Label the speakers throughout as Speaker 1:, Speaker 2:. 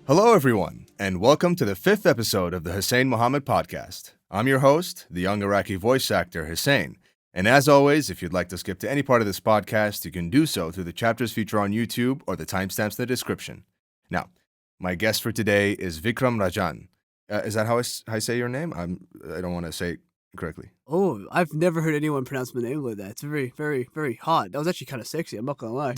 Speaker 1: Hello, everyone, and welcome to the 5th episode of the Hussein Mohammed podcast. I'm your host, the young Iraqi voice actor Hussein. And as always, if you'd like to skip to any part of this podcast, you can do so through the chapters feature on YouTube or the timestamps in the description. Now, my guest for today is Vikram Rajan. Is that how I say your name? I don't want to say it correctly.
Speaker 2: Oh, I've never heard anyone pronounce my name like that. It's very, very, very hot. That was actually kind of sexy. I'm not gonna lie.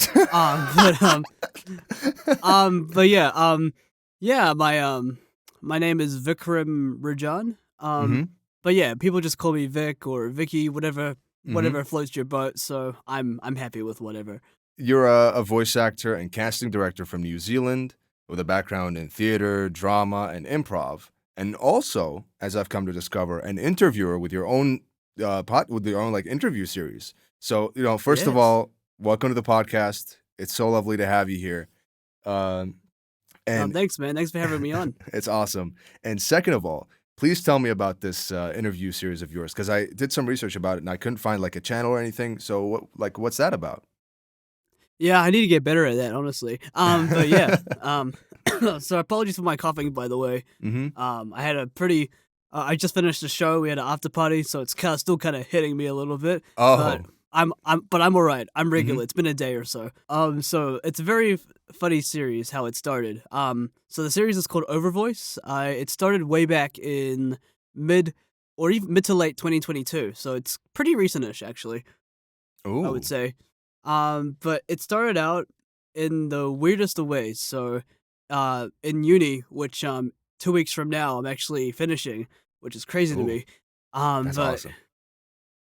Speaker 2: My name is Vikram Rajan. But yeah, people just call me Vic or Vicky, whatever floats your boat. So I'm happy with whatever.
Speaker 1: You're a voice actor and casting director from New Zealand with a background in theater, drama, and improv. And also, as I've come to discover, an interviewer with your own interview series. So, first of
Speaker 2: Yes.
Speaker 1: all, welcome to the podcast. It's so lovely to have you here. And
Speaker 2: Thanks, man. Thanks for having me on.
Speaker 1: it's awesome. And second of all, please tell me about this interview series of yours, because I did some research about it and I couldn't find like a channel or anything. So, what's that about?
Speaker 2: Yeah, I need to get better at that, honestly. But yeah. So apologies for my coughing, by the way. I had a pretty. I just finished the show. We had an after party, so it's still kind of hitting me a little bit.
Speaker 1: Oh,
Speaker 2: But I'm all right. I'm regular. It's been a day or so. So it's a very funny series how it started. So the series is called Overvoice. It started way back in mid to late 2022. So it's pretty recentish, actually. I
Speaker 1: ooh,
Speaker 2: would say. But it started out in the weirdest of ways. So, in uni, which 2 weeks from now I'm actually finishing, which is crazy to
Speaker 1: ooh,
Speaker 2: me.
Speaker 1: that's
Speaker 2: But
Speaker 1: awesome.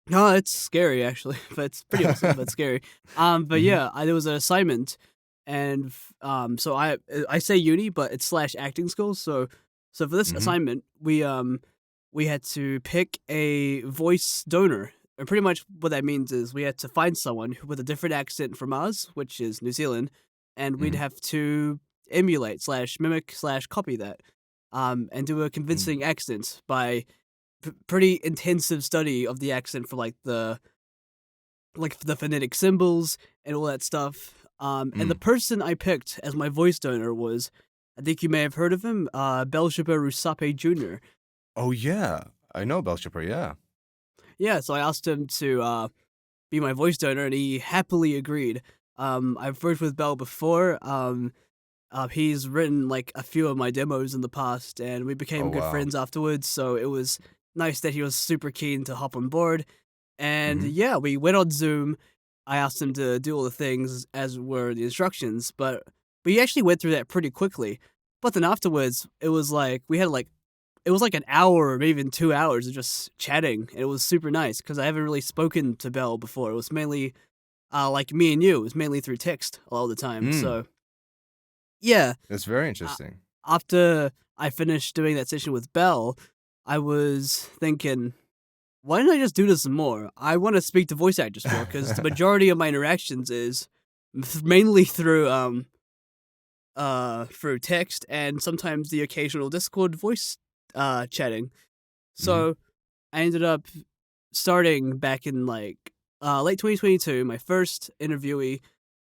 Speaker 2: no, it's scary actually, but it's pretty awesome, but scary. But
Speaker 1: Mhm.
Speaker 2: yeah, there was an assignment, and so I say uni, but it's / acting school. So for this
Speaker 1: Mhm.
Speaker 2: assignment, we had to pick a voice donor. And pretty much what that means is we had to find someone with a different accent from us, which is New Zealand, and we'd
Speaker 1: Mhm.
Speaker 2: have to emulate / mimic / copy that, and do a
Speaker 1: Mm.
Speaker 2: convincing accent by pretty intensive study of the accent for the phonetic symbols and all that stuff. And the
Speaker 1: Mm.
Speaker 2: person I picked as my voice donor was, I think you may have heard of him, Belshipper Rusape Jr.
Speaker 1: Oh yeah, I know Belshipper. Yeah.
Speaker 2: Yeah, so I asked him to be my voice donor, and he happily agreed. I've worked with Bell before. He's written like a few of my demos in the past, and we
Speaker 1: Oh
Speaker 2: became good
Speaker 1: wow.
Speaker 2: friends afterwards. So it was nice that he was super keen to hop on board. And
Speaker 1: Mhm.
Speaker 2: yeah, we went on Zoom. I asked him to do all the things as were the instructions, but we actually went through that pretty quickly. But then afterwards, it was like it was like an hour or maybe even 2 hours of just chatting. And it was super nice because I haven't really spoken to Belle before. It was mainly like me and you. It was mainly through text a lot of the time.
Speaker 1: Mm.
Speaker 2: So yeah,
Speaker 1: That's very
Speaker 2: uh,
Speaker 1: interesting.
Speaker 2: after I finished doing that session with Belle, I was thinking, why don't I just do this some more? I want to speak to voice actors more because the majority of my interactions is mainly through text and sometimes the occasional Discord voice chatting.
Speaker 1: Mhm.
Speaker 2: So I ended up starting back in late 2022. My first interviewee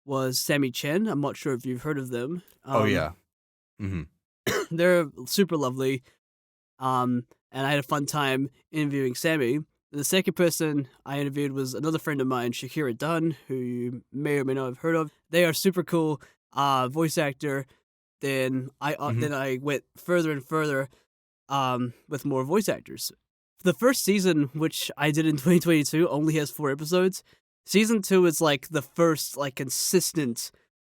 Speaker 2: was Sammy Chen. I'm not sure if you've heard of them.
Speaker 1: Oh yeah. Mhm.
Speaker 2: They're super lovely. And I had a fun time interviewing Sammy. And the second person I interviewed was another friend of mine, Shakira Dunn, who you may or may not have heard of. They are super cool, voice actor.
Speaker 1: Mhm.
Speaker 2: Then I went further and further, with more voice actors. The first season, which I did in 2022, only has 4 episodes. Season 2 is like the first consistent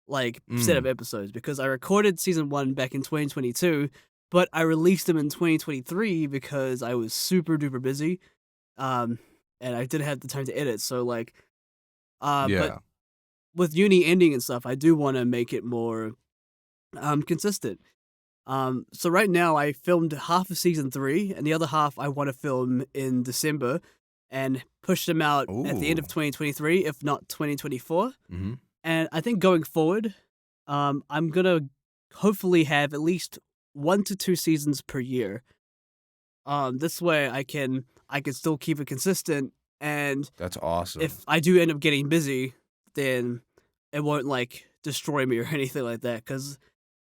Speaker 2: set of
Speaker 1: Mm.
Speaker 2: episodes because I recorded season 1 back in 2022, but I released them in 2023 because I was super duper busy, um, and I didn't have the time to edit. So but
Speaker 1: Yeah.
Speaker 2: with uni ending and stuff, I do want to make it more consistent. So right now I filmed half of season 3, and the other half I want to film in December, and push them out at the end of
Speaker 1: Ooh.
Speaker 2: 2023, if not 2024.
Speaker 1: Mhm.
Speaker 2: And I think going forward, I'm gonna hopefully have at least 1 to 2 seasons per year. This way I can still keep it consistent, and
Speaker 1: That's awesome.
Speaker 2: if I do end up getting busy, then it won't destroy me or anything like that. Because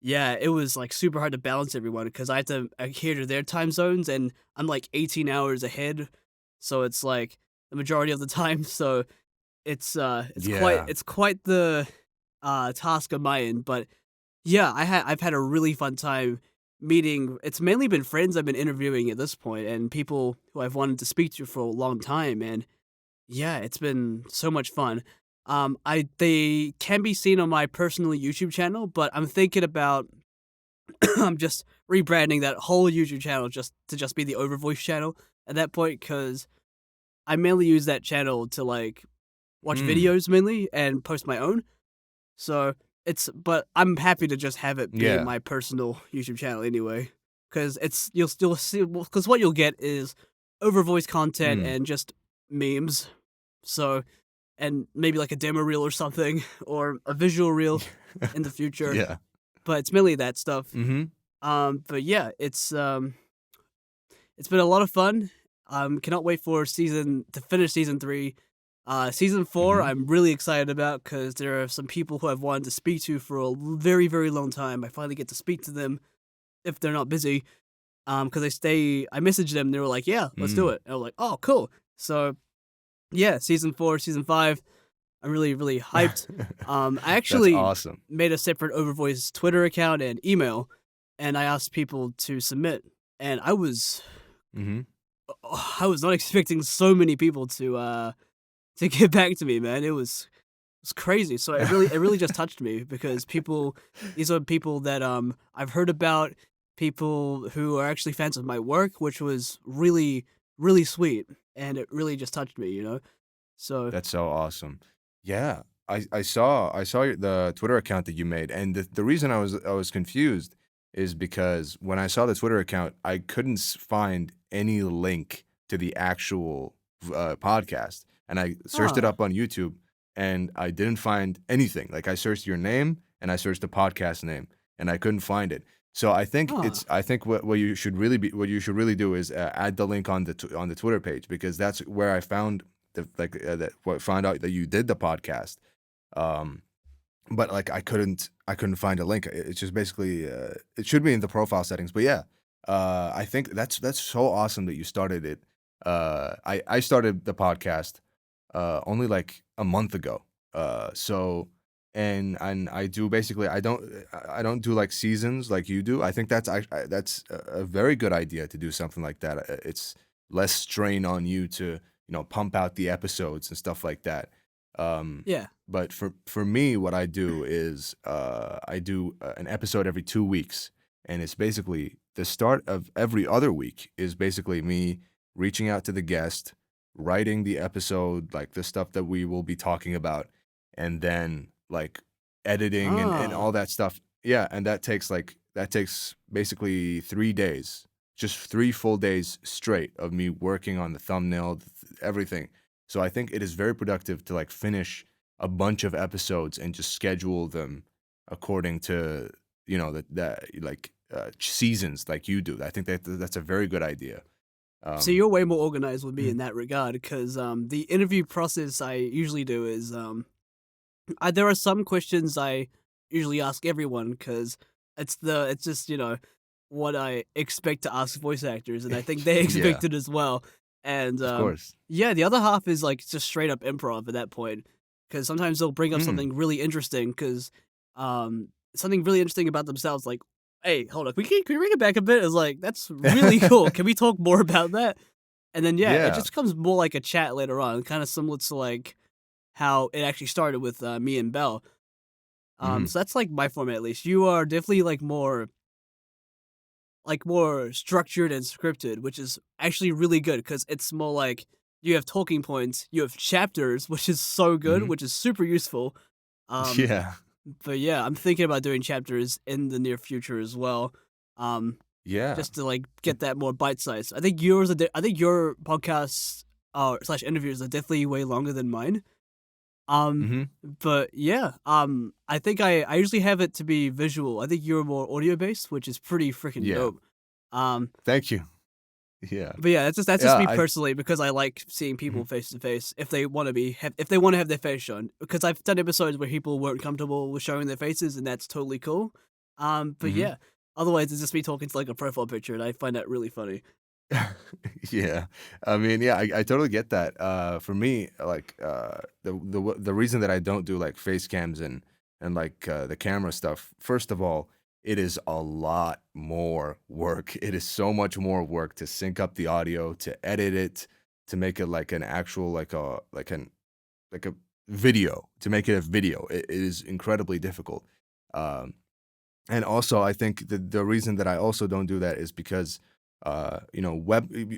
Speaker 2: Yeah, it was like super hard to balance everyone because I had to adhere to their time zones, and I'm like 18 hours ahead, so it's like the majority of the time. So
Speaker 1: Yeah.
Speaker 2: it's quite the task of my end. But yeah, I've had a really fun time meeting. It's mainly been friends I've been interviewing at this point, and people who I've wanted to speak to for a long time. And yeah, it's been so much fun. They can be seen on my personal YouTube channel, but I'm thinking about I'm just rebranding that whole YouTube channel just to just be the Overvoice channel at that point, because I mainly use that channel to like watch
Speaker 1: Mm.
Speaker 2: videos mainly and post my own. So but I'm happy to just have it be
Speaker 1: Yeah.
Speaker 2: my personal YouTube channel anyway, because you'll still see, because what you'll get is Overvoice content
Speaker 1: Mm.
Speaker 2: and just memes. So, and maybe like a demo reel or something, or a visual reel in the future.
Speaker 1: Yeah.
Speaker 2: But it's mainly that stuff.
Speaker 1: Mhm.
Speaker 2: But yeah, it's been a lot of fun. Cannot wait for to finish season 3. Season 4,
Speaker 1: Mhm.
Speaker 2: I'm really excited about because there are some people who I've wanted to speak to for a very, very long time. I finally get to speak to them if they're not busy. Because I messaged them, they were like, "Yeah, let's do
Speaker 1: Mm.
Speaker 2: it." And I was like, "Oh, cool." So yeah, season 4, season 5. I'm really, really hyped. I
Speaker 1: That's
Speaker 2: actually
Speaker 1: awesome.
Speaker 2: made a separate Overvoice Twitter account and email, and I asked people to submit. And
Speaker 1: Mhm.
Speaker 2: I was not expecting so many people to get back to me, man. It was crazy. So it really just touched me because these are people that I've heard about, people who are actually fans of my work, which was really, really sweet, and it really just touched me, you know. So
Speaker 1: That's so awesome. Yeah, I saw the Twitter account that you made, and the reason I was confused is because when I saw the Twitter account, I couldn't find any link to the actual podcast, and I searched it
Speaker 2: ah
Speaker 1: up on YouTube, and I didn't find anything. Like I searched your name and I searched the podcast name, and I couldn't find it. So
Speaker 2: ah
Speaker 1: I think what you should really do is add the link on on the Twitter page, because that's where I found found out that you did the podcast. Um, but like I couldn't find a link. It's just basically it should be in the profile settings. But yeah, I think that's so awesome that you started it. I started the podcast only like a month ago. So and I do basically I don't do like seasons like you do. I think that's a very good idea to do something like that. It's less strain on you to pump out the episodes and stuff like that. Um,
Speaker 2: yeah.
Speaker 1: but for me, what I do is I do an episode every 2 weeks, and it's basically the start of every other week is basically me reaching out to the guest, writing the episode, like the stuff that we will be talking about, and then like editing and
Speaker 2: Ah.
Speaker 1: all that stuff. Yeah, and that takes basically 3 days, just 3 full days straight of me working on the thumbnail, everything. So I think it is very productive to like finish a bunch of episodes and just schedule them according to that like seasons like you do. I think that's a very good idea.
Speaker 2: So
Speaker 1: Um,
Speaker 2: you're way more organized with me
Speaker 1: mhm.
Speaker 2: in that regard, because the interview process I usually do is there are some questions I usually ask everyone because it's just what I expect to ask voice actors, and I think they
Speaker 1: Yeah,
Speaker 2: expect it as well. And
Speaker 1: of course.
Speaker 2: yeah, the other half is like just straight up improv at that point, because sometimes they'll bring up
Speaker 1: Mm.
Speaker 2: something really interesting, because something really interesting about themselves, like, hey, hold on, can we bring it back a bit? It's like, that's really cool. Can we talk more about that? And then yeah, it
Speaker 1: Yeah.
Speaker 2: just becomes more like a chat later on, kind of similar to like how it actually started with me and Bell.
Speaker 1: Mhm.
Speaker 2: So that's like my format at least. You are definitely more structured and scripted, which is actually really good because it's more like you have talking points, you have chapters, which is so good,
Speaker 1: Mhm.
Speaker 2: which is super useful. Um,
Speaker 1: Yeah.
Speaker 2: but yeah, I'm thinking about doing chapters in the near future as well. Um,
Speaker 1: Yeah.
Speaker 2: just to like get that more bite size. I think your podcasts slash interviews are definitely way longer than mine. Um,
Speaker 1: Mhm.
Speaker 2: but yeah, I think I usually have it to be visual. I think you're more audio based, which is pretty freaking
Speaker 1: Yeah.
Speaker 2: dope. Um,
Speaker 1: Thank you. Yeah.
Speaker 2: but yeah, that's just
Speaker 1: Yeah,
Speaker 2: me
Speaker 1: I
Speaker 2: personally because I like seeing people
Speaker 1: mhm.
Speaker 2: face to face if they want to if they want to have their face shown. Because I've done episodes where people weren't comfortable with showing their faces, and that's totally cool. But
Speaker 1: Hmm.
Speaker 2: yeah, otherwise it's just me talking to like a profile picture, and I find that really funny.
Speaker 1: Yeah. I mean, yeah, I totally get that. For me, like the reason that I don't do like face cams and like the camera stuff, first of all, it is a lot more work. It is so much more work to sync up the audio, to edit it, to make it like an actual like a video, to make it a video. It is incredibly difficult. Um, and also, I think the reason that I also don't do that is because,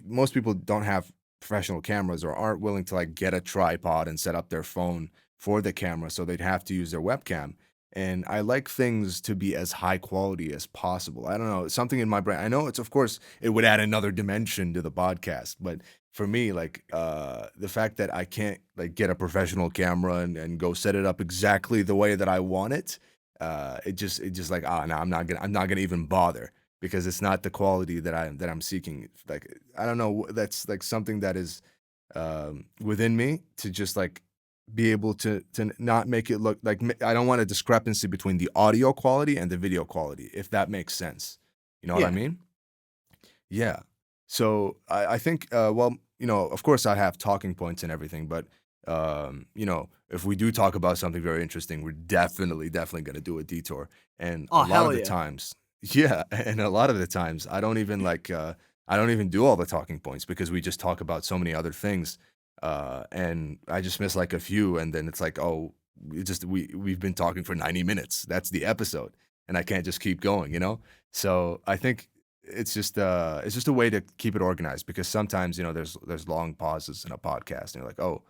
Speaker 1: most people don't have professional cameras or aren't willing to like get a tripod and set up their phone for the camera, so they'd have to use their webcam. And I like things to be as high quality as possible. I don't know, something in my brain. I know it's, of course, it would add another dimension to the podcast, but for me, like the fact that I can't like get a professional camera and go set it up exactly the way that I want it, it just like, no, I'm not gonna even bother because it's not the quality that I'm seeking. Like, I don't know, that's like something that is within me, to just like be able to not make it look like, I don't want a discrepancy between the audio quality and the video quality, if that makes sense. You know what I
Speaker 2: Yeah.
Speaker 1: mean? Yeah. So I think, well, of course I have talking points and everything, but if we do talk about something very interesting, we're definitely going to do a detour. And a
Speaker 2: Oh
Speaker 1: lot of
Speaker 2: hell
Speaker 1: the
Speaker 2: yeah.
Speaker 1: times, yeah, and a lot of the times, I don't even do all the talking points because we just talk about so many other things, and I just miss like a few, and then it's like, oh, we've been talking for 90 minutes. That's the episode, and I can't just keep going. So I think it's just a way to keep it organized, because sometimes there's long pauses in a podcast and you're like, oh,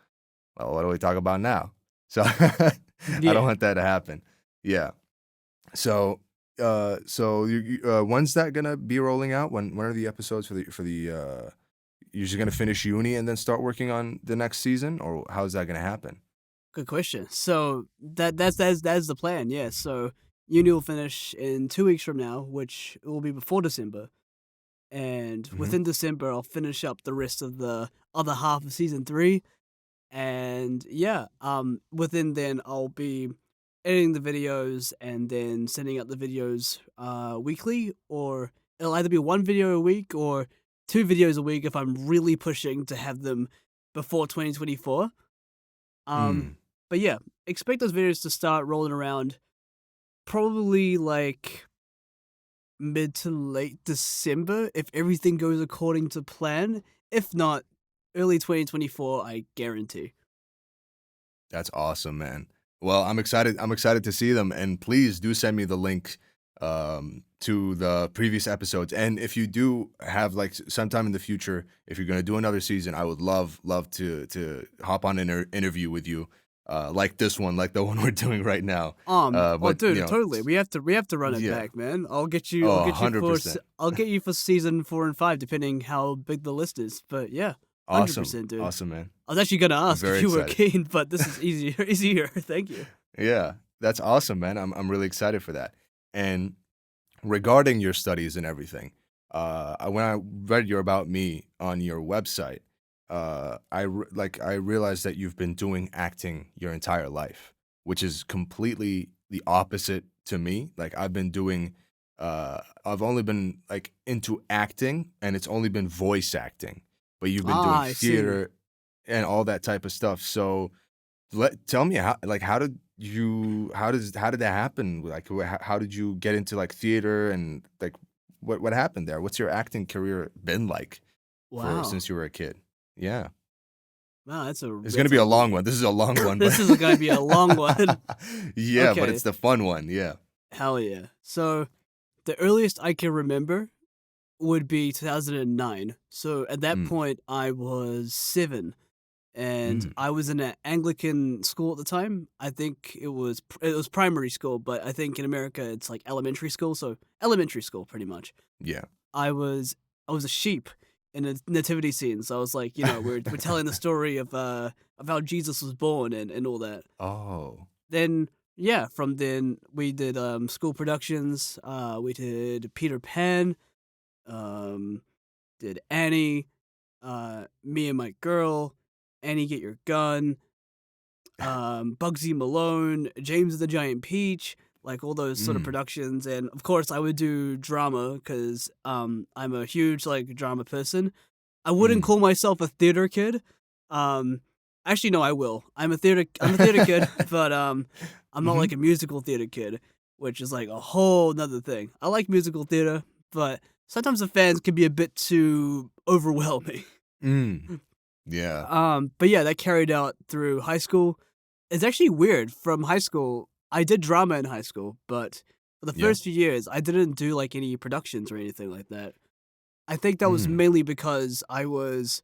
Speaker 1: well, what do we talk about now? So I don't
Speaker 2: Yeah.
Speaker 1: want that to happen. Yeah. So when's that gonna be rolling out? When are the episodes for the you're just gonna finish uni and then start working on the next season, or how's that gonna happen?
Speaker 2: Good question. So that's the plan. Yeah. So uni will finish in 2 weeks from now, which will be before December. And
Speaker 1: Hmm.
Speaker 2: within December, I'll finish up the rest of the other half of season 3. And yeah, within then I'll be editing the videos and then sending out the videos weekly, or it'll either be one video a week or 2 videos a week if I'm really pushing to have them before 2024. Um,
Speaker 1: Mm.
Speaker 2: but yeah, expect those videos to start rolling around probably like mid to late December if everything goes according to plan. If not, early 2024, I guarantee.
Speaker 1: That's awesome, man. Well, I'm excited. I'm excited to see them, and please do send me the link to the previous episodes. And if you do have like sometime in the future, if you're gonna do another season, I would love to hop on an interview with you, like this one, like the one we're doing right now.
Speaker 2: Oh,
Speaker 1: But
Speaker 2: dude, totally. We have to run it
Speaker 1: yeah,
Speaker 2: back, man. I'll get you. I'll
Speaker 1: oh,
Speaker 2: get you for.
Speaker 1: 100%.
Speaker 2: I'll get you for season 4 and 5, depending how big the list is. But yeah, hundred
Speaker 1: Awesome,
Speaker 2: percent, dude.
Speaker 1: awesome, man.
Speaker 2: I was actually gonna
Speaker 1: I'm
Speaker 2: ask if
Speaker 1: very
Speaker 2: you were
Speaker 1: excited.
Speaker 2: keen, but this is easier. Easier. Thank you.
Speaker 1: Yeah, that's awesome, man. I'm really excited for that. And regarding your studies and everything, when I read your about me on your website, I realized that you've been doing acting your entire life, which is completely the opposite to me. Like, I've only been like into acting, and it's only been voice acting, but you've been doing
Speaker 2: Ah, I see.
Speaker 1: theater and all that type of stuff. So tell me, how did that happen? Like, how did you get into like theater, and like what happened there? What's your acting career been like for
Speaker 2: Wow.
Speaker 1: since you were a kid? Yeah.
Speaker 2: Wow,
Speaker 1: It's gonna
Speaker 2: that's
Speaker 1: be
Speaker 2: a
Speaker 1: a long one. This is a long one, but
Speaker 2: this is gonna be a long one.
Speaker 1: yeah, but
Speaker 2: Okay.
Speaker 1: it's the fun one. Yeah.
Speaker 2: Hell yeah. So the earliest I can remember would be 2009. So at that
Speaker 1: Mm,
Speaker 2: point, I was 7. And
Speaker 1: mm,
Speaker 2: I was in an Anglican school at the time. I think it was primary school, but I think in America it's like elementary school, so elementary school pretty much.
Speaker 1: yeah.
Speaker 2: I was I was a sheep in a nativity scene, so I was like, we're telling the story of how Jesus was born and all that.
Speaker 1: Oh.
Speaker 2: Then yeah, from then we did school productions. We did Peter Pan, um, did Annie, Me and My Girl, Annie Get Your Gun, Bugsy Malone, James the Giant Peach. like all those sort of
Speaker 1: Mm.
Speaker 2: productions. And of course, I would do drama because I'm a huge like drama person. I wouldn't
Speaker 1: Mm.
Speaker 2: call myself a theater kid. Actually, no, I will. I'm a theater kid, but I'm not
Speaker 1: Mhm.
Speaker 2: like a musical theater kid, which is like a whole nother thing. I like musical theater, but sometimes the fans can be a bit too overwhelming.
Speaker 1: Mm. Yeah.
Speaker 2: But yeah, that carried out through high school. It's actually weird. From high school, I did drama in high school, but for the
Speaker 1: Yeah.
Speaker 2: first few years, I didn't do like any productions or anything like that. I think that was
Speaker 1: Mm.
Speaker 2: mainly because I was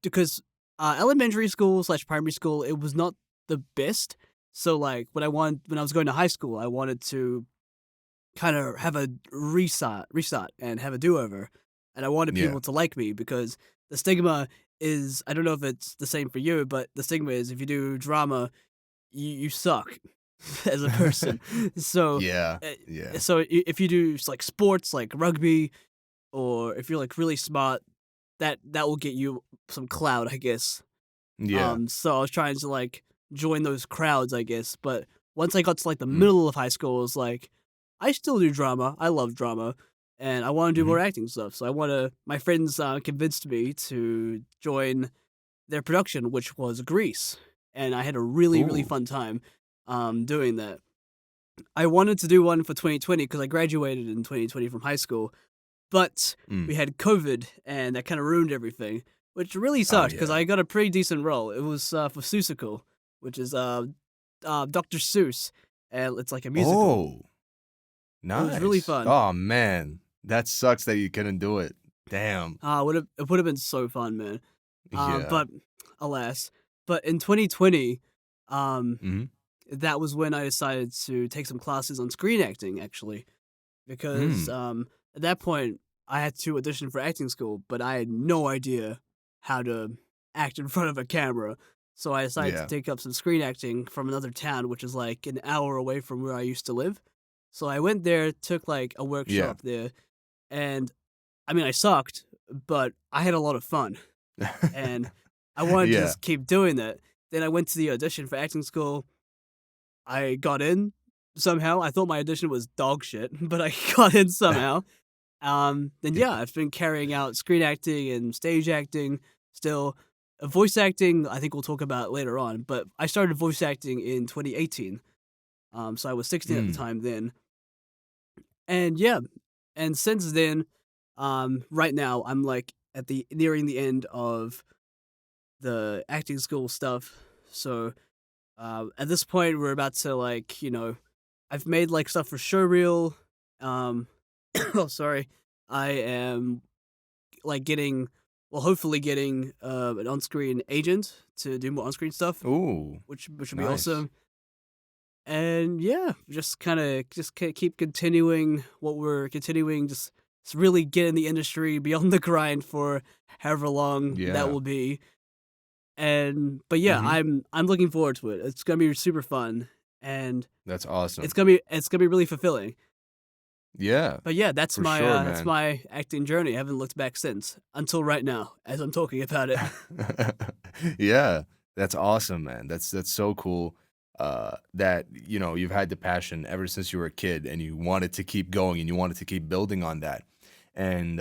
Speaker 2: because elementary school slash primary school, it was not the best. So like when I was going to high school, I wanted to kind of have a restart and have a do over, and I wanted
Speaker 1: Yeah.
Speaker 2: people to like me because the stigma is, I don't know if it's the same for you, but the stigma is if you do drama, you suck as a person. So
Speaker 1: Yeah.
Speaker 2: uh,
Speaker 1: Yeah.
Speaker 2: if you do like sports like rugby, or if you're like really smart, that will get you some clout, I guess.
Speaker 1: Yeah.
Speaker 2: So I was trying to like join those crowds, I guess. But once I got to like the
Speaker 1: Mm.
Speaker 2: middle of high school, it was like I still do drama. I love drama, and I want to do
Speaker 1: Mhm.
Speaker 2: more acting stuff. So I want to. My friends convinced me to join their production, which was Grease, and I had a really
Speaker 1: Ooh.
Speaker 2: fun time doing that. I wanted to do one for 2020 because I graduated in 2020 from high school, but
Speaker 1: Mm.
Speaker 2: we had COVID, and that kind of ruined everything, which really
Speaker 1: Oh,
Speaker 2: sucked because
Speaker 1: yeah.
Speaker 2: I got a pretty decent role. It was for Seussical, which is Dr. Seuss, and it's like a musical.
Speaker 1: Oh,
Speaker 2: It was really
Speaker 1: nice.
Speaker 2: fun.
Speaker 1: Oh, man. That sucks that you couldn't do it. Damn.
Speaker 2: It would have been so fun, man.
Speaker 1: Yeah.
Speaker 2: But alas, but in 2020, um,
Speaker 1: Mhm.
Speaker 2: that was when I decided to take some classes on screen acting, actually, because
Speaker 1: Mm.
Speaker 2: at that point I had to audition for acting school, but I had no idea how to act in front of a camera. So I decided to
Speaker 1: Yeah.
Speaker 2: take up some screen acting from another town, which is like an hour away from where I used to live. So I went there, took like a
Speaker 1: Yeah.
Speaker 2: workshop there, and I mean I sucked, but I had a lot of fun, and I wanted to
Speaker 1: Yeah.
Speaker 2: just keep doing that. Then I went to the audition for acting school. I got in somehow. I thought my audition was dog shit, but I got in somehow. Then yeah, I've been carrying out screen acting and stage acting still. Voice acting, I think we'll talk about later on, but I started voice acting in 2018. So I was 16 at the
Speaker 1: Mm.
Speaker 2: time then. And yeah, and since then, right now I'm like at the nearing the end of the acting school stuff. So at this point, we're about to like, I've made like stuff for showreel. Um, oh, sorry, I am like getting, well, hopefully getting an on-screen agent to do more on-screen stuff,
Speaker 1: Ooh,
Speaker 2: which would be
Speaker 1: nice.
Speaker 2: awesome. And yeah, just kind of keep continuing what we're continuing, just really get in the industry, be on the grind for however long that
Speaker 1: Yeah.
Speaker 2: will be. And but yeah,
Speaker 1: Mhm.
Speaker 2: I'm looking forward to it. It's gonna be super fun, and
Speaker 1: That's
Speaker 2: it's
Speaker 1: awesome.
Speaker 2: gonna be really fulfilling.
Speaker 1: Yeah,
Speaker 2: But yeah,
Speaker 1: for sure,
Speaker 2: that's
Speaker 1: man.
Speaker 2: my acting journey. I haven't looked back since until right now as I'm talking about it.
Speaker 1: Yeah, that's awesome, man. That's so cool, that, you've had the passion ever since you were a kid, and you wanted to keep going, and you wanted to keep building on that. And,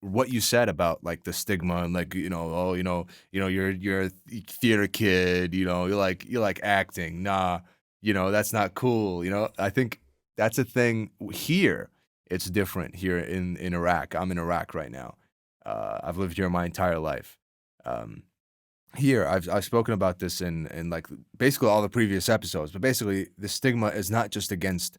Speaker 1: what you said about, like, the stigma and, like, "Oh, you're a theater kid, you like acting. Nah, that's not cool," I think that's a thing here. It's different here in Iraq. I'm in Iraq right now. I've lived here my entire life. Um, Here, I've spoken about this in like basically all the previous episodes, but basically the stigma is not just against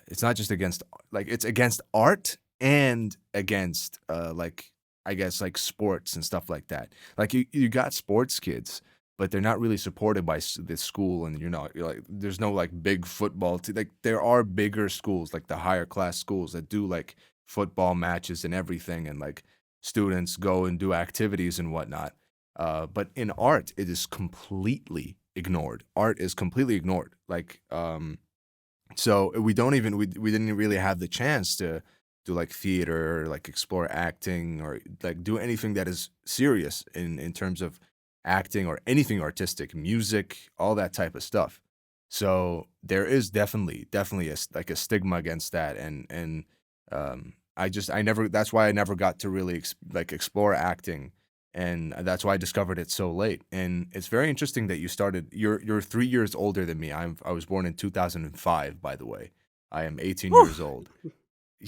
Speaker 1: it's not just against, like, it's against art and against like, I guess, like, sports and stuff like that. Like, you got sports kids, but they're not really supported by the school, and you're like, there's no like big football like, there are bigger schools, like the higher class schools that do like football matches and everything, and like students go and do activities and whatnot. But in art, it is completely ignored. Art is completely ignored. Like, so we didn't really have the chance to do like theater, or like explore acting, or like do anything that is serious in terms of acting or anything artistic, music, all that type of stuff. So there is definitely like a stigma against that, and I never that's why I never got to really like explore acting, and that's why I discovered it so late. And it's very interesting that you started. You're 3 years older than me. I was born in 2005, by the way. I am 18
Speaker 2: Whew,
Speaker 1: years old.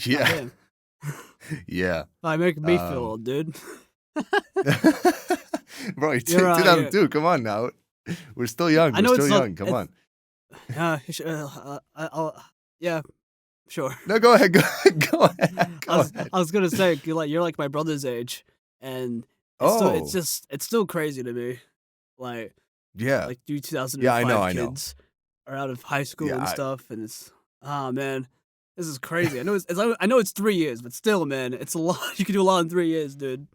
Speaker 2: God
Speaker 1: Yeah,
Speaker 2: damn.
Speaker 1: yeah.
Speaker 2: Making me feel
Speaker 1: Um,
Speaker 2: old, dude.
Speaker 1: bro,
Speaker 2: You're
Speaker 1: 2002. Come on now. We're still young.
Speaker 2: I
Speaker 1: We're
Speaker 2: know
Speaker 1: still
Speaker 2: it's not.
Speaker 1: young. Come
Speaker 2: It's
Speaker 1: on.
Speaker 2: yeah, sure.
Speaker 1: No, go ahead. Go ahead. Go ahead.
Speaker 2: I
Speaker 1: Go
Speaker 2: was
Speaker 1: ahead.
Speaker 2: I was gonna say you're like my brother's age, and
Speaker 1: Oh,
Speaker 2: it's still crazy to me. Like
Speaker 1: yeah.
Speaker 2: you
Speaker 1: Yeah, I know.
Speaker 2: 2005
Speaker 1: I know.
Speaker 2: kids are out of high
Speaker 1: Yeah,
Speaker 2: school and stuff, and it's man, this is crazy. I know it's 3 years, but still, man, it's a lot. You can do a lot in 3 years, dude.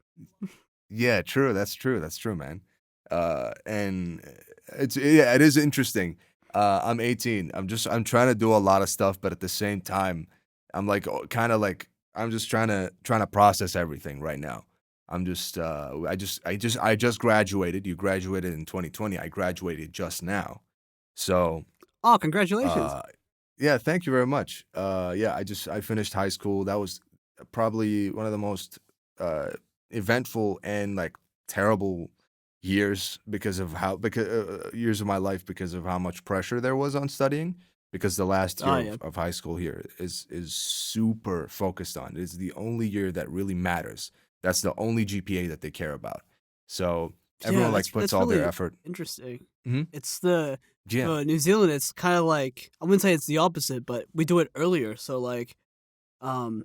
Speaker 1: yeah, true. That's true. That's true, man. And yeah, it is interesting. I'm 18. I'm trying to do a lot of stuff, but at the same time, I'm like kind of like I'm just trying to process everything right now. I'm just I just graduated. You graduated in 2020. I graduated just now. So,
Speaker 2: Oh, congratulations!
Speaker 1: uh yeah, thank you very much. Yeah, I finished high school. That was probably one of the most uh, eventful and like terrible years because of how because years of my life because of how much pressure there was on studying. Because the last
Speaker 2: Oh
Speaker 1: year
Speaker 2: yeah,
Speaker 1: of high school here is super focused on. It's the only year that really matters. That's the only GPA that they care about. So
Speaker 2: yeah,
Speaker 1: everyone like puts
Speaker 2: that's
Speaker 1: all their
Speaker 2: really
Speaker 1: effort.
Speaker 2: interesting.
Speaker 1: Hmm.
Speaker 2: It's the
Speaker 1: Yeah.
Speaker 2: For New Zealand, it's kind of like I wouldn't say it's the opposite, but we do it earlier. So um,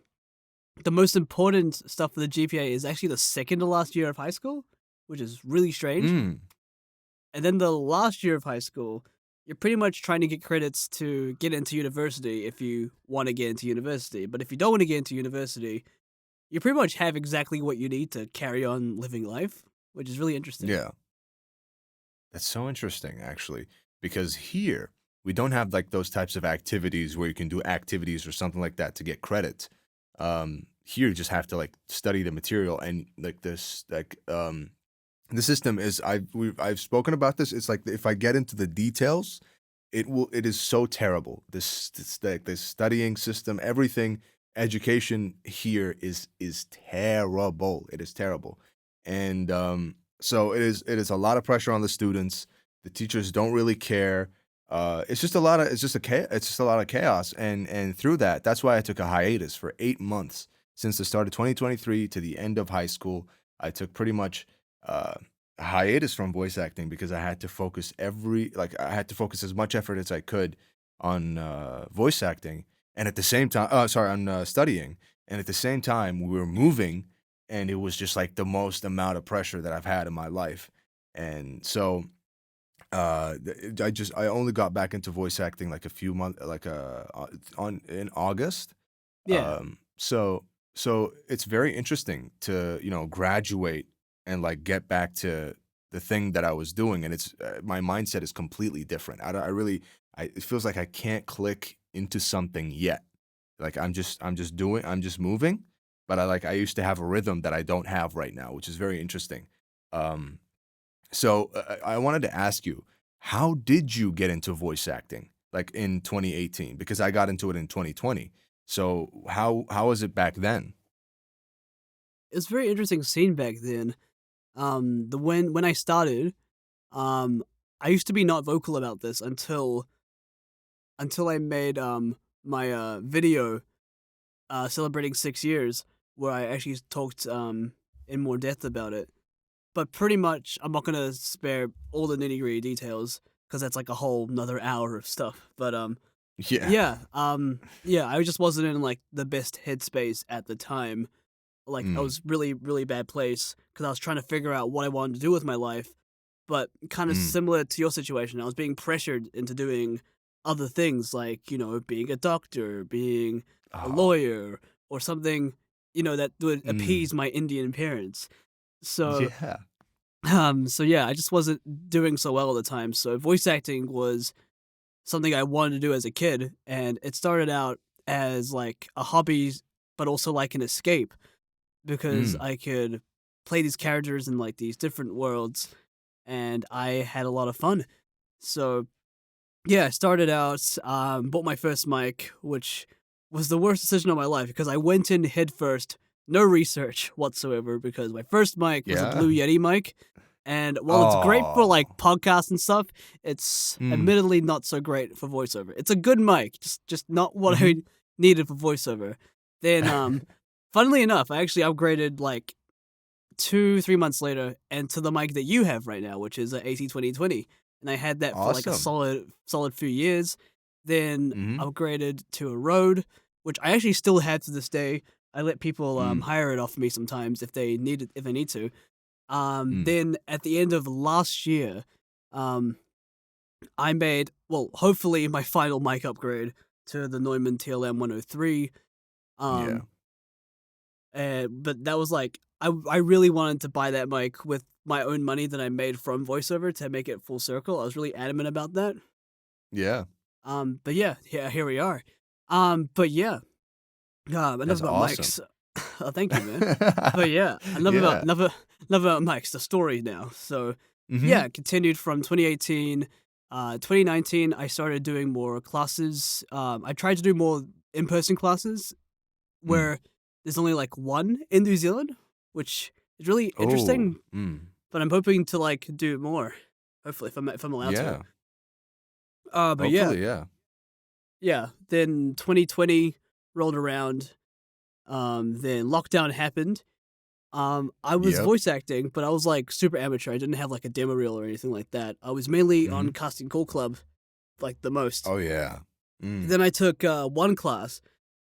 Speaker 2: the most important stuff for the GPA is actually the second to last year of high school, which is really strange.
Speaker 1: Mm.
Speaker 2: And then the last year of high school, you're pretty much trying to get credits to get into university if you want to get into university. But if you don't want to get into university, you pretty much have exactly what you need to carry on living life, which is really interesting.
Speaker 1: Yeah. That's so interesting, actually, because here we don't have like those types of activities where you can do activities or something like that to get credit. Here you just have to like study the material and like this like the system is I've spoken about this. It's like if I get into the details, it is so terrible. This studying system, everything, education here is terrible. It is terrible, and so it is a lot of pressure on the students. The teachers don't really care. It's just a lot of it's just a lot of chaos, and through that, that's why I took a hiatus for 8 months since the start of 2023 to the end of high school. I took pretty much. Uh, a hiatus from voice acting because I had to focus as much effort as I could on voice acting, and at the same time, sorry, on studying, and at the same time we were moving, and it was just like the most amount of pressure that I've had in my life, and so I only got back into voice acting like a few months like on in August.
Speaker 2: Yeah.
Speaker 1: So it's very interesting to, graduate and like get back to the thing that I was doing, and it's my mindset is completely different. I really, it feels like I can't click into something yet. Like I'm just moving, but I used to have a rhythm that I don't have right now, which is very interesting. Um, so I wanted to ask you, how did you get into voice acting, like in 2018? Because I got into it in 2020. So how was it back then?
Speaker 2: It's very interesting scene back then. The when I started, um, I used to be not vocal about this until I made my video celebrating 6 years, where I actually talked in more depth about it. But pretty much, I'm not gonna spare all the nitty gritty details because that's like a whole another hour of stuff. But
Speaker 1: Yeah.
Speaker 2: yeah, I just wasn't in like the best headspace at the time. Like I
Speaker 1: Mm,
Speaker 2: was really bad place because I was trying to figure out what I wanted to do with my life. But kind of
Speaker 1: mm.
Speaker 2: similar to your situation, I was being pressured into doing other things like being a doctor, being a
Speaker 1: Oh,
Speaker 2: lawyer, or something that would
Speaker 1: mm.
Speaker 2: appease my Indian parents. So
Speaker 1: Yeah.
Speaker 2: so yeah, I just wasn't doing so well at the time. So voice acting was something I wanted to do as a kid, and it started out as like a hobby, but also like an escape because
Speaker 1: Mm.
Speaker 2: I could play these characters in like these different worlds, and I had a lot of fun. So Yeah, I started out, bought my first mic, which was the worst decision of my life because I went in head first, no research whatsoever, because my first mic was a
Speaker 1: Yeah.
Speaker 2: Blue Yeti mic, and while it's great for like
Speaker 1: Oh.
Speaker 2: podcasts and stuff, it's
Speaker 1: Mm.
Speaker 2: admittedly not so great for voiceover. It's a good mic, just not what I
Speaker 1: Mhm.
Speaker 2: needed for voiceover. Then, funnily enough, I actually upgraded like 2, 3 months later, and to the mic that you have right now, which is a AT2020, and I had that for like a
Speaker 1: Awesome.
Speaker 2: solid few years. Then
Speaker 1: Mhm.
Speaker 2: upgraded to a Rode, which I actually still have to this day. I let people
Speaker 1: Mm.
Speaker 2: hire it off me sometimes if they need to.
Speaker 1: Mm.
Speaker 2: Then at the end of last year, um, I made hopefully my final mic upgrade to the Neumann TLM 103.
Speaker 1: Yeah.
Speaker 2: Um, but that was like I really wanted to buy that mic with my own money that I made from voiceover to make it full circle. I was really adamant about that.
Speaker 1: Yeah.
Speaker 2: But yeah, here we are. But yeah, enough
Speaker 1: That's
Speaker 2: about
Speaker 1: awesome.
Speaker 2: mics. Thank you, man. But yeah,
Speaker 1: Yeah.
Speaker 2: enough about mics. The story now. So
Speaker 1: Mhm.
Speaker 2: yeah, continued from 2018. 2019, I started doing more classes. I tried to do more in-person classes
Speaker 1: Mm.
Speaker 2: where there's only like one in New Zealand, which is really
Speaker 1: Oh.
Speaker 2: interesting.
Speaker 1: Mm.
Speaker 2: But I'm hoping to like do more. Hopefully, if I'm allowed to.
Speaker 1: Yeah.
Speaker 2: But yeah,
Speaker 1: Hopefully, yeah.
Speaker 2: yeah. Then 2020 rolled around. Then lockdown happened. I was
Speaker 1: Yep.
Speaker 2: voice acting, but I was like super amateur. I didn't have like a demo reel or anything like that. I was mainly on
Speaker 1: Mhm.
Speaker 2: Casting Call Club, like the most.
Speaker 1: Oh, yeah. Mm.
Speaker 2: Then I took one class,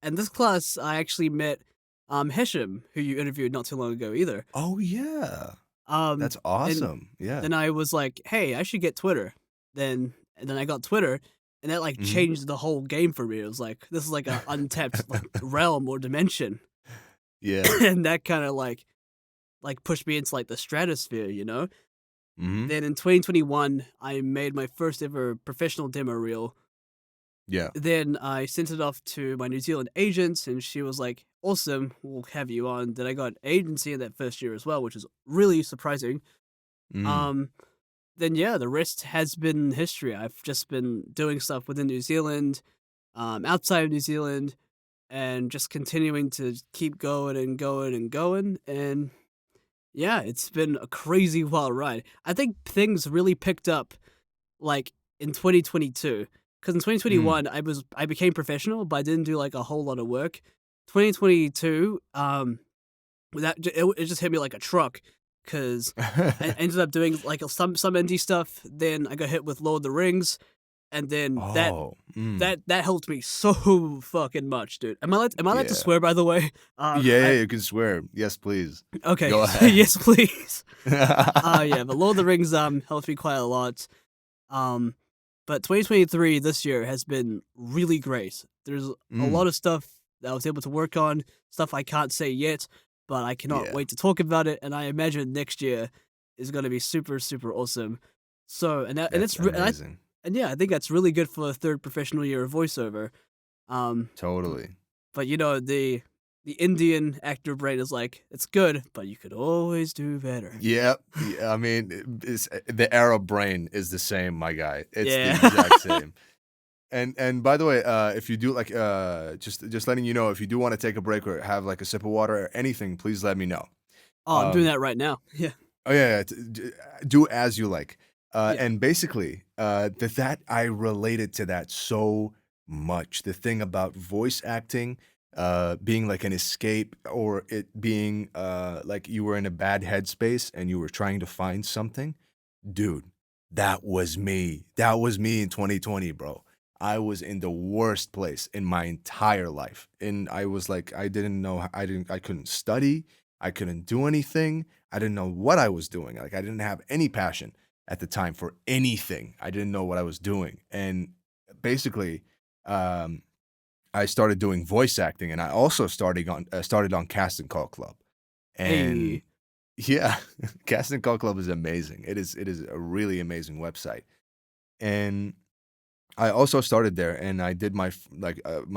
Speaker 2: and this class I actually met Hesham, who you interviewed not too long ago either.
Speaker 1: Oh, yeah.
Speaker 2: Um,
Speaker 1: That's
Speaker 2: and
Speaker 1: awesome. Yeah.
Speaker 2: then I was like, "Hey, I should get Twitter." And then I got Twitter, and that like
Speaker 1: Mhm.
Speaker 2: changed the whole game for me. It was like this is like a untapped like realm or dimension,
Speaker 1: Yeah.
Speaker 2: and that kind of like pushed me into like the stratosphere, you know.
Speaker 1: Mhm.
Speaker 2: Then in 2021, I made my first ever professional demo reel.
Speaker 1: Yeah.
Speaker 2: Then I sent it off to my New Zealand agent, and she was like, "Awesome, we'll have you on." Then I got agency in that first year as well, which is really surprising.
Speaker 1: Mm.
Speaker 2: Um, then yeah, the rest has been history. I've just been doing stuff within New Zealand, outside of New Zealand, and just continuing to keep going and going and going. And yeah, it's been a crazy wild ride. I think things really picked up like in 2022, because in
Speaker 1: Mm.
Speaker 2: 2021 I became professional, but I didn't do like a whole lot of work. 2022, it just hit me like a truck because I ended up doing like some indie stuff. Then I got hit with Lord of the Rings, and then that
Speaker 1: Oh. Mm.
Speaker 2: that that helped me so fucking much, dude. Am I allowed to
Speaker 1: Yeah.
Speaker 2: swear, by the way?
Speaker 1: Yeah, yeah,
Speaker 2: I
Speaker 1: you can swear. Yes, please.
Speaker 2: Okay,
Speaker 1: Go ahead.
Speaker 2: yes, please. Yeah, but Lord of the Rings helped me quite a lot. Um, but 2023 this year has been really great. There's a lot
Speaker 1: Mm.
Speaker 2: of stuff that I was able to work on, stuff I can't say yet, but I cannot
Speaker 1: Yeah.
Speaker 2: wait to talk about it. And I imagine next year is going to be super, super awesome. So, and
Speaker 1: That's amazing.
Speaker 2: and yeah, I think that's really good for a third professional year of voiceover. Um,
Speaker 1: Totally.
Speaker 2: but you know, the Indian actor brain is like, it's good, but you could always do better.
Speaker 1: Yep. Yeah, I mean, it's the Arab brain is the same, my guy. It's the
Speaker 2: Yeah.
Speaker 1: exact same. And by the way, if you do like just letting you know, if you do want to take a break or have like a sip of water or anything, please let me know.
Speaker 2: Oh, I'm doing
Speaker 1: Um,
Speaker 2: that right now. Yeah.
Speaker 1: oh yeah, yeah do as you like.
Speaker 2: Yeah.
Speaker 1: And basically, that I related to that so much. The thing about voice acting, being like an escape, or it being like you were in a bad headspace and you were trying to find something. Dude, that was me. That was me in 2020, bro. I was in the worst place in my entire life. And I was like, I didn't know, I couldn't study. I couldn't do anything. I didn't know what I was doing. Like, I didn't have any passion at the time for anything. I didn't know what I was doing. And basically, um, I started doing voice acting, and I also started on Cast and Call Club. And
Speaker 2: Hey.
Speaker 1: yeah, Casting Call Club is amazing. It is a really amazing website. And I also started there and I did my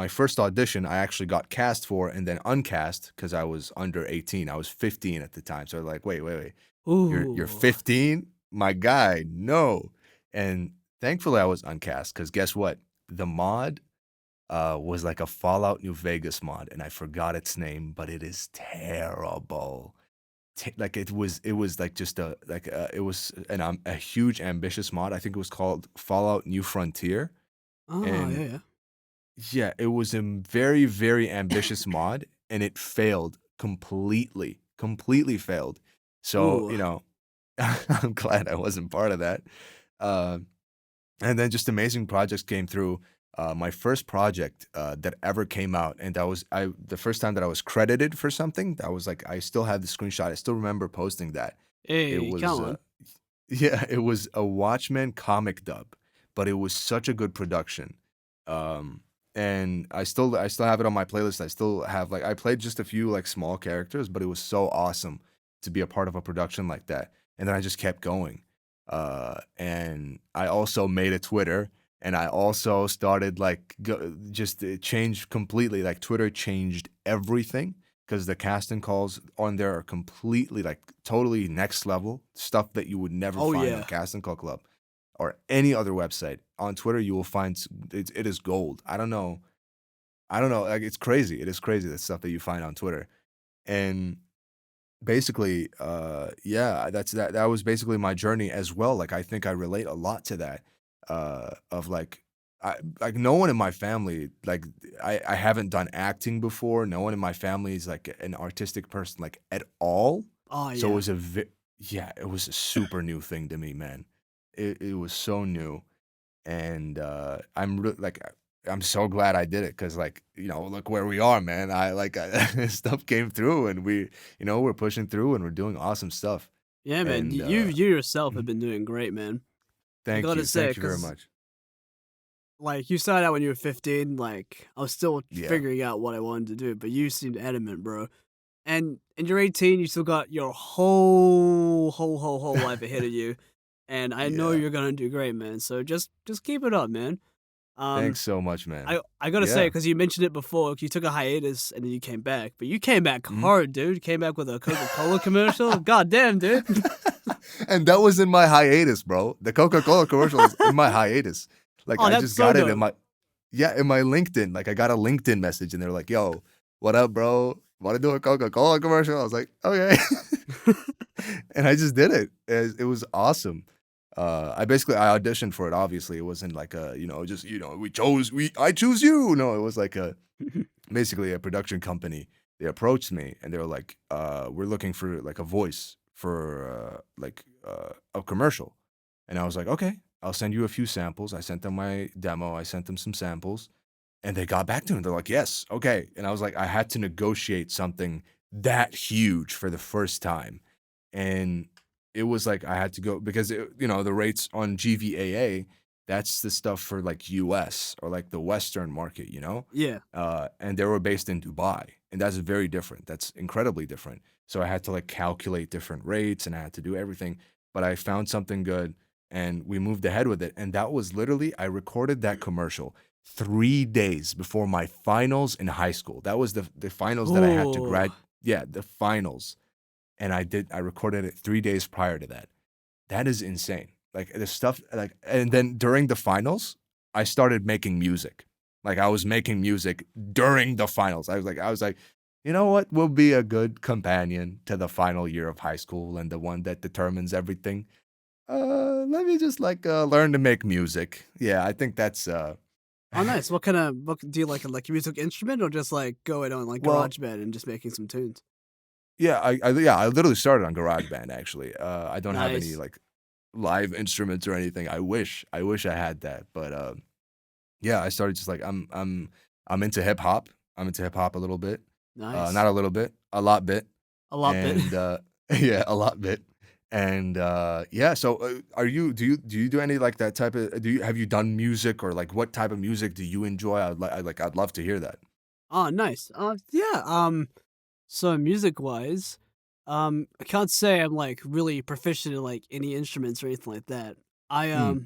Speaker 1: first audition I actually got cast for and then uncast cuz I was under 18. I was 15 at the time. So like, "Wait, wait, wait. You're
Speaker 2: Ooh.
Speaker 1: 15? My guy, no." And Thankfully, I was uncast because guess what? The mod was like a Fallout New Vegas mod, and I forgot its name, but it is terrible. Like it was like just it was a huge ambitious mod. I think it was called Fallout New Frontier,
Speaker 2: Oh,
Speaker 1: and
Speaker 2: yeah.
Speaker 1: yeah, it was a very very ambitious mod, and it failed completely failed. So
Speaker 2: Ooh.
Speaker 1: I'm glad I wasn't part of that. Uh, and then just amazing projects came through. My first project that ever came out, and that was the first time that I was credited for something. That was like I still have the screenshot. I still remember posting that. It
Speaker 2: Hey, come
Speaker 1: was
Speaker 2: on.
Speaker 1: yeah, it was a Watchmen comic dub, but it was such a good production. Um, and I still have it on my playlist. I still have like I played just a few like small characters, but it was so awesome to be a part of a production like that. And then I just kept going. And I also made a Twitter, and I also started like just it changed completely. Like Twitter changed everything because the casting calls on there are completely like totally next level stuff that you would never
Speaker 2: Oh,
Speaker 1: find on
Speaker 2: yeah.
Speaker 1: Casting Call Club or any other website. On Twitter, you will find it is gold. I don't know. I don't know. Like it's crazy. It is crazy the stuff that you find on Twitter. And basically, yeah, that was basically my journey as well. Like I think I relate a lot to that. Of like like no one in my family like I haven't done acting before. No one in my family is like an artistic person like at all.
Speaker 2: Oh,
Speaker 1: So it
Speaker 2: yeah.
Speaker 1: was yeah, it was a super new thing to me, man. It was so new, and I'm so glad I did it because like look where we are, man. Stuff came through, and we're pushing through, and we're doing awesome stuff.
Speaker 2: Yeah, man.
Speaker 1: And
Speaker 2: You yourself have
Speaker 1: mhm.
Speaker 2: been doing great, man. I
Speaker 1: Thank
Speaker 2: gotta
Speaker 1: you,
Speaker 2: say,
Speaker 1: thank you very
Speaker 2: because
Speaker 1: much.
Speaker 2: like you started out when you were 15, like I was still
Speaker 1: Yeah,
Speaker 2: figuring out what I wanted to do, but you seemed adamant, bro. And you're 18, you still got your whole life ahead of you, and I know
Speaker 1: yeah.
Speaker 2: you're gonna do great, man. So just keep it up, man. Um,
Speaker 1: Thanks so much, man.
Speaker 2: I gotta say,
Speaker 1: Yeah.
Speaker 2: because you mentioned it before, you took a hiatus and then you came back, but you came back
Speaker 1: Mhm.
Speaker 2: hard, dude. You came back with a Coca-Cola commercial. God damn, dude.
Speaker 1: And that was in my hiatus, bro. The Coca-Cola commercial was in my hiatus. Like
Speaker 2: Oh,
Speaker 1: I
Speaker 2: that's
Speaker 1: just
Speaker 2: so
Speaker 1: got it in
Speaker 2: dope.
Speaker 1: my yeah, in my LinkedIn. Like I got a LinkedIn message, and they're like, "Yo, what up, bro? Want to do a Coca-Cola commercial?" I was like, "Okay." And I just did it. It was awesome. I auditioned for it. Obviously, it wasn't like a just I choose you. No, it was like a basically a production company. They approached me, and they were like, "We're looking for like a voice for a commercial." And I was like, "Okay, I'll send you a few samples." I sent them my demo. I sent them some samples, and they got back to me. They're like, "Yes, okay." And I was like, I had to negotiate something that huge for the first time, and it was like I had to go because the rates on GVAA, that's the stuff for like US or like the Western market.
Speaker 2: Yeah.
Speaker 1: And they were based in Dubai, and that's very different. That's incredibly different. So I had to like calculate different rates, and I had to do everything. But I found something good, and we moved ahead with it. And that was literally I recorded that commercial 3 days before my finals in high school. That was the finals that I had to
Speaker 2: Oh,
Speaker 1: grad. Yeah, the finals, and I recorded it 3 days prior to that. That is insane. Like the stuff like and then during the finals, I started making music. Like I was making music during the finals. I was like, you know what will be a good companion to the final year of high school and the one that determines everything? Let me just like learn to make music. Yeah, I think that's
Speaker 2: oh, nice. What do you like a music instrument or just like going on like
Speaker 1: well,
Speaker 2: GarageBand and just making some tunes?
Speaker 1: yeah, I literally started on GarageBand actually. I don't have any
Speaker 2: Nice.
Speaker 1: like live instruments or anything. I wish I had that, but yeah, I started just like I'm into hip hop. I'm into hip hop a little bit.
Speaker 2: Nice.
Speaker 1: Not a little bit, a lot bit,
Speaker 2: A lot bit.
Speaker 1: and yeah, a lot bit. And yeah, so do you do any like that type of have you done music or like what type of music do you enjoy? I'd love to hear that.
Speaker 2: Oh, nice. Yeah. So music wise, I can't say I'm like really proficient in like any instruments or anything like that. I
Speaker 1: Hmm.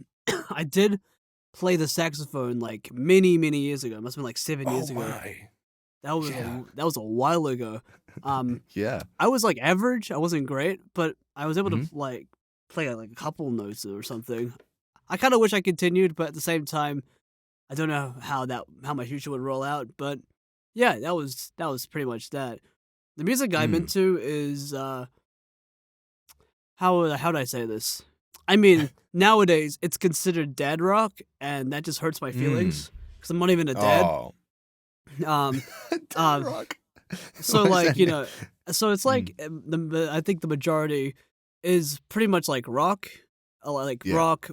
Speaker 2: I did play the saxophone like many years ago. It must have been like 7 years
Speaker 1: Oh
Speaker 2: ago.
Speaker 1: my. Yeah.
Speaker 2: That was a while ago. Um,
Speaker 1: Yeah.
Speaker 2: I was like average. I wasn't great, but I was able to
Speaker 1: Hmm.
Speaker 2: like play like a couple notes or something. I kind of wish I continued, but at the same time, I don't know how my future would roll out. But yeah, that was pretty much that. The music I'm
Speaker 1: Mm.
Speaker 2: into is how do I say this? I mean, nowadays it's considered dad rock, and that just hurts my
Speaker 1: Mm.
Speaker 2: feelings because I'm not even a dad.
Speaker 1: Oh.
Speaker 2: Um,
Speaker 1: Dad
Speaker 2: um,
Speaker 1: rock.
Speaker 2: so
Speaker 1: What does
Speaker 2: like
Speaker 1: that mean?
Speaker 2: so it's
Speaker 1: Mm.
Speaker 2: like I think the majority is pretty much like rock, like
Speaker 1: Yeah.
Speaker 2: rock,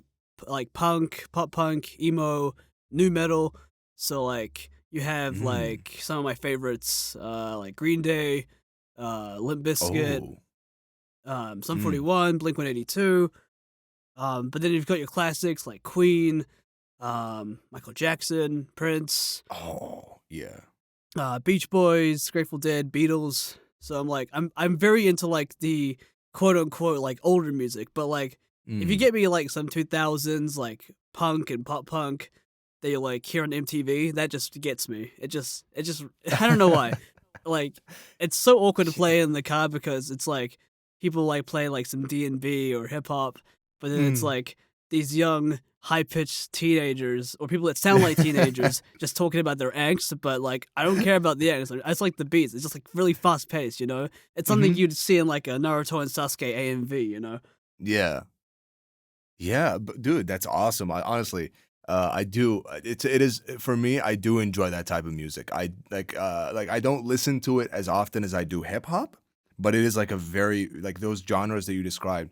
Speaker 2: like punk, pop punk, emo, new metal. So like you have
Speaker 1: Mm.
Speaker 2: like some of my favorites, like Green Day, Limp Bizkit,
Speaker 1: Oh.
Speaker 2: Sum
Speaker 1: Mm.
Speaker 2: 41, Blink 182. But then you've got your classics like Queen, Michael Jackson, Prince,
Speaker 1: Oh, yeah.
Speaker 2: Beach Boys, Grateful Dead, Beatles. So I'm very into like the quote unquote like older music, but like if you
Speaker 1: Mm.
Speaker 2: get me like some 2000s like punk and pop punk that you like hear on MTV, that just gets me. It just I don't know why. Like it's so awkward to play in the car because it's like people like play like some D&B or hip hop, but then it's
Speaker 1: Mm.
Speaker 2: like these young high-pitched teenagers or people that sound like teenagers just talking about their angst, but like I don't care about the angst. I just like the beats. It's just like really fast-paced, you know. It's something
Speaker 1: Mhm.
Speaker 2: you'd see in like a Naruto and Sasuke AMV, you know.
Speaker 1: Yeah. Yeah, but dude, that's awesome. I honestly, I do. It is for me. I do enjoy that type of music. Like I don't listen to it as often as I do hip hop, but it is like a very like those genres that you described.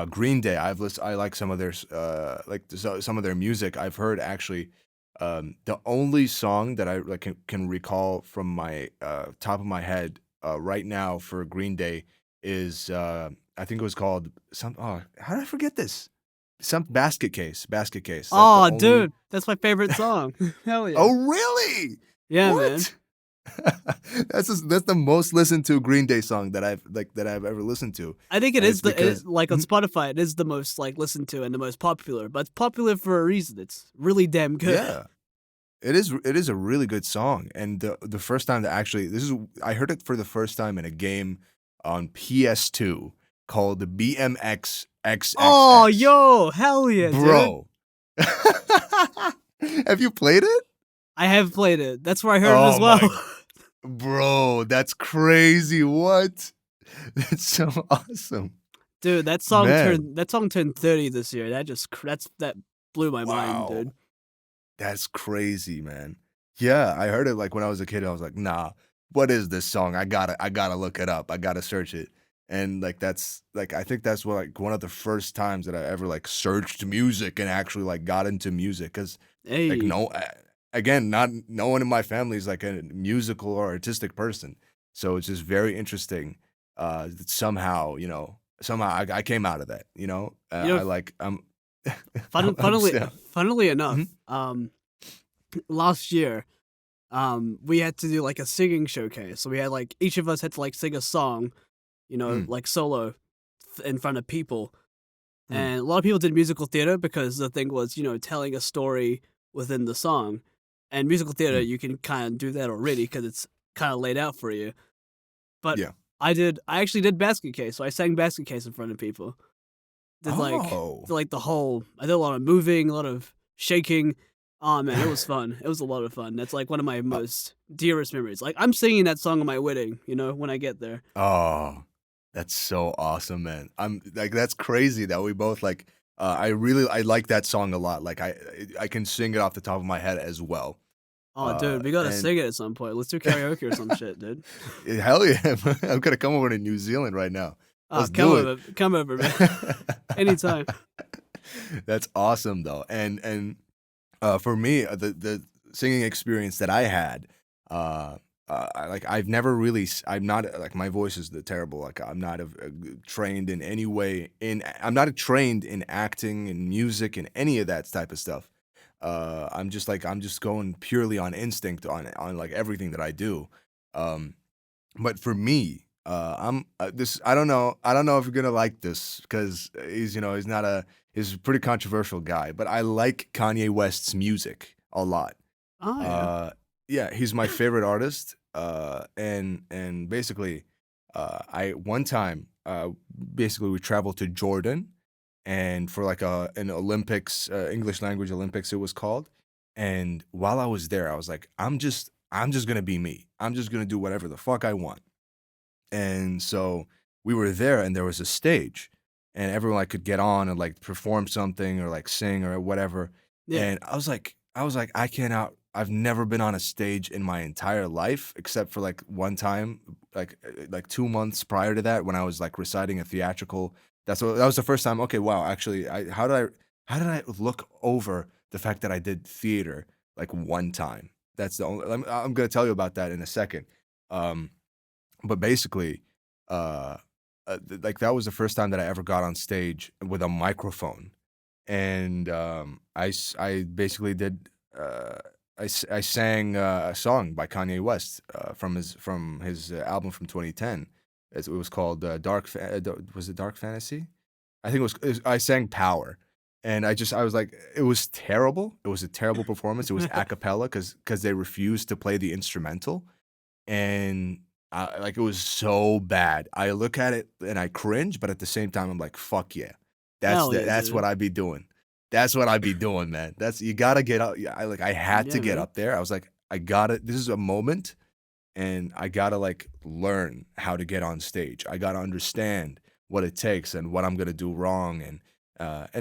Speaker 1: Green Day. I like some of their some of their music. I've heard actually. The only song that I like can recall from my top of my head right now for Green Day is I think it was called some. Oh, how did I forget this? Some basket case. Basket case. That's the
Speaker 2: Oh,
Speaker 1: only.
Speaker 2: dude, that's my favorite song. Hell yeah.
Speaker 1: Oh, really?
Speaker 2: Yeah, man.
Speaker 1: What? That's the most listened to Green Day song that I've ever listened to,
Speaker 2: I think it
Speaker 1: and
Speaker 2: is
Speaker 1: it's because
Speaker 2: like on
Speaker 1: Mhm.
Speaker 2: Spotify, it is the most like listened to and the most popular, but it's popular for a reason. It's really damn good.
Speaker 1: Yeah, it is a really good song, and the first time that actually this is I heard it for the first time in a game on PS2 called the BMX
Speaker 2: Oh,
Speaker 1: XXX.
Speaker 2: yo, hell yeah, dude.
Speaker 1: Bro. Have you played it?
Speaker 2: I have played it. That's where I heard it as
Speaker 1: Oh
Speaker 2: well.
Speaker 1: my bro, that's crazy. What? That's so awesome.
Speaker 2: Dude,
Speaker 1: Man,
Speaker 2: that song turned 30 this year. That blew my mind,
Speaker 1: wow.
Speaker 2: dude.
Speaker 1: That's crazy, man. Yeah, I heard it like when I was a kid. I was like, "Nah, what is this song? I gotta look it up. I gotta search it." And like that's like I think that's what like one of the first times that I ever like searched music and actually like got into music because like
Speaker 2: Hey.
Speaker 1: again, not no one in my family is like a musical or artistic person, so it's just very interesting. That somehow somehow I came out of that.
Speaker 2: You know,
Speaker 1: I like
Speaker 2: fun,
Speaker 1: I'm
Speaker 2: funnily
Speaker 1: still.
Speaker 2: funnily
Speaker 1: Mhm.
Speaker 2: enough, last year, we had to do like a singing showcase. So we had like each of us had to like sing a song,
Speaker 1: Mm,
Speaker 2: like solo in front of people.
Speaker 1: mm,
Speaker 2: And a lot of people did musical theater because the thing was, telling a story within the song. And musical theater,
Speaker 1: mm.
Speaker 2: you can kind of do that already because it's kind of laid out for you. But
Speaker 1: Yeah.
Speaker 2: I actually did basket case. So I sang basket case in front of people.
Speaker 1: Oh.
Speaker 2: Did like the whole, I did a lot of moving, a lot of shaking. Oh man, it was fun. It was a lot of fun. That's like one of my
Speaker 1: Uh,
Speaker 2: most dearest memories. Like I'm singing that song on my wedding, when I get there.
Speaker 1: oh, that's so awesome, man. I'm like that's crazy that we both like I like that song a lot. Like I can sing it off the top of my head as well.
Speaker 2: Oh dude, we gotta
Speaker 1: And
Speaker 2: sing it at some point. Let's do karaoke or some shit, dude.
Speaker 1: hell yeah. I'm gonna come over to New Zealand right now.
Speaker 2: Oh,
Speaker 1: Let's do it.
Speaker 2: come over, man. Anytime.
Speaker 1: That's awesome though. And for me, the singing experience that I had, uh, I've never really, I'm not like my voice is terrible. Like I'm not trained in any way. I'm not trained in acting and music and any of that type of stuff. I'm just going purely on instinct on like everything that I do. Um, but for me, I'm this. I don't know if you're gonna like this because he's not he's a pretty controversial guy. But I like Kanye West's music a lot.
Speaker 2: Oh yeah.
Speaker 1: Uh, yeah, he's my favorite artist. And basically, I one time basically we traveled to Jordan, and for like an Olympics, English language Olympics, it was called. And while I was there, I was like, I'm just gonna be me. I'm just gonna do whatever the fuck I want. And so we were there, and there was a stage, and everyone like could get on and like perform something or like sing or whatever.
Speaker 2: Yeah.
Speaker 1: And I was like, I cannot. I've never been on a stage in my entire life except for like one time, like 2 months prior to that when I was like reciting a theatrical. That was the first time. Okay, wow. Actually, how did I look over the fact that I did theater like one time? That's the only. I'm gonna tell you about that in a second. Um, but basically, uh, like that was the first time that I ever got on stage with a microphone, and I basically did. I sang a song by Kanye West from his album from 2010. It was called was it Dark Fantasy? I think I sang Power. And I was like, it was terrible. It was a terrible performance. It was a cappella because they refused to play the instrumental, and like it was so bad. I look at it and I cringe, but at the same time, I'm like, "Fuck yeah,
Speaker 2: Hell yeah,
Speaker 1: that's
Speaker 2: dude.
Speaker 1: what I'd be doing. That's what I'd be doing, man. That's you gotta get up. Yeah, I had to
Speaker 2: Yeah,
Speaker 1: get
Speaker 2: man.
Speaker 1: up there. I was like, I gotta. This is a moment, and I gotta like learn how to get on stage. I gotta understand what it takes and what I'm gonna do wrong, and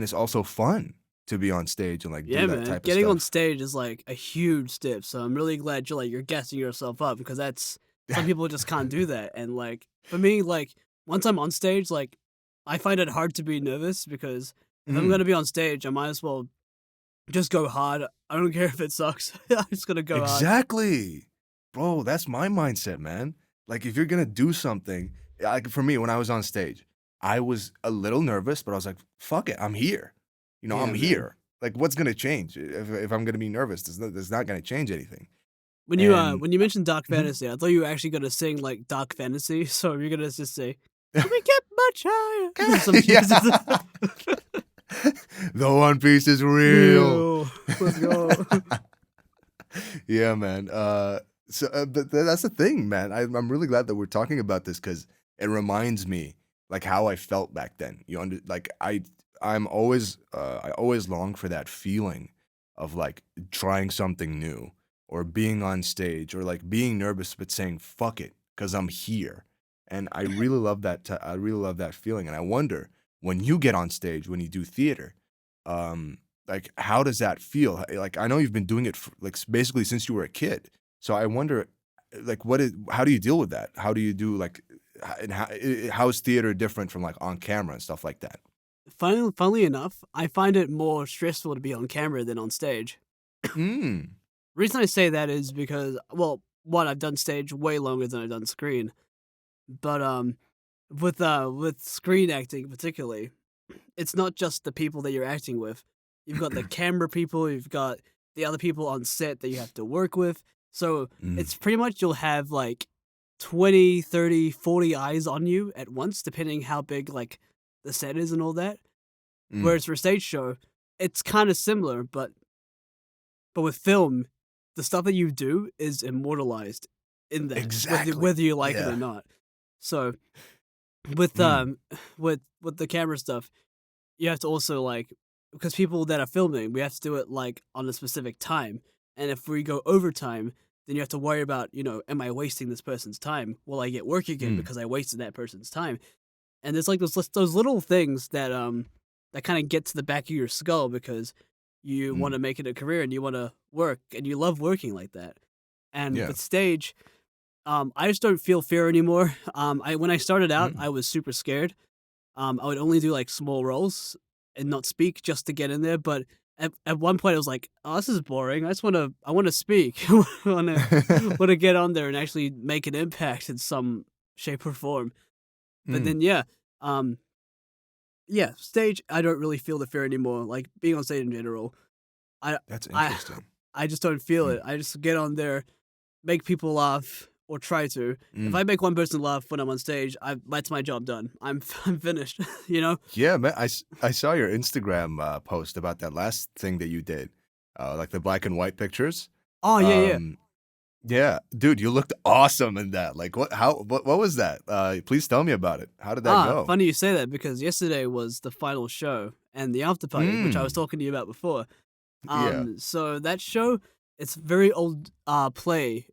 Speaker 1: it's also fun to be on stage and like do
Speaker 2: Yeah,
Speaker 1: that
Speaker 2: man.
Speaker 1: type of
Speaker 2: Getting on
Speaker 1: stuff.
Speaker 2: stage is like a huge step. So I'm really glad you're gassing yourself up because that's some people just can't do that. And like for me, like once I'm on stage, like I find it hard to be nervous because if I'm
Speaker 1: Mm.
Speaker 2: gonna be on stage, I might as well just go hard. I don't care if it sucks. I'm just gonna go hard.
Speaker 1: Exactly. Bro, that's my mindset, man. Like if you're gonna do something, like for me, when I was on stage, I was a little nervous, but I was like, fuck it, I'm here.
Speaker 2: Yeah,
Speaker 1: I'm
Speaker 2: man.
Speaker 1: here. Like what's gonna change if I'm gonna be nervous? There's not gonna change anything. And
Speaker 2: When you mentioned dark
Speaker 1: Mhm.
Speaker 2: fantasy, I thought you were actually gonna sing like dark fantasy. So you're gonna just say, "We get much higher." Some shit.
Speaker 1: Yeah. The One Piece is real.
Speaker 2: Real. Let's go.
Speaker 1: Yeah, man. But that's the thing, man. I'm really glad that we're talking about this because it reminds me like how I felt back then. Like I always long for that feeling of like trying something new or being on stage or like being nervous but saying fuck it because I'm here. And I really love I really love that feeling. And I wonder when you get on stage when you do theater, um, like how does that feel? Like I know you've been doing it for, like basically since you were a kid. So I wonder, like, how do you deal with that? How do you do like, and how is theater different from like on camera and stuff like that?
Speaker 2: Funnily enough, I find it more stressful to be on camera than on stage.
Speaker 1: Mm.
Speaker 2: Reason I say that is because, well, one, I've done stage way longer than I've done screen, but with screen acting particularly, it's not just the people that you're acting with. You've got the camera people, you've got the other people on set that you have to work with. So
Speaker 1: Mm.
Speaker 2: it's pretty much you'll have like 20, 30, 40 eyes on you at once, depending how big like the set is and all that.
Speaker 1: Mm.
Speaker 2: Whereas for a stage show, it's kind of similar, but with film, the stuff that you do is immortalized in that,
Speaker 1: Exactly.
Speaker 2: whether you like it or
Speaker 1: Yeah.
Speaker 2: not. So with
Speaker 1: Mm.
Speaker 2: with the camera stuff, you have to also like because people that are filming, we have to do it like on a specific time. And if we go over time, then you have to worry about, am I wasting this person's time? Will I get work again
Speaker 1: Mm.
Speaker 2: because I wasted that person's time? And there's like those little things that kind of get to the back of your skull because you want
Speaker 1: Mm.
Speaker 2: to make it a career and you want to work and you love working like that. And
Speaker 1: Yeah.
Speaker 2: with stage, I just don't feel fear anymore. I when I started out,
Speaker 1: Mm.
Speaker 2: I was super scared. I would only do like small roles and not speak just to get in there. But at one point, I was like, "Oh, this is boring. I want to speak. I want to get on there and actually make an impact in some shape or form." But
Speaker 1: Mm.
Speaker 2: then, um, yeah, stage. I don't really feel the fear anymore. Like being on stage in general, I,
Speaker 1: That's
Speaker 2: I,
Speaker 1: interesting.
Speaker 2: I just don't feel
Speaker 1: Mm.
Speaker 2: it. I just get on there, make people laugh or try to. If
Speaker 1: Mm.
Speaker 2: I make one person laugh when I'm on stage, that's my job done. I'm finished. You know?
Speaker 1: Yeah, man. I saw your Instagram post about that last thing that you did, like the black and white pictures.
Speaker 2: Oh yeah, yeah.
Speaker 1: Um, Yeah, dude, you looked awesome in that. Like, what was that? Please tell me about it. How did that go?
Speaker 2: Funny you say that because yesterday was the final show and the after party, which I was
Speaker 1: Mm,
Speaker 2: talking to you about before.
Speaker 1: yeah.
Speaker 2: So that show, it's a very old play.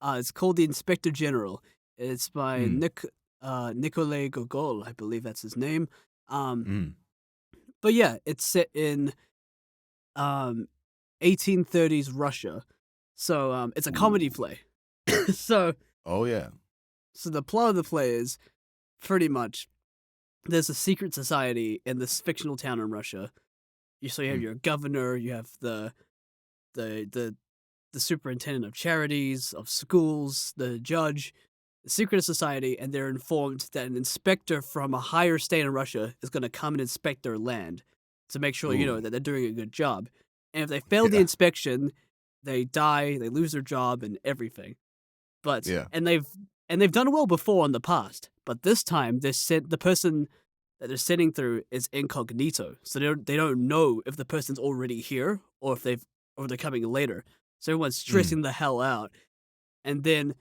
Speaker 2: It's called The Inspector General. It's by
Speaker 1: Mm,
Speaker 2: Nikolai Gogol, I believe that's his name. Um,
Speaker 1: mm.
Speaker 2: but yeah, it's set in um 1830s Russia. So it's a comedy
Speaker 1: Ooh.
Speaker 2: play. so
Speaker 1: Oh yeah.
Speaker 2: so the plot of the play is pretty much there's a secret society in this fictional town in Russia. You have
Speaker 1: Mm,
Speaker 2: your governor, you have the the the superintendent of charities, of schools, the judge, the secret society, and they're informed that an inspector from a higher state in Russia is going to come and inspect their land to make sure,
Speaker 1: ooh.
Speaker 2: that they're doing a good job. And if they fail the
Speaker 1: Yeah.
Speaker 2: inspection, they die, they lose their job and everything. But
Speaker 1: Yeah.
Speaker 2: and they've done well before in the past, but this time the person that they're sitting through is incognito, so they don't know if the person's already here or they're coming later. So everyone's
Speaker 1: Mm,
Speaker 2: stressing the hell out, and then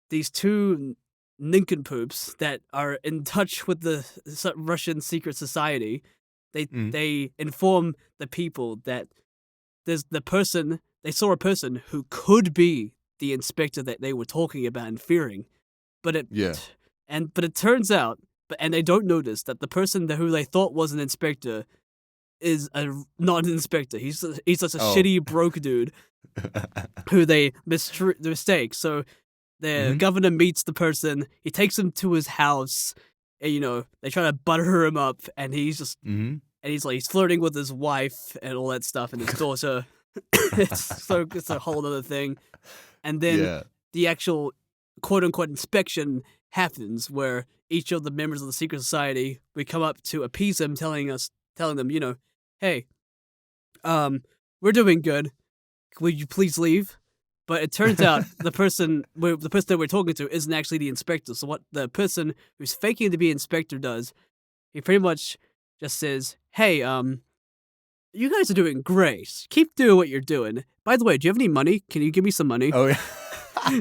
Speaker 2: these two nincompoops that are in touch with the Russian secret society,
Speaker 1: mm.
Speaker 2: they inform the people that there's the person they saw a person who could be the inspector that they were talking about and fearing, but
Speaker 1: Yeah.
Speaker 2: it turns out, and they don't notice that the person who they thought was an inspector is not an inspector. He's just a
Speaker 1: Oh.
Speaker 2: shitty broke dude who they mistake. So the
Speaker 1: Mm-hmm.
Speaker 2: governor meets the person. He takes him to his house. And, they try to butter him up, and
Speaker 1: Mm-hmm.
Speaker 2: he's flirting with his wife and all that stuff, and his daughter. It's a whole other thing. And then
Speaker 1: Yeah.
Speaker 2: the actual quote unquote inspection happens, where each of the members of the secret society we come up to appease them, telling them, hey, um, we're doing good. Would you please leave? But it turns out the person that we're talking to isn't actually the inspector. So what the person who's faking to be inspector does, he pretty much just says, "Hey, you guys are doing great. Keep doing what you're doing. By the way, do you have any money? Can you give me some money?"
Speaker 1: Oh yeah.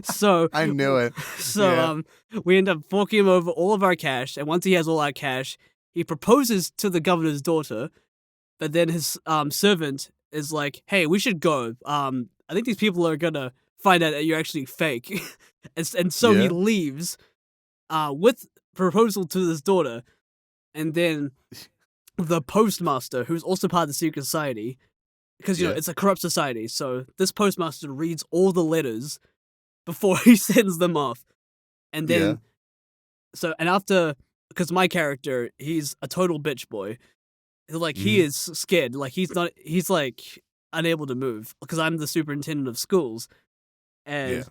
Speaker 2: So,
Speaker 1: I knew it.
Speaker 2: so
Speaker 1: Yeah.
Speaker 2: we end up forking him over all of our cash, and once he has all our cash, he proposes to the governor's daughter. But then his servant is like, "Hey, we should go. I think these people are gonna find out that you're actually fake," and so he
Speaker 1: Yeah.
Speaker 2: leaves with proposal to his daughter, and then the postmaster, who's also part of the secret society, because
Speaker 1: Yeah.
Speaker 2: it's a corrupt society, so this postmaster reads all the letters before he sends them off, and
Speaker 1: Yeah.
Speaker 2: then and after, because my character, he's a total bitch boy. Like, he
Speaker 1: Mm-hmm.
Speaker 2: is scared. Like, he's like unable to move because I'm the superintendent of schools,
Speaker 1: Yeah.
Speaker 2: and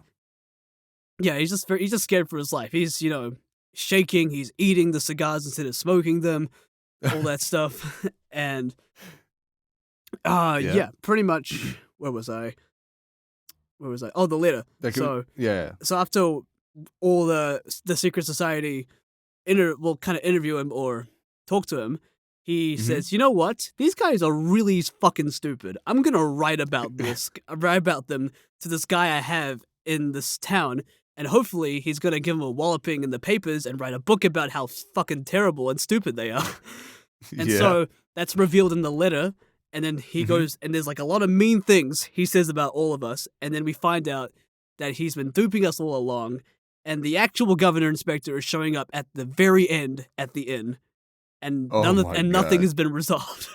Speaker 2: yeah, he's just scared for his life. He's shaking. He's eating the cigars instead of smoking them. All that stuff, and
Speaker 1: Yeah.
Speaker 2: yeah, pretty much. Where was I? Where was I? Oh, the letter.
Speaker 1: Like it, yeah.
Speaker 2: So after all the secret society kind of interview him or talk to him, he
Speaker 1: Mm-hmm.
Speaker 2: says, "You know what? These guys are really fucking stupid. I'm gonna write about them to this guy I have in this town, and hopefully he's gonna give him a walloping in the papers and write a book about how fucking terrible and stupid they are." And
Speaker 1: Yeah.
Speaker 2: so that's revealed in the letter. And then he
Speaker 1: Mm-hmm.
Speaker 2: goes, and there's like a lot of mean things he says about all of us. And then we find out that he's been duping us all along. And the actual governor inspector is showing up at the very end at the inn. And
Speaker 1: Oh my
Speaker 2: nothing
Speaker 1: god.
Speaker 2: has been resolved.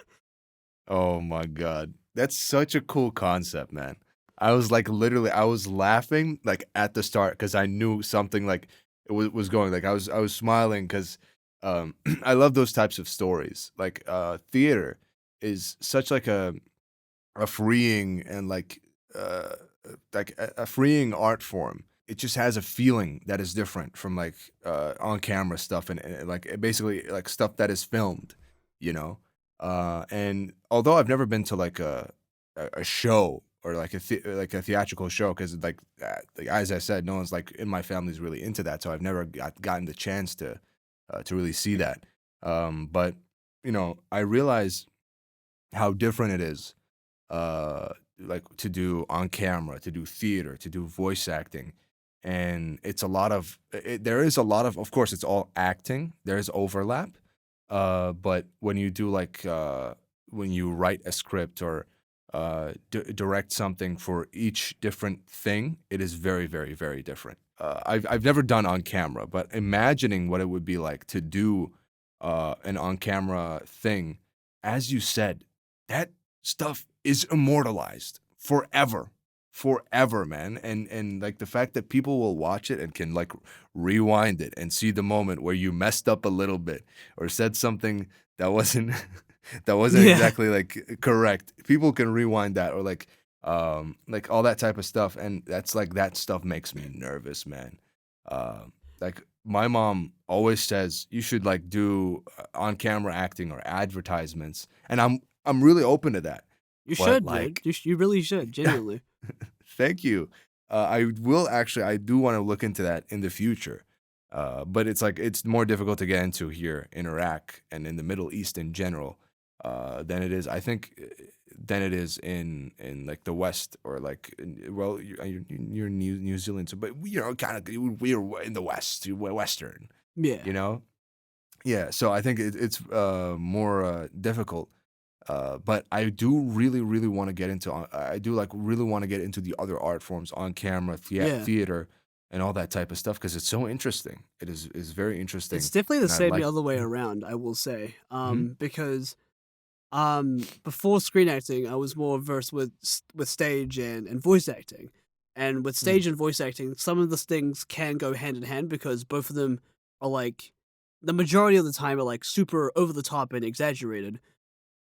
Speaker 1: Oh my god. That's such a cool concept, man. I was like literally I was laughing like at the start cuz I knew something like it was going like I was smiling cuz I love those types of stories. Like theater is such like a freeing and uh like a freeing art form. It just has a feeling that is different from like on camera stuff and like basically like stuff that is filmed, you know. And although I've never been to like a show or like like a theatrical show because like as I said, no one's like in my family's really into that, so I've never gotten the chance to really see that. But I realize how different it is uh, like to do on camera, to do theater, to do voice acting, and it's a lot of there is a lot of course it's all acting. There is overlap, but when you do like when you write a script or direct something for each different thing, it is very, very, very different. I've never done on camera, but imagining what it would be like to do an on camera thing, as you said, that stuff is immortalized forever, forever, man. And like the fact that people will watch it and can like rewind it and see the moment where you messed up a little bit or said something that wasn't that wasn't
Speaker 2: Yeah.
Speaker 1: exactly like correct. People can rewind that or like all that type of stuff, and that's like that stuff makes me nervous, man. Like my mom always says you should like do on camera acting or advertisements, and I'm really open to that.
Speaker 2: You
Speaker 1: But
Speaker 2: should, man.
Speaker 1: like,
Speaker 2: You really should, genuinely.
Speaker 1: thank you. I do want to look into that in the future. But it's like it's more difficult to get into here in Iraq and in the Middle East in general, than it is, I think, than it is in like the West or like well, you're New Zealand, so but kind of we're in the West, we're Western,
Speaker 2: Yeah.
Speaker 1: you know. Yeah, so I think it's more difficult. But I do really, really want to get into. I do like really want to get into the other art forms, on camera,
Speaker 2: Yeah.
Speaker 1: theater, and all that type of stuff because it's so interesting. It is very
Speaker 2: It's
Speaker 1: interesting,
Speaker 2: definitely the
Speaker 1: and I
Speaker 2: same the
Speaker 1: like.
Speaker 2: other way
Speaker 1: Mhm,
Speaker 2: around, I will say.
Speaker 1: mhm,
Speaker 2: Because before screen acting, I was more versed with stage and voice acting. And with
Speaker 1: mm,
Speaker 2: stage and voice acting, some of the things can go hand in hand because both of them are like the majority of the time are like super over the top and exaggerated,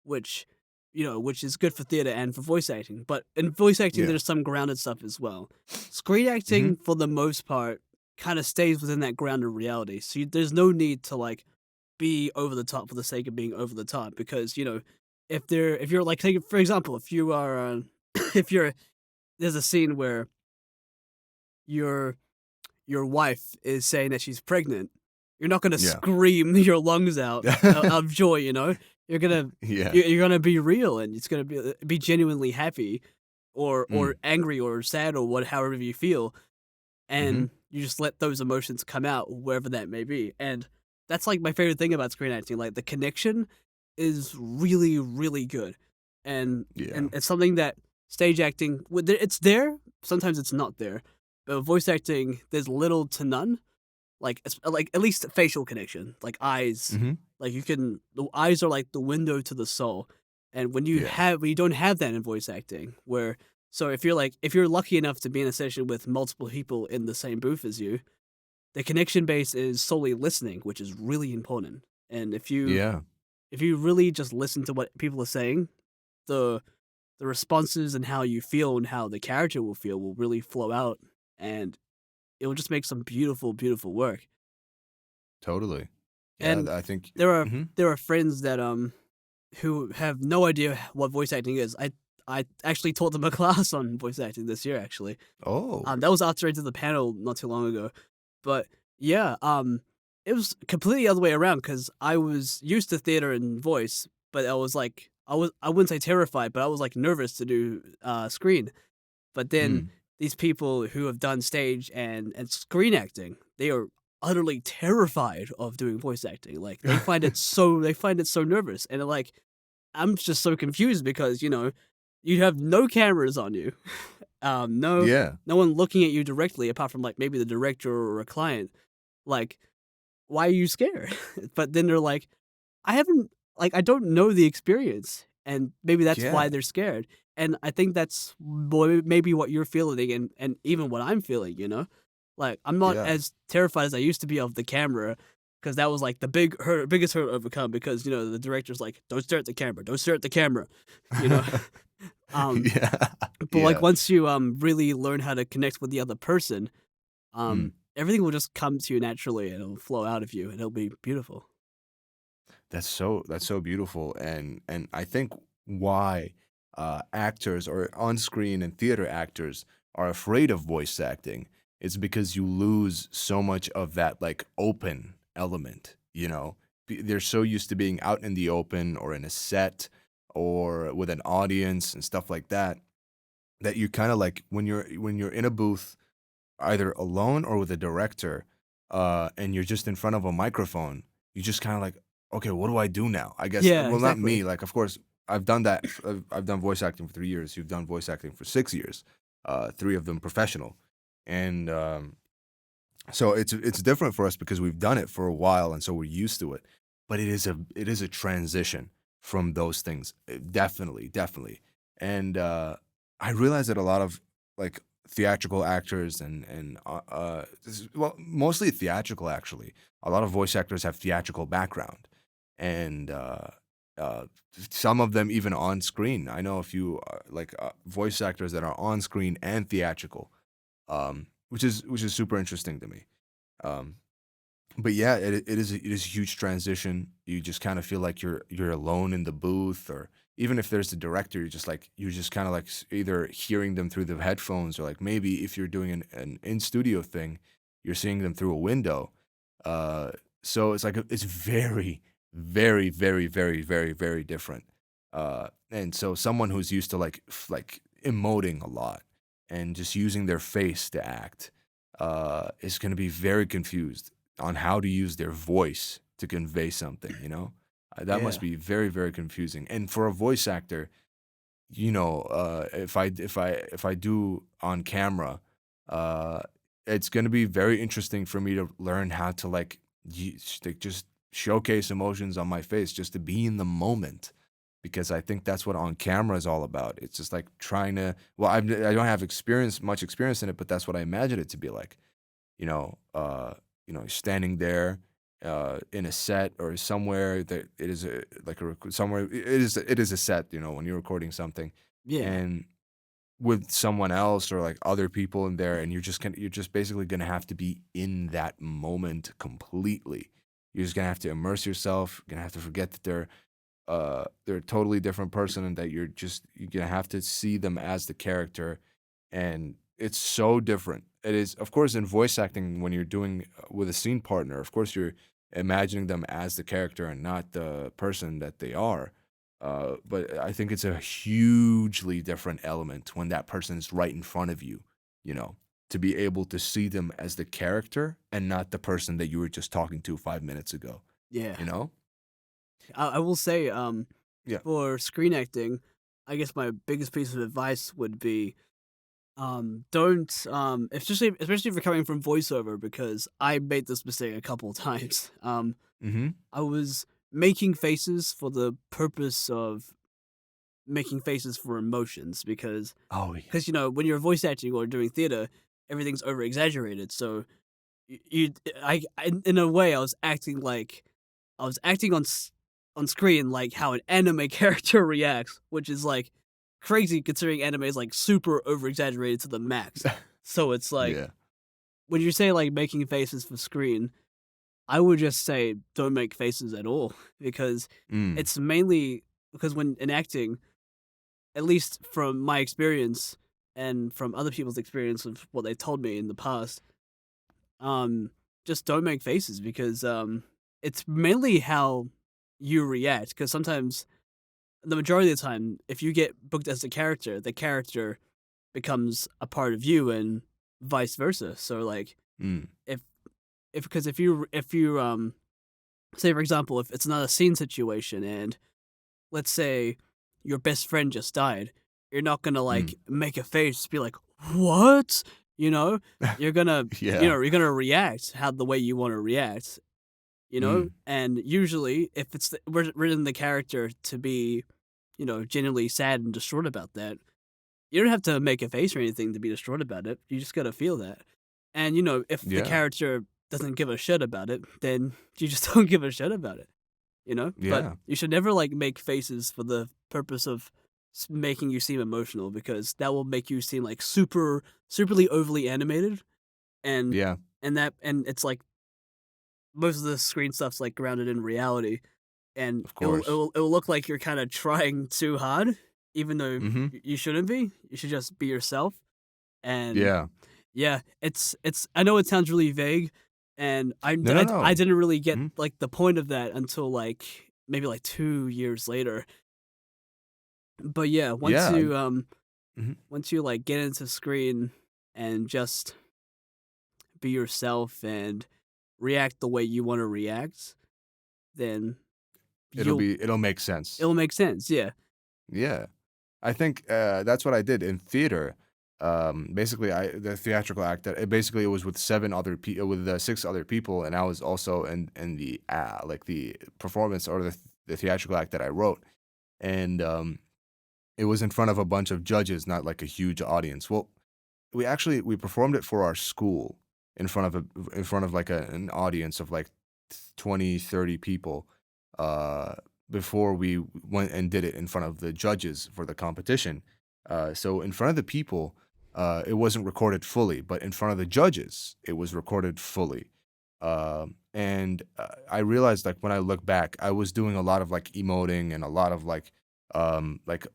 Speaker 2: which which is good for theater and for voice acting. But in voice acting,
Speaker 1: yeah.
Speaker 2: there's some grounded stuff as well. Screen
Speaker 1: Hmm.
Speaker 2: acting, for the most part, kind of stays within that grounded reality. So there's no need to like be over the top for the sake of being over the top because if you're like take for example if you are if you're there's a scene where your your wife is saying that she's pregnant, you're not gonna
Speaker 1: Yeah.
Speaker 2: scream your lungs out of joy. You're gonna
Speaker 1: Yeah.
Speaker 2: you're gonna be real and it's gonna be genuinely happy or
Speaker 1: Mm.
Speaker 2: angry or sad or what however you feel,
Speaker 1: Hmm.
Speaker 2: and you just let those emotions come out wherever that may be. And that's like my favorite thing about screen acting. Like the connection is really, really good,
Speaker 1: Yeah.
Speaker 2: and it's something that stage acting it's there. Sometimes it's not there, but voice acting there's little to none. Like like at least facial connection, like eyes.
Speaker 1: Hmm.
Speaker 2: Like the eyes are like the window to the soul, and
Speaker 1: Yeah.
Speaker 2: when you don't have that in voice acting, where so if you're lucky enough to be in a session with multiple people in the same booth as you, the connection base is solely listening, which is really important. And
Speaker 1: Yeah.
Speaker 2: if you really just listen to what people are saying, the the responses and how you feel and how the character will feel will really flow out, and it will just make some beautiful, beautiful work.
Speaker 1: Totally. Yeah.
Speaker 2: And
Speaker 1: I think.
Speaker 2: there are
Speaker 1: Hmm.
Speaker 2: there are friends that who have no idea what voice acting is. I actually taught them a class on voice acting this year actually.
Speaker 1: Oh.
Speaker 2: That was after I did the panel not too long ago. But yeah, it was completely the other way around because I was used to theater and voice, but I wouldn't say terrified, but I was like nervous to do screen. But then
Speaker 1: Mm.
Speaker 2: these people who have done stage and screen acting, they are utterly terrified of doing voice acting. Like they find it so nervous, and like I'm just so confused because you have no cameras on you, no
Speaker 1: Yeah.
Speaker 2: no one looking at you directly apart from like maybe the director or a client. Like, why are you scared? But then they're like, I haven't I don't know the experience, and maybe that's
Speaker 1: Yeah.
Speaker 2: why they're scared. And I think that's maybe what you're feeling, and even what I'm feeling. Like I'm not
Speaker 1: Yeah.
Speaker 2: as terrified as I used to be of the camera, because that was like the biggest hurdle to overcome. Because the director's like, don't stare at the camera, don't stare at the camera, you know. um,
Speaker 1: Yeah.
Speaker 2: but like
Speaker 1: Yeah.
Speaker 2: once you really learn how to connect with the other person,
Speaker 1: Mm.
Speaker 2: everything will just come to you naturally, and it'll flow out of you, and it'll be beautiful.
Speaker 1: That's so beautiful, and I think why actors or on-screen and theater actors are afraid of voice acting is because you lose so much of that like open element. They're so used to being out in the open or in a set or with an audience and stuff like that that you kind of like when you're in a booth, either alone or with a director, and you're just in front of a microphone, you just kind of like, okay, what do I do now? I guess,
Speaker 2: Yeah,
Speaker 1: well, not me.
Speaker 2: exactly.
Speaker 1: Like, of course, I've done that. I've done voice acting for 3 years. You've done voice acting for 6 years, three of them professional, and so it's different for us because we've done it for a while, and so we're used to it. But it is a transition from those things, definitely, definitely. And I realize that a lot of like theatrical actors well, mostly theatrical actually. A lot of voice actors have theatrical background, and uh, some of them even on screen. I know a few voice actors that are on screen and theatrical, which is super interesting to me. Um, but yeah, it is a huge transition. You just kind of feel like you're alone in the booth, or even if there's the director, you're just kind of like either hearing them through the headphones, or like maybe if you're doing an in studio thing, you're seeing them through a window. Uh, so it's like it's very, very, very, very, very, very different. And so someone who's used to like emoting a lot and just using their face to act, is going to be very confused on how to use their voice to convey something, you know? That must
Speaker 2: Yeah.
Speaker 1: be very, very confusing. And for a voice actor, if I do on camera, uh, it's going to be very interesting for me to learn how to just showcase emotions on my face, just to be in the moment, because I think that's what on camera is all about. It's just like trying to. Well, I don't have much experience in it, but that's what I imagine it to be like. Standing there in a set or somewhere that it is somewhere it is a set, when you're recording something,
Speaker 2: Yeah.
Speaker 1: and with someone else or like other people in there, and you're just basically gonna have to be in that moment completely. You're just gonna have to immerse yourself. You're gonna have to forget that they're a totally different person, and that you're gonna have to see them as the character, and it's so different. It is, of course, in voice acting when you're doing with a scene partner. Of course, you're imagining them as the character and not the person that they are. But I think it's a hugely different element when that person is right in front of you. You know, to be able to see them as the character and not the person that you were just talking to 5 minutes ago.
Speaker 2: Yeah.
Speaker 1: You know?
Speaker 2: I will say,
Speaker 1: Yeah.
Speaker 2: for screen acting, I guess my biggest piece of advice would be, don't, especially if you're coming from voiceover, because I made this mistake a couple of times.
Speaker 1: Mm-hmm.
Speaker 2: I was making faces for the purpose of making faces for emotions, because
Speaker 1: Oh yeah.
Speaker 2: when you're voice acting or doing theater, everything's over exaggerated. So you, in a way, I was acting on screen like how an anime character reacts, which is like crazy considering anime is like super over exaggerated to the max. So it's like
Speaker 1: Yeah.
Speaker 2: when you say like making faces for screen, I would just say don't make faces at all, because
Speaker 1: Mm.
Speaker 2: it's mainly because when in acting, at least from my experience and from other people's experience of what they told me in the past, um, just don't make faces, because it's mainly how you react. Because sometimes, the majority of the time, if you get booked as the character becomes a part of you, and vice versa. So like,
Speaker 1: Mm.
Speaker 2: if because if you say for example, if it's not a scene situation, and let's say your best friend just died, you're not gonna
Speaker 1: Mm.
Speaker 2: like make a face, be like, "What?" You know, you're gonna
Speaker 1: Yeah.
Speaker 2: you're gonna react how the way you want to react.
Speaker 1: Mm.
Speaker 2: And usually, if it's written the character to be, genuinely sad and distraught about that, you don't have to make a face or anything to be distraught about it. You just gotta feel that. And if the
Speaker 1: Yeah.
Speaker 2: character doesn't give a shit about it, then you just don't give a shit about it. But
Speaker 1: Yeah.
Speaker 2: you should never like make faces for the purpose of making you seem emotional, because that will make you seem like superly overly animated, and
Speaker 1: Yeah.
Speaker 2: and it's like most of the screen stuff's like grounded in reality, and
Speaker 1: Of
Speaker 2: it will it
Speaker 1: course.
Speaker 2: will, it will look like you're kind of trying too hard, even though
Speaker 1: Mhm.
Speaker 2: you shouldn't be. You should just be yourself. And
Speaker 1: Yeah.
Speaker 2: yeah, it's I know it sounds really vague, and
Speaker 1: No, no,
Speaker 2: I
Speaker 1: no.
Speaker 2: didn't really get
Speaker 1: Mhm.
Speaker 2: like the point of that until like maybe like 2 years later. But yeah, once
Speaker 1: Yeah.
Speaker 2: you
Speaker 1: Mhm.
Speaker 2: once you like get into screen and just be yourself and react the way you want to react, then
Speaker 1: It'll make sense.
Speaker 2: it'll make sense. Yeah.
Speaker 1: Yeah. I think, that's what I did in theater. Basically, the theatrical act that it was with 6 other people, and I was also in the, like, the performance or the theatrical act that I wrote, and, it was in front of a bunch of judges, not, like, a huge audience. Well, we performed it for our school in front of, like, an audience of, like, 20, 30 people, uh, before we went and did it in front of the judges for the competition. So in front of the people, it wasn't recorded fully, but in front of the judges, it was recorded fully. And I realized, like, when I look back, I was doing a lot of, like, emoting and a lot of, like,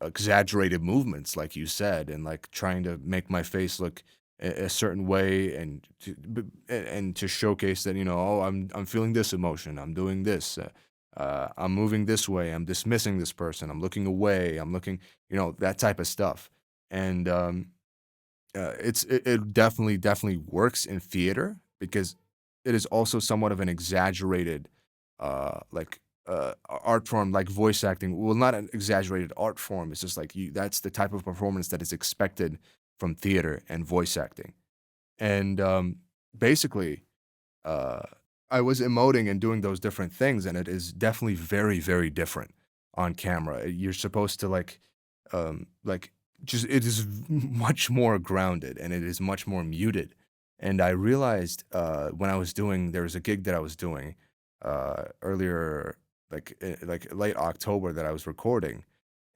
Speaker 1: exaggerated movements, like you said, and, like, trying to make my face look a certain way, and to showcase that, oh, I'm feeling this emotion, I'm doing this, I'm moving this way, I'm dismissing this person, I'm looking away, I'm looking, that type of stuff. And it definitely works in theater because it is also somewhat of an exaggerated, like, art form, like voice acting. Well, not an exaggerated art form. It's just like that's the type of performance that is expected from theater and voice acting. And basically, uh, I was emoting and doing those different things, and it is definitely very, very different on camera. You're supposed to like just it is much more grounded and it is much more muted. And I realized when I was doing there was a gig that I was doing earlier, like late October, that I was recording,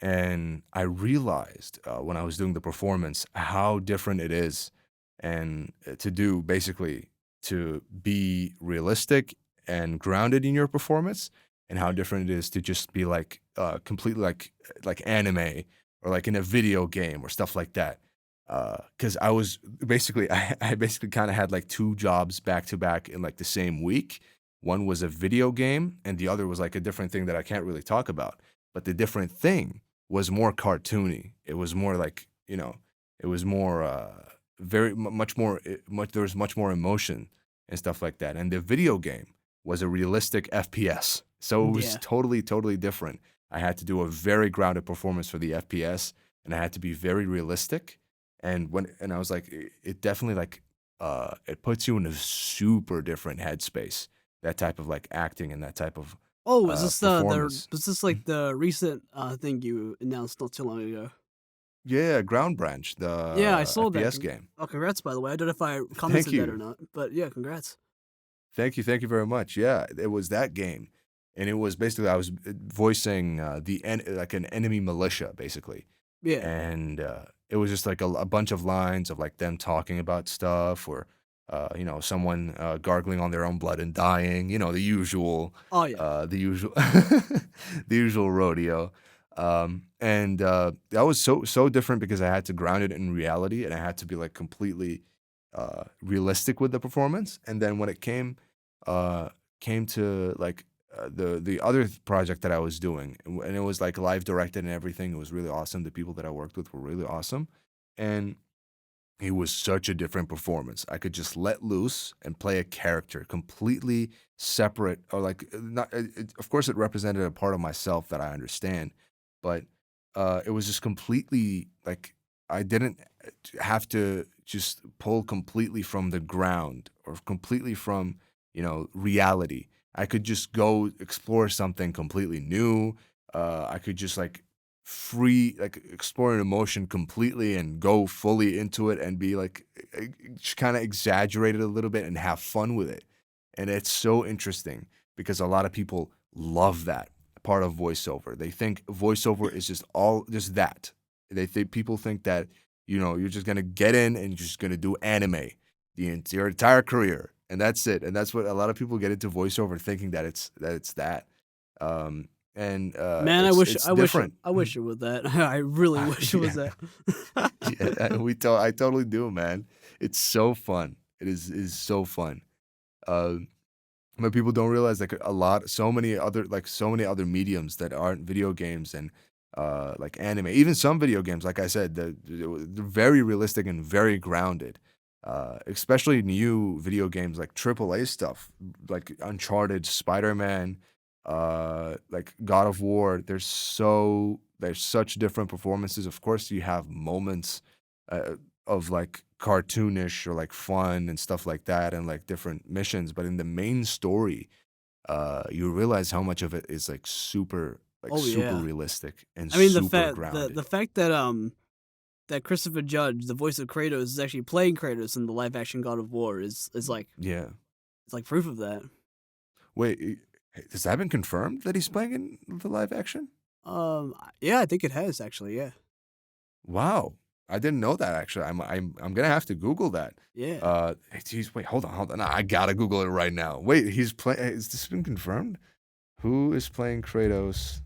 Speaker 1: and I realized when I was doing the performance how different it is, and to do basically to be realistic and grounded in your performance, and how different it is to just be like completely like anime or like in a video game or stuff like that. Because I was basically I basically kind of had like two jobs back to back in like the same week. One was a video game, and the other was like a different thing that I can't really talk about. But the different thing was more cartoony. It was more like, it was more much more there was much more emotion and stuff like that. And the video game was a realistic FPS. So it was
Speaker 2: Yeah.
Speaker 1: totally different. I had to do a very grounded performance for the FPS, and I had to be very realistic. And I was like, it definitely like it puts you in a super different headspace. That type of like acting and that type of
Speaker 2: Oh, is this
Speaker 1: performance.
Speaker 2: was this like the recent thing you announced not too long ago?
Speaker 1: Yeah, Ground Branch,
Speaker 2: Yeah, I
Speaker 1: the
Speaker 2: saw that.
Speaker 1: FPS game.
Speaker 2: Oh, congrats, by the way. I don't know if I
Speaker 1: Thank
Speaker 2: commented that or
Speaker 1: you.
Speaker 2: not, but yeah, congrats.
Speaker 1: Thank you very much. Yeah, it was that game, and it was basically I was voicing like an enemy militia, basically,
Speaker 2: Yeah.
Speaker 1: and it was just like a bunch of lines of like them talking about stuff, or someone gargling on their own blood and dying.
Speaker 2: Oh yeah.
Speaker 1: The usual, the usual rodeo. And that was so different because I had to ground it in reality, and I had to be like completely realistic with the performance. And then when it uh, came to like the other project that I was doing, and it was like live directed and everything. It was really awesome. The people that I worked with were really awesome, and it was such a different performance. I could just let loose and play a character completely separate, or like not. Of course, it represented a part of myself that I understand, but it was just completely like I didn't have to just pull completely from the ground or completely from reality. I could just go explore something completely new. I could just like like explore an emotion completely and go fully into it and be like just kind of exaggerate it a little bit and have fun with it. And it's so interesting because a lot of people love that part of voiceover. They think voiceover is just that. They think people think that you're just gonna get in and you're just gonna do anime your entire career, and that's it. And that's what a lot of people get into voiceover, thinking that it's that. Um, and
Speaker 2: Man,
Speaker 1: it's different.
Speaker 2: I wish it was that. I really wish it was
Speaker 1: Yeah,
Speaker 2: that.
Speaker 1: yeah, I totally do, man. It's so fun. It is so fun. Um, but people don't realize like so many other mediums that aren't video games and like anime, even some video games. Like I said, they're very realistic and very grounded. Especially new video games like AAA stuff, like Uncharted, Spider-Man, like God of War. There's such different performances. Of course, you have moments uh, of like cartoonish or like fun and stuff like that, and like different missions. But in the main story, you realize how much of it is like
Speaker 2: Oh
Speaker 1: super
Speaker 2: yeah.
Speaker 1: realistic and
Speaker 2: I mean
Speaker 1: super
Speaker 2: the
Speaker 1: grounded.
Speaker 2: fact that that Christopher Judge, the voice of Kratos, is actually playing Kratos in the live action God of War is like
Speaker 1: Yeah.
Speaker 2: it's like proof of that.
Speaker 1: Wait, has that been confirmed that he's playing in the live action?
Speaker 2: Yeah, I think it has actually. Yeah,
Speaker 1: Wow, I didn't know that actually. I'm gonna have to Google that.
Speaker 2: yeah.
Speaker 1: Hey, geez, wait, hold on. I gotta Google it right now. Wait, he's playing. Has this been confirmed? Who is playing Kratos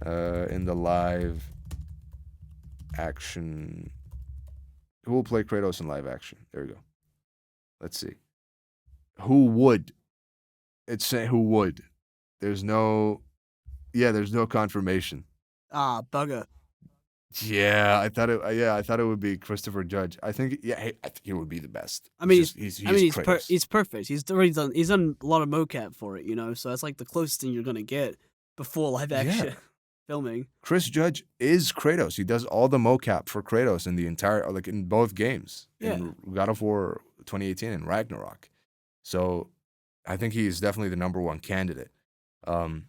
Speaker 1: in the live action? Who will play Kratos in live action? There we go. Let's see. Who would? It's saying who would. There's no. Yeah, there's no confirmation.
Speaker 2: Ah, bugger.
Speaker 1: Yeah, I thought it. Yeah, I thought it would be Christopher Judge. I think. Yeah, I think he would be the best.
Speaker 2: I mean,
Speaker 1: He's Kratos.
Speaker 2: he's perfect. He's done a lot of mocap for it, you know. So that's like the closest thing you're gonna get before live
Speaker 1: Yeah,
Speaker 2: action filming.
Speaker 1: Chris Judge is Kratos. He does all the mocap for Kratos in the entire, like in both games,
Speaker 2: Yeah.
Speaker 1: in God of War 2018 and Ragnarok. So I think he is definitely the number one candidate. Um,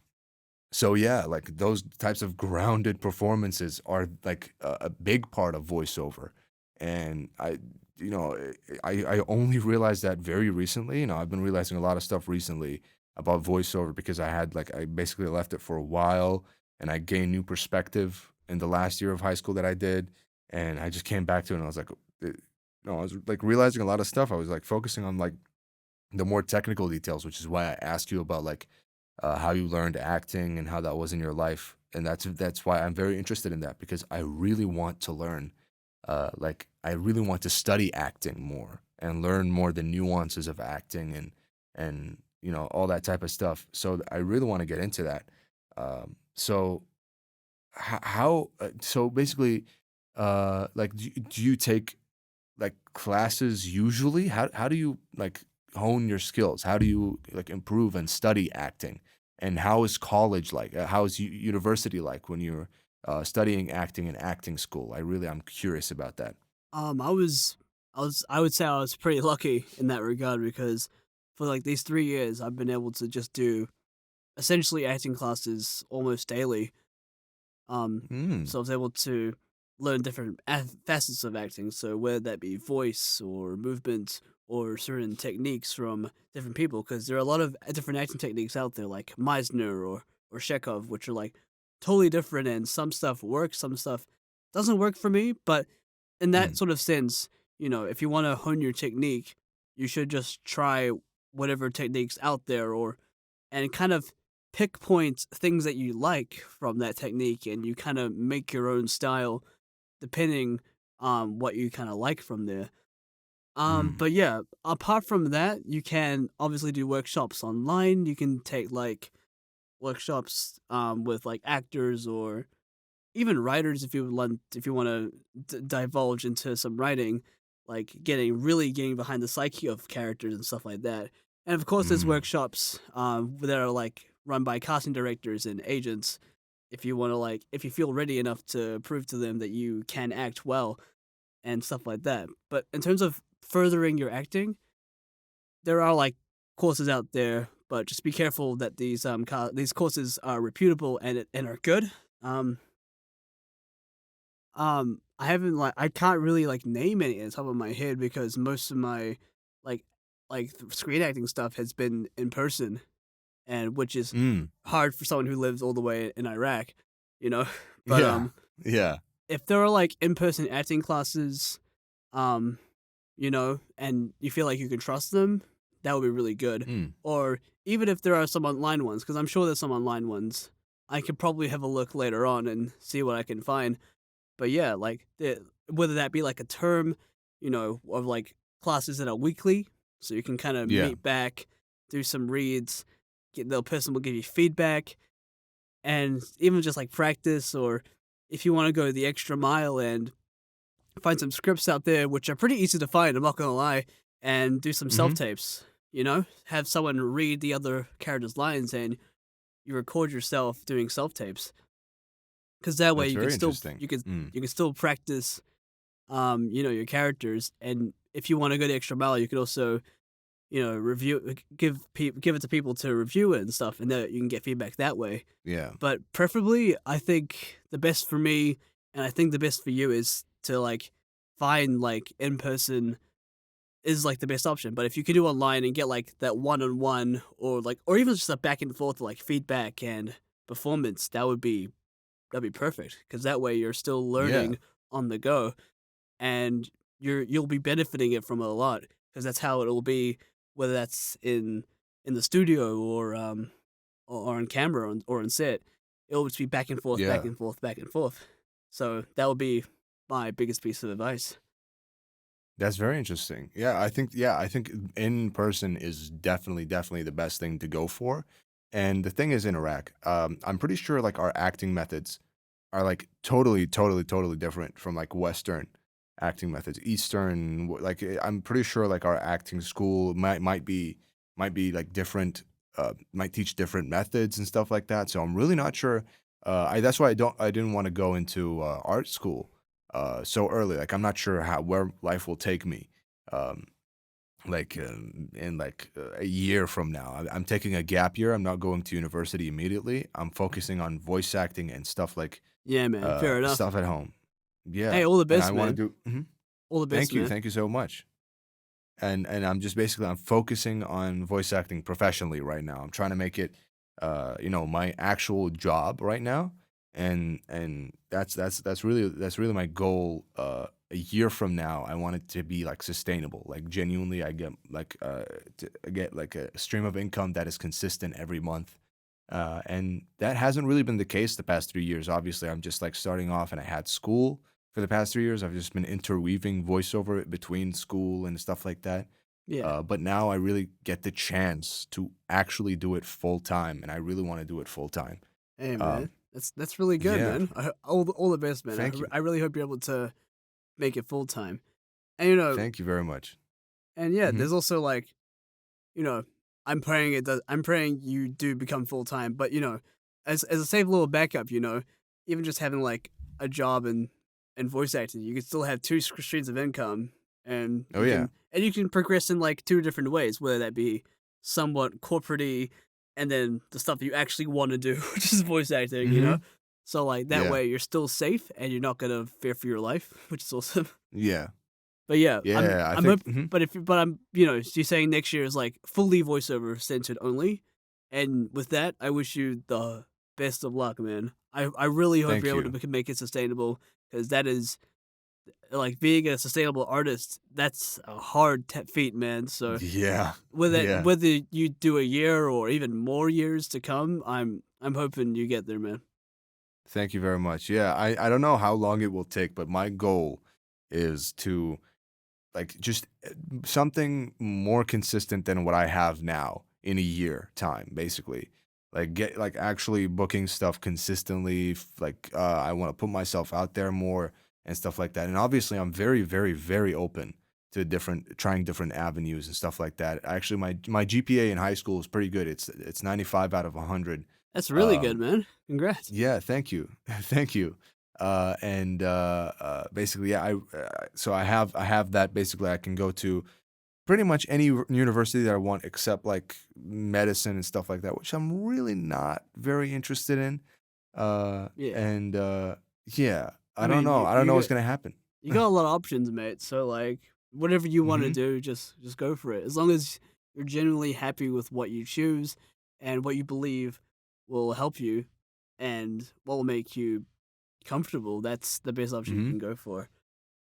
Speaker 1: So yeah, like those types of grounded performances are like a big part of voiceover, and you know, I only realized that very recently. You know, I've been realizing a lot of stuff recently about voiceover because I basically left it for a while, and I gained new perspective in the last year of high school that I did, and I just came back to it, and I was like, no, I was like realizing a lot of stuff. I was like focusing on like the more technical details, which is why I asked you about like how you learned acting and how that was in your life. And that's why I'm very interested in that because I really want to learn, like I really want to study acting more and learn more the nuances of acting and you know all that type of stuff. So I really want to get into that. So so basically, like do you take like classes usually? How do you like hone your skills? How do you like improve and study acting? And how is college like? How is university like when you're studying acting in acting school? I'm curious about that.
Speaker 2: I was I would say I was pretty lucky in that regard because for like these 3 years I've been able to just do essentially acting classes almost daily.
Speaker 1: Mm,
Speaker 2: So I was able to learn different facets of acting. So whether that be voice or movement or certain techniques from different people, because there are a lot of different acting techniques out there, like Meisner or Chekhov, which are like totally different, and some stuff works, some stuff doesn't work for me. But in that
Speaker 1: mm,
Speaker 2: sort of sense, you know, if you want to hone your technique, you should just try whatever techniques out there, or and kind of pick point things that you like from that technique, and you kind of make your own style depending on what you kind of like from there.
Speaker 1: mm.
Speaker 2: But yeah, apart from that, you can obviously do workshops online. You can take like workshops with like actors or even writers if you would want to divulge into some writing, like getting behind the psyche of characters and stuff like that. And of course, there's
Speaker 1: Mm.
Speaker 2: workshops that are like run by casting directors and agents. If you want to if you feel ready enough to prove to them that you can act well and stuff like that. But in terms of furthering your acting, there are like courses out there, but just be careful that these courses are reputable and are good. Um, I haven't I can't really like name any at the top of my head because most of my like screen acting stuff has been in person, and which is
Speaker 1: Mm.
Speaker 2: hard for someone who lives all the way in Iraq, you know. But
Speaker 1: Yeah. Yeah.
Speaker 2: if there are like in person acting classes, um, you know, and you feel like you can trust them, that would be really good.
Speaker 1: Mm.
Speaker 2: Or even if there are some online ones, because I'm sure there's some online ones, I could probably have a look later on and see what I can find. But yeah, like whether that be like a term, you know, of like classes that are weekly, so you can kind of
Speaker 1: Yeah.
Speaker 2: meet back, do some reads, the person will give you feedback, and even just like practice, or if you want to go the extra mile and find some scripts out there, which are pretty easy to find, I'm not gonna lie, and do some
Speaker 1: Mm-hmm.
Speaker 2: self tapes. You know, have someone read the other character's lines, and you record yourself doing self tapes. Because that way
Speaker 1: That's very interesting.
Speaker 2: you can still practice, your characters, and if you want to go the extra mile, you could also review give it to people to review it and stuff, and that you can get feedback that way.
Speaker 1: Yeah.
Speaker 2: But preferably, I think the best for me, and I think the best for you, is to like find like in person is like the best option. But if you could do online and get like that one on one, or even just a back and forth like feedback and performance, that'd be perfect, because that way you're still
Speaker 1: Yeah.
Speaker 2: learning on the go, and you'll be benefiting it from it a lot, because that's how it'll be, whether that's in the studio, or on camera, or on set. It'll just be back and forth, back
Speaker 1: Yeah.
Speaker 2: and forth, back and forth. So that would be my biggest piece of advice.
Speaker 1: That's very interesting. Yeah, I think in person is definitely the best thing to go for. And the thing is in Iraq, I'm pretty sure like our acting methods are like totally different from like Western acting methods. Eastern, I'm pretty sure like our acting school might be like different, might teach different methods and stuff like that. So I'm really not sure. That's why I didn't want to go into art school so early. Like I'm not sure how where life will take me. Um, in like a year from now, I'm taking a gap year. I'm not going to university immediately. I'm focusing on voice acting and
Speaker 2: Yeah, man. Fair enough.
Speaker 1: stuff at home.
Speaker 2: Hey,
Speaker 1: Yeah,
Speaker 2: all the
Speaker 1: and I
Speaker 2: best,
Speaker 1: want
Speaker 2: man.
Speaker 1: to do.
Speaker 2: All the best, man.
Speaker 1: Thank you so much. And I'm just basically I'm focusing on voice acting professionally right now. I'm trying to make it, my actual job right now, and that's really my goal. A year from now, I want it to be like sustainable, like genuinely, I get like a stream of income that is consistent every month. And that hasn't really been the case the past 3 years. Obviously, I'm just like starting off, and I had school for the past 3 years. I've just been interweaving voiceover between school and stuff like that.
Speaker 2: Yeah.
Speaker 1: But now I really get the chance to actually do it full time, and I really want to do it full time.
Speaker 2: Hey, man.
Speaker 1: Um,
Speaker 2: That's really good,
Speaker 1: yeah,
Speaker 2: man. All the best, man.
Speaker 1: thank you,
Speaker 2: I really hope you're able to make it full time. And
Speaker 1: thank you very much.
Speaker 2: and yeah,
Speaker 1: Hmm.
Speaker 2: there's also like, you know, I'm praying you do become full time, but as a safe little backup, even just having like a job and voice acting, you can still have two streams of income, and
Speaker 1: Oh yeah.
Speaker 2: you can progress in like two different ways, whether that be somewhat corporate, and then the stuff that you actually want to do, which is voice acting.
Speaker 1: Hmm.
Speaker 2: So like that
Speaker 1: Yeah.
Speaker 2: way you're still safe and you're not gonna fear for your life, which is awesome.
Speaker 1: Yeah.
Speaker 2: But yeah,
Speaker 1: Yeah. I
Speaker 2: I'm
Speaker 1: think.
Speaker 2: but I'm you're saying next year is like fully voiceover centered only, and with that, I wish you the best of luck, man. I really hope
Speaker 1: Thank
Speaker 2: you're able
Speaker 1: you.
Speaker 2: to make it sustainable, because that is like being a sustainable artist. That's a hard feat, man. So
Speaker 1: Yeah.
Speaker 2: whether
Speaker 1: Yeah.
Speaker 2: whether you do a year or even more years to come, I'm hoping you get there, man.
Speaker 1: Thank you very much. Yeah. I don't know how long it will take, but my goal is to like just something more consistent than what I have now in a year time, basically. Like get like actually booking stuff consistently. I want to put myself out there more and stuff like that. And obviously, I'm very open to trying different avenues and stuff like that. Actually, my GPA in high school is pretty good. It's 95 out of 100.
Speaker 2: That's really good,
Speaker 1: Um,
Speaker 2: man. Congrats.
Speaker 1: yeah, thank you, thank you. And basically, yeah, so I have that. Basically, I can go to pretty much any university that I want, except like medicine and stuff like that, which I'm really not very interested in.
Speaker 2: Yeah.
Speaker 1: And yeah,
Speaker 2: I
Speaker 1: I don't
Speaker 2: mean,
Speaker 1: know.
Speaker 2: you
Speaker 1: I don't know
Speaker 2: you
Speaker 1: what's
Speaker 2: got
Speaker 1: gonna happen.
Speaker 2: you got a lot of options, mate. So like whatever you want to
Speaker 1: Hmm.
Speaker 2: do, just go for it. As long as you're genuinely happy with what you choose and what you believe will help you and what will make you comfortable, that's the best option you
Speaker 1: Hmm.
Speaker 2: can go for.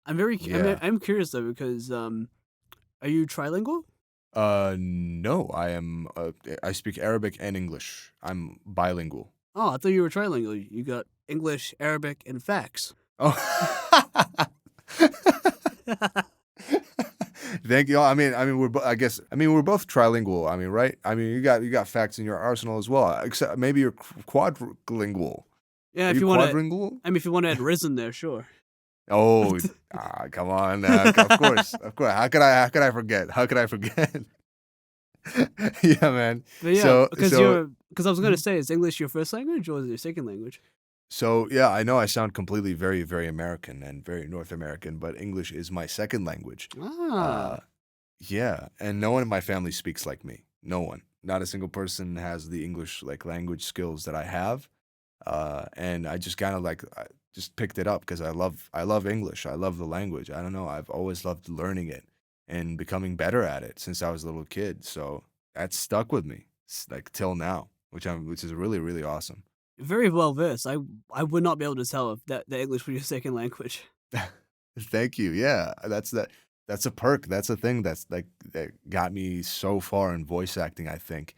Speaker 1: Yeah.
Speaker 2: I'm curious though, because are you trilingual?
Speaker 1: No, I am. I speak Arabic and English. I'm bilingual.
Speaker 2: Oh, I thought you were trilingual. You got English, Arabic, and facts.
Speaker 1: Oh. Thank you. I mean, I guess, we're both trilingual. I mean, right? I mean, you got facts in your arsenal as well. Except maybe you're quadlingual.
Speaker 2: Yeah,
Speaker 1: Are
Speaker 2: if
Speaker 1: you
Speaker 2: you want to,
Speaker 1: quadlingual?
Speaker 2: if you want to add risen there, sure.
Speaker 1: Oh, come on. Of course, of course. How could I forget? How could I forget? Yeah, man.
Speaker 2: But yeah,
Speaker 1: So, so,
Speaker 2: because I was gonna
Speaker 1: Mhm.
Speaker 2: say, is English your first language or is it your second language?
Speaker 1: so, yeah. I know I sound completely very, very American and very North American, but English is my second language. Uh,
Speaker 2: Ah,
Speaker 1: yeah, and no one in my family speaks like me. No one. Not a single person has the English like language skills that I have. And I just kind of like I just picked it up because I love English. I love the language. I don't know. I've always loved learning it and becoming better at it since I was a little kid. So that's stuck with me like till now, which is really really awesome.
Speaker 2: very well versed. I would not be able to tell if that English was your second language.
Speaker 1: Thank you. Yeah, that's a perk. That's a thing that's like that got me so far in voice acting, I think.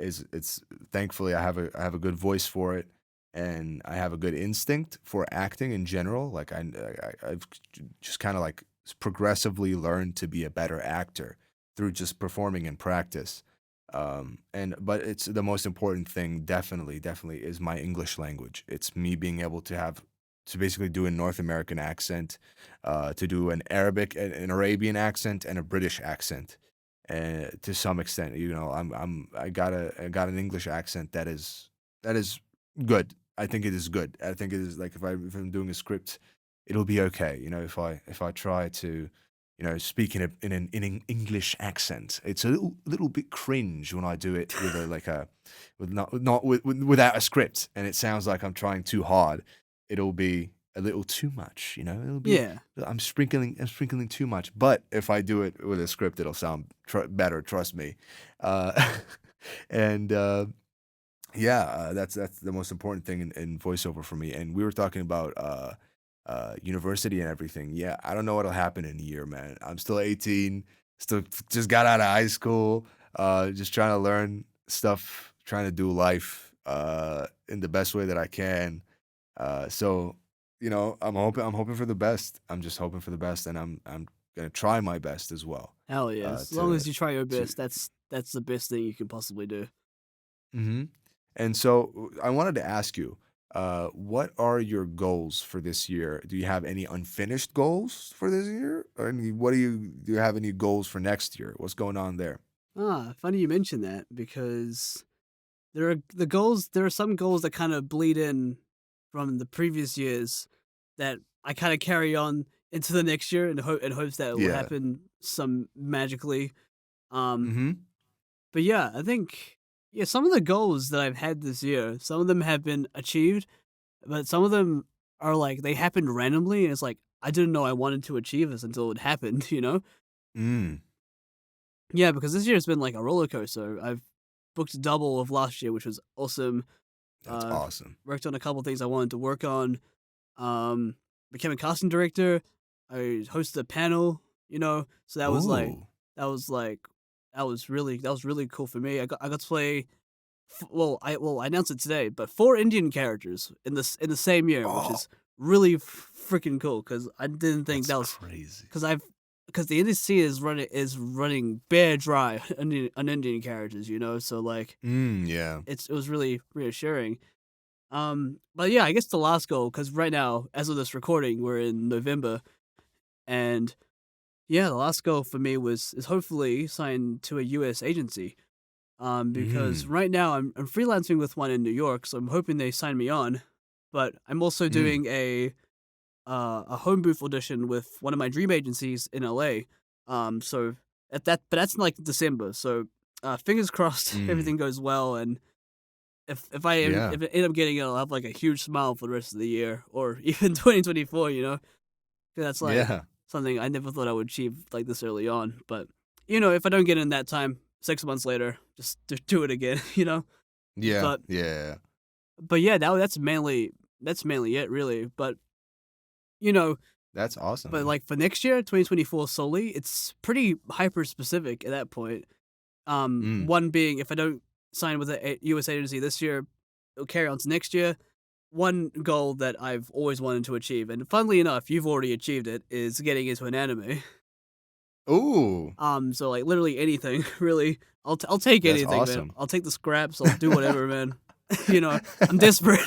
Speaker 1: Is it's thankfully I have a good voice for it and I have a good instinct for acting in general. Like I've just kind of like progressively learned to be a better actor through just performing in practice. And but it's the most important thing definitely is my English language. It's me being able to basically do a North American accent, to do an Arabic, an Arabian accent, and a British accent, to some extent. I got an English accent that is good. I think it is good. I think it is like if I'm doing a script, it'll be okay. If I try to, speak in an English accent, it's a little bit cringe when I do it with a like a with not without a script, and it sounds like I'm trying too hard. It'll be a little too much, It'll be
Speaker 2: Yeah,
Speaker 1: I'm sprinkling too much. But if I do it with a script, it'll sound better. Trust me. Uh, and yeah, that's the most important thing in voiceover for me. And we were talking about university and everything. Yeah, I don't know what'll happen in a year, man. I'm still 18, still just got out of high school, just trying to learn stuff, trying to do life in the best way that I can. So I'm hoping for the best. I'm just hoping for the best, and I'm gonna try my best as well.
Speaker 2: hell yeah. As long
Speaker 1: To
Speaker 2: as you try your
Speaker 1: to
Speaker 2: best, that's the best thing you can possibly do.
Speaker 1: hmm And so I wanted to ask you, what are your goals for this year? Do you have any unfinished goals for this year? Or do you have any goals for next year? What's going on there?
Speaker 2: Ah, funny you mention that because there are some goals that kind of bleed in from the previous years that I kind of carry on into the next year in hopes that it will
Speaker 1: Yeah.
Speaker 2: happen some magically. Um,
Speaker 1: Mm-hmm.
Speaker 2: but yeah, I think yeah, some of the goals that I've had this year, some of them have been achieved, but some of them are like they happened randomly, and it's like I didn't know I wanted to achieve this until it happened.
Speaker 1: Mm.
Speaker 2: Yeah, because this year has been like a roller coaster. I've booked double of last year, which was awesome.
Speaker 1: That's
Speaker 2: I've
Speaker 1: awesome.
Speaker 2: worked on a couple things I wanted to work on. Um, became a casting director. I hosted a panel, so
Speaker 1: Oh.
Speaker 2: that was like that was really cool for me. I got to play. I announced it today, but four Indian characters in the same year, which
Speaker 1: Oh,
Speaker 2: is really freaking cool because I didn't think
Speaker 1: that's
Speaker 2: that was
Speaker 1: crazy.
Speaker 2: because the industry is running bare dry on Indian characters, so like
Speaker 1: Yeah.
Speaker 2: it was really reassuring. But yeah, I guess the last goal, because right now, as of this recording, we're in November, and yeah, the last goal for me is hopefully signed to a U.S. agency. Because
Speaker 1: Mm.
Speaker 2: right now I'm freelancing with one in New York, so I'm hoping they sign me on. But I'm also
Speaker 1: Mm.
Speaker 2: doing a home booth audition with one of my dream agencies in LA. So but that's in, like December. So fingers crossed
Speaker 1: Mm.
Speaker 2: everything goes well, and
Speaker 1: Yeah.
Speaker 2: if I end up getting it, I'll have like a huge smile for the rest of the year or even 2024. 'Cause that's like
Speaker 1: Yeah.
Speaker 2: something I never thought I would achieve like this early on. But if I don't get in that time, 6 months later, just do it again.
Speaker 1: Yeah.
Speaker 2: But
Speaker 1: Yeah.
Speaker 2: yeah, that's mainly it really. But you know,
Speaker 1: That's awesome,
Speaker 2: but
Speaker 1: man.
Speaker 2: like for next year, 2024 solely, it's pretty hyper specific at that point.
Speaker 1: Mm.
Speaker 2: One being if I don't sign with a US agency this year, it'll carry on to next year. One goal that I've always wanted to achieve, and funnily enough, you've already achieved it, is getting into an anime.
Speaker 1: Ooh,
Speaker 2: So like literally anything, really. I'll take
Speaker 1: that's
Speaker 2: anything, man.
Speaker 1: awesome.
Speaker 2: I'll take the scraps. I'll do whatever, man. You know, I'm desperate.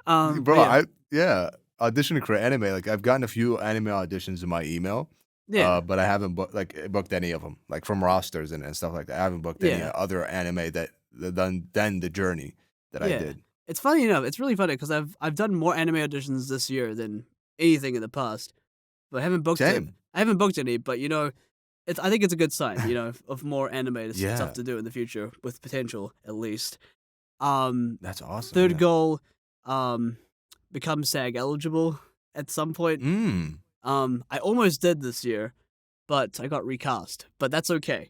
Speaker 2: But
Speaker 1: Bro,
Speaker 2: yeah,
Speaker 1: yeah, auditioning for anime. Like I've gotten a few anime auditions in my email,
Speaker 2: yeah,
Speaker 1: but I haven't booked any of them, like from rosters and stuff like that. I haven't booked any
Speaker 2: yeah,
Speaker 1: other anime that done the journey that I
Speaker 2: yeah.
Speaker 1: did.
Speaker 2: It's funny enough. It's really funny because I've done more anime auditions this year than anything in the past, but I haven't booked it.
Speaker 1: Same.
Speaker 2: I haven't booked any, but I think it's a good sign, of more anime stuff
Speaker 1: Yeah,
Speaker 2: to do in the future with potential at least.
Speaker 1: that's awesome.
Speaker 2: Third
Speaker 1: Yeah.
Speaker 2: goal, um, become SAG eligible at some point.
Speaker 1: Mm.
Speaker 2: I almost did this year, but I got recast. But that's okay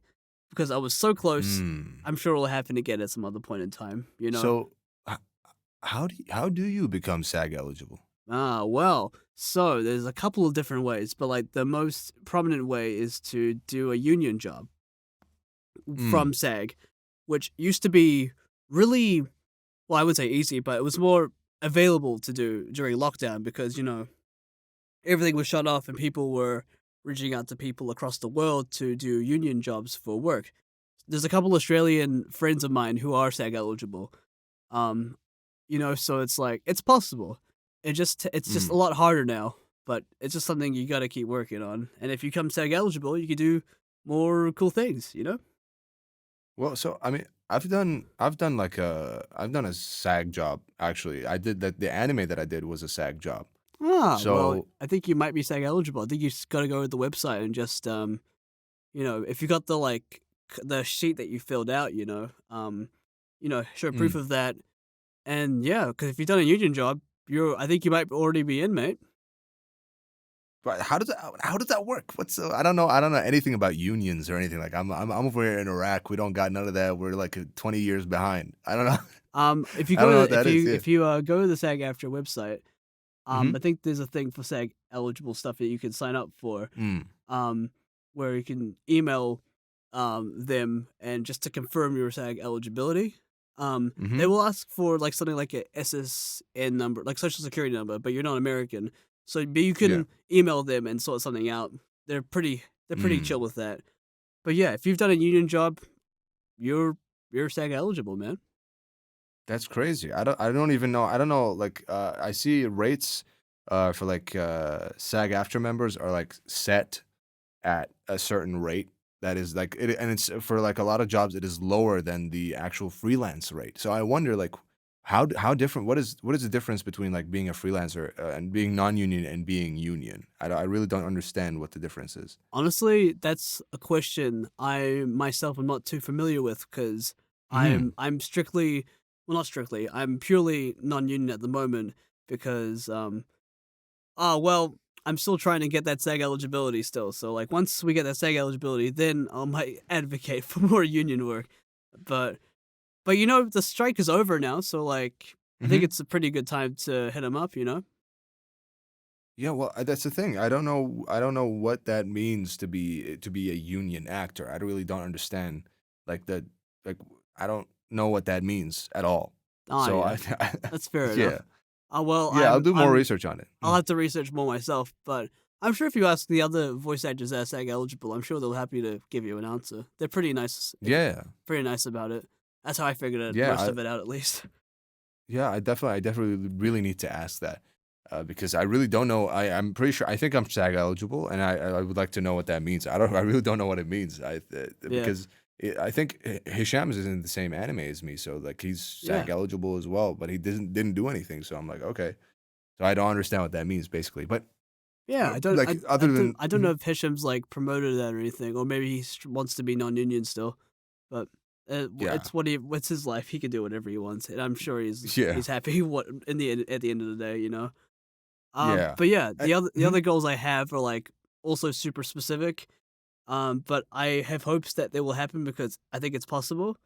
Speaker 2: because I was so close.
Speaker 1: Mm.
Speaker 2: I'm sure it'll happen again at some other point in time.
Speaker 1: So, h- how do you become SAG eligible?
Speaker 2: Well, so there's a couple of different ways, but like the most prominent way is to do a union job
Speaker 1: Mm.
Speaker 2: from SAG, which used to be really, well, I wouldn't say easy, but it was more available to do during lockdown because, everything was shut off and people were reaching out to people across the world to do union jobs for work. There's a couple Australian friends of mine who are SAG eligible. Um, so it's like it's possible. It's just a
Speaker 1: Mm.
Speaker 2: lot harder now, but it's just something you got to keep working on. And if you become SAG eligible, you can do more cool things.
Speaker 1: Well, so I mean, I've done a SAG job actually. I did that. The anime that I did was a SAG job.
Speaker 2: Well,
Speaker 1: So,
Speaker 2: I think you might be SAG eligible. I think you just got to go to the website and just if you got the like the sheet that you filled out, show proof
Speaker 1: mm.
Speaker 2: of that. And yeah, because if you've done a union job, I think you might already be in, mate.
Speaker 1: But how does that work? I don't know anything about unions or anything. Like I'm over here in Iraq. We don't got none of that. We're like 20 years behind. I don't know.
Speaker 2: If you
Speaker 1: I don't know
Speaker 2: go
Speaker 1: what
Speaker 2: to if
Speaker 1: that is.
Speaker 2: you
Speaker 1: Yeah.
Speaker 2: if you go to the SAG after website,
Speaker 1: Mm-hmm.
Speaker 2: I think there's a thing for SAG eligible stuff that you can sign up for,
Speaker 1: Mm.
Speaker 2: um, where you can email them and just to confirm your SAG eligibility.
Speaker 1: Mm-hmm.
Speaker 2: They will ask for like something like a SSN number, like social security number, but you're not American, but you
Speaker 1: Yeah.
Speaker 2: can email them and sort something out. They're pretty chill
Speaker 1: Mm.
Speaker 2: with that. But yeah, if you've done a union job, you're you're SAG eligible, man.
Speaker 1: That's crazy. I don't even know. I don't know. Like I see rates for like SAG after members are like set at a certain rate that is like and it's for like a lot of jobs it is lower than the actual freelance rate. So I wonder like how different what is the difference between like being a freelancer and being non-union and being union? I really don't understand what the difference is.
Speaker 2: Honestly, that's a question I myself am not too familiar with because
Speaker 1: Mm.
Speaker 2: I'm strictly, well, not strictly, I'm purely non-union at the moment because well, I'm still trying to get that SAG eligibility still. So like once we get that SAG eligibility, then I might advocate for more union work. But the strike is over now, so like I think
Speaker 1: Mhm.
Speaker 2: it's a pretty good time to hit them up.
Speaker 1: Yeah, well, that's the thing. I don't know what that means to be a union actor. I really don't understand like the like I don't know what that means at all.
Speaker 2: Oh
Speaker 1: So
Speaker 2: yeah,
Speaker 1: I
Speaker 2: that's fair
Speaker 1: yeah.
Speaker 2: enough. Well,
Speaker 1: Yeah, I'll do more research on it.
Speaker 2: I'll have to research more myself, but I'm sure if you ask the other voice actors that are SAG eligible, I'm sure they'll happy to give you an answer. They're
Speaker 1: Yeah.
Speaker 2: pretty nice about it. That's how I figured it,
Speaker 1: Yeah,
Speaker 2: most of it out at least.
Speaker 1: yeah, I definitely really need to ask that. Because I really don't know. I'm pretty sure. I think I'm SAG eligible, and I would like to know what that means. I don't. I really don't know what it means.
Speaker 2: Yeah,
Speaker 1: Because I think Hisham is in the same anime as me, so like he's
Speaker 2: yeah,
Speaker 1: SAG eligible as well, but he didn't do anything. So I'm like, okay, so I don't understand what that means basically. But
Speaker 2: yeah.
Speaker 1: like other than
Speaker 2: I don't know if Hisham's like promoted that or anything, or maybe he wants to be non-union still. But
Speaker 1: yeah,
Speaker 2: what's his life? He can do whatever he wants, and I'm sure
Speaker 1: yeah,
Speaker 2: he's happy. What at the end of the day.
Speaker 1: yeah,
Speaker 2: But yeah,
Speaker 1: I,
Speaker 2: the other goals I have are like also super specific. But I have hopes that they will happen because I think it's possible.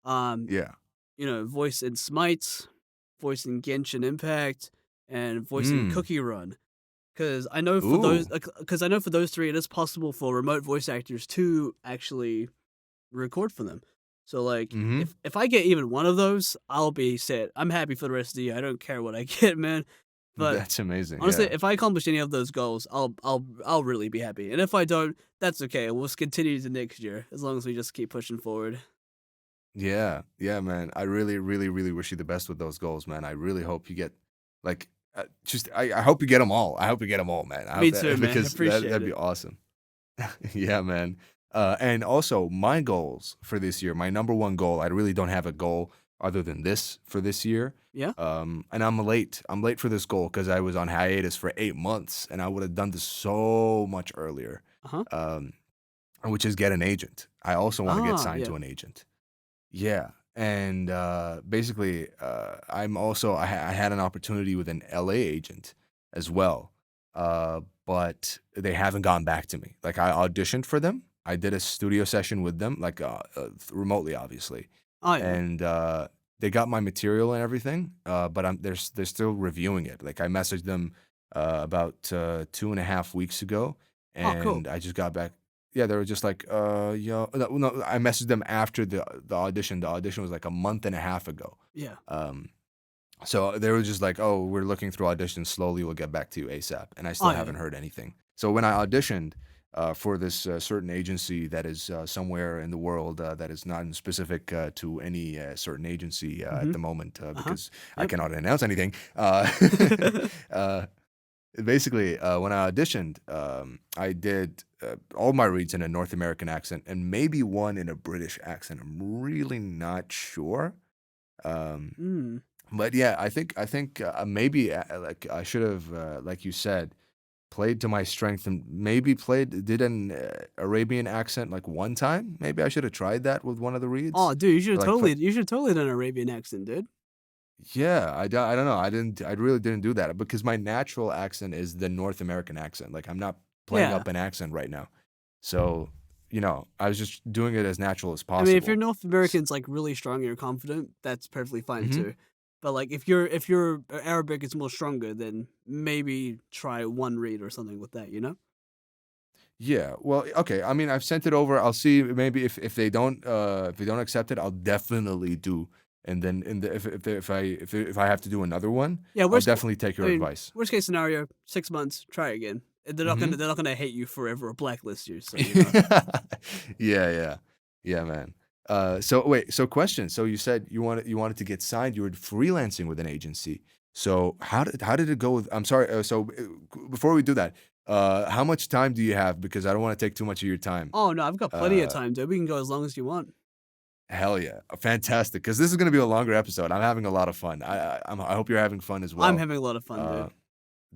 Speaker 2: Um,
Speaker 1: yeah.
Speaker 2: voice in Smite, voice in Genshin Impact, and voice in
Speaker 1: Mm.
Speaker 2: Cookie Run.
Speaker 1: Ooh.
Speaker 2: Because I know for those three, it is possible for remote voice actors to actually record for them. So like,
Speaker 1: Mm-hmm.
Speaker 2: if I get even one of those, I'll be set. I'm happy for the rest of the year. I don't care what I get, man. But
Speaker 1: That's amazing.
Speaker 2: honestly,
Speaker 1: Yeah.
Speaker 2: if I accomplish any of those goals, I'll really be happy. And if I don't, that's okay. We'll just continue to next year as long as we just keep pushing forward.
Speaker 1: Yeah. Yeah, man. I really, really, really wish you the best with those goals, man. I really hope you get like I hope you get them all. I hope you get them all, man. I
Speaker 2: Me
Speaker 1: hope
Speaker 2: too,
Speaker 1: that
Speaker 2: man.
Speaker 1: because
Speaker 2: Appreciate
Speaker 1: that'd be
Speaker 2: it.
Speaker 1: awesome. Yeah, man. And also my goals for this year, my number one goal, I really don't have a goal other than this for this year.
Speaker 2: Yeah.
Speaker 1: And I'm late. I'm late for this goal because I was on hiatus for 8 months and I would have done this so much earlier.
Speaker 2: Uh huh.
Speaker 1: Um, which is get an agent. I also want to get
Speaker 2: Ah,
Speaker 1: signed
Speaker 2: yeah.
Speaker 1: to an agent. Yeah. And basically, I had an opportunity with an LA agent as well. But they haven't gone back to me. Like I auditioned for them. I did a studio session with them, like remotely, obviously,
Speaker 2: Oh yeah.
Speaker 1: and they got my material and everything. But they're still reviewing it. Like I messaged them about 2.5 weeks ago,
Speaker 2: Oh cool.
Speaker 1: and I just got back. Yeah, they were just like, yo, no, I messaged them after the audition. The audition was like a month and a half ago.
Speaker 2: Yeah.
Speaker 1: Um, so they were just like, "Oh, we're looking through auditions. Slowly, we'll get back to you ASAP." And I
Speaker 2: Oh
Speaker 1: still
Speaker 2: yeah.
Speaker 1: haven't heard anything. So when I auditioned for this certain agency that is somewhere in the world that is not specific to any certain agency at
Speaker 2: Mm-hmm.
Speaker 1: the moment,
Speaker 2: Uh huh.
Speaker 1: because I
Speaker 2: Yep.
Speaker 1: cannot announce anything. Uh, basically, when I auditioned, I did all my reads in a North American accent and maybe one in a British accent. I'm really not sure. Um,
Speaker 2: mm.
Speaker 1: but yeah, I think maybe like I should have, like you said, played to my strength and maybe did an Arabian accent like one time. Maybe I should have tried that with one of the reads.
Speaker 2: Oh, dude,
Speaker 1: Or like play,
Speaker 2: you should totally done an Arabian accent, dude.
Speaker 1: yeah, I don't know. I really didn't do that because my natural accent is the North American accent. Like I'm not playing
Speaker 2: Yeah.
Speaker 1: up an accent right now. So, I was just doing it as natural as
Speaker 2: I mean, if your
Speaker 1: possible.
Speaker 2: North American's like really strong and you're confident, that's perfectly fine
Speaker 1: Hmm.
Speaker 2: too. But like if your Arabic is more stronger, then maybe try one read or something with that, you know?
Speaker 1: Yeah. Well, okay. I mean, I've sent it over. I'll see maybe if they don't accept it, I'll definitely do. And then if I have to do another one,
Speaker 2: Yeah,
Speaker 1: I'll definitely take
Speaker 2: I
Speaker 1: your
Speaker 2: mean,
Speaker 1: advice.
Speaker 2: worst case scenario, 6 months, try again. And
Speaker 1: Hmm.
Speaker 2: they're not gonna hate you forever or blacklist you, so you know.
Speaker 1: Yeah, yeah. Yeah, man. So wait, so question. So you said you wanted to get signed, you were freelancing with an agency. So how did it go with I'm sorry, before we do that, how much time do you have? Because I don't want to take too much of your time.
Speaker 2: Oh no, I've got plenty of
Speaker 1: Uh
Speaker 2: time, dude. We can go as long as you want.
Speaker 1: Hell yeah. Fantastic. Because this is gonna be a longer episode. I'm having a lot of fun. I hope you're having fun as
Speaker 2: I'm
Speaker 1: well.
Speaker 2: having a lot of fun,
Speaker 1: Uh
Speaker 2: dude.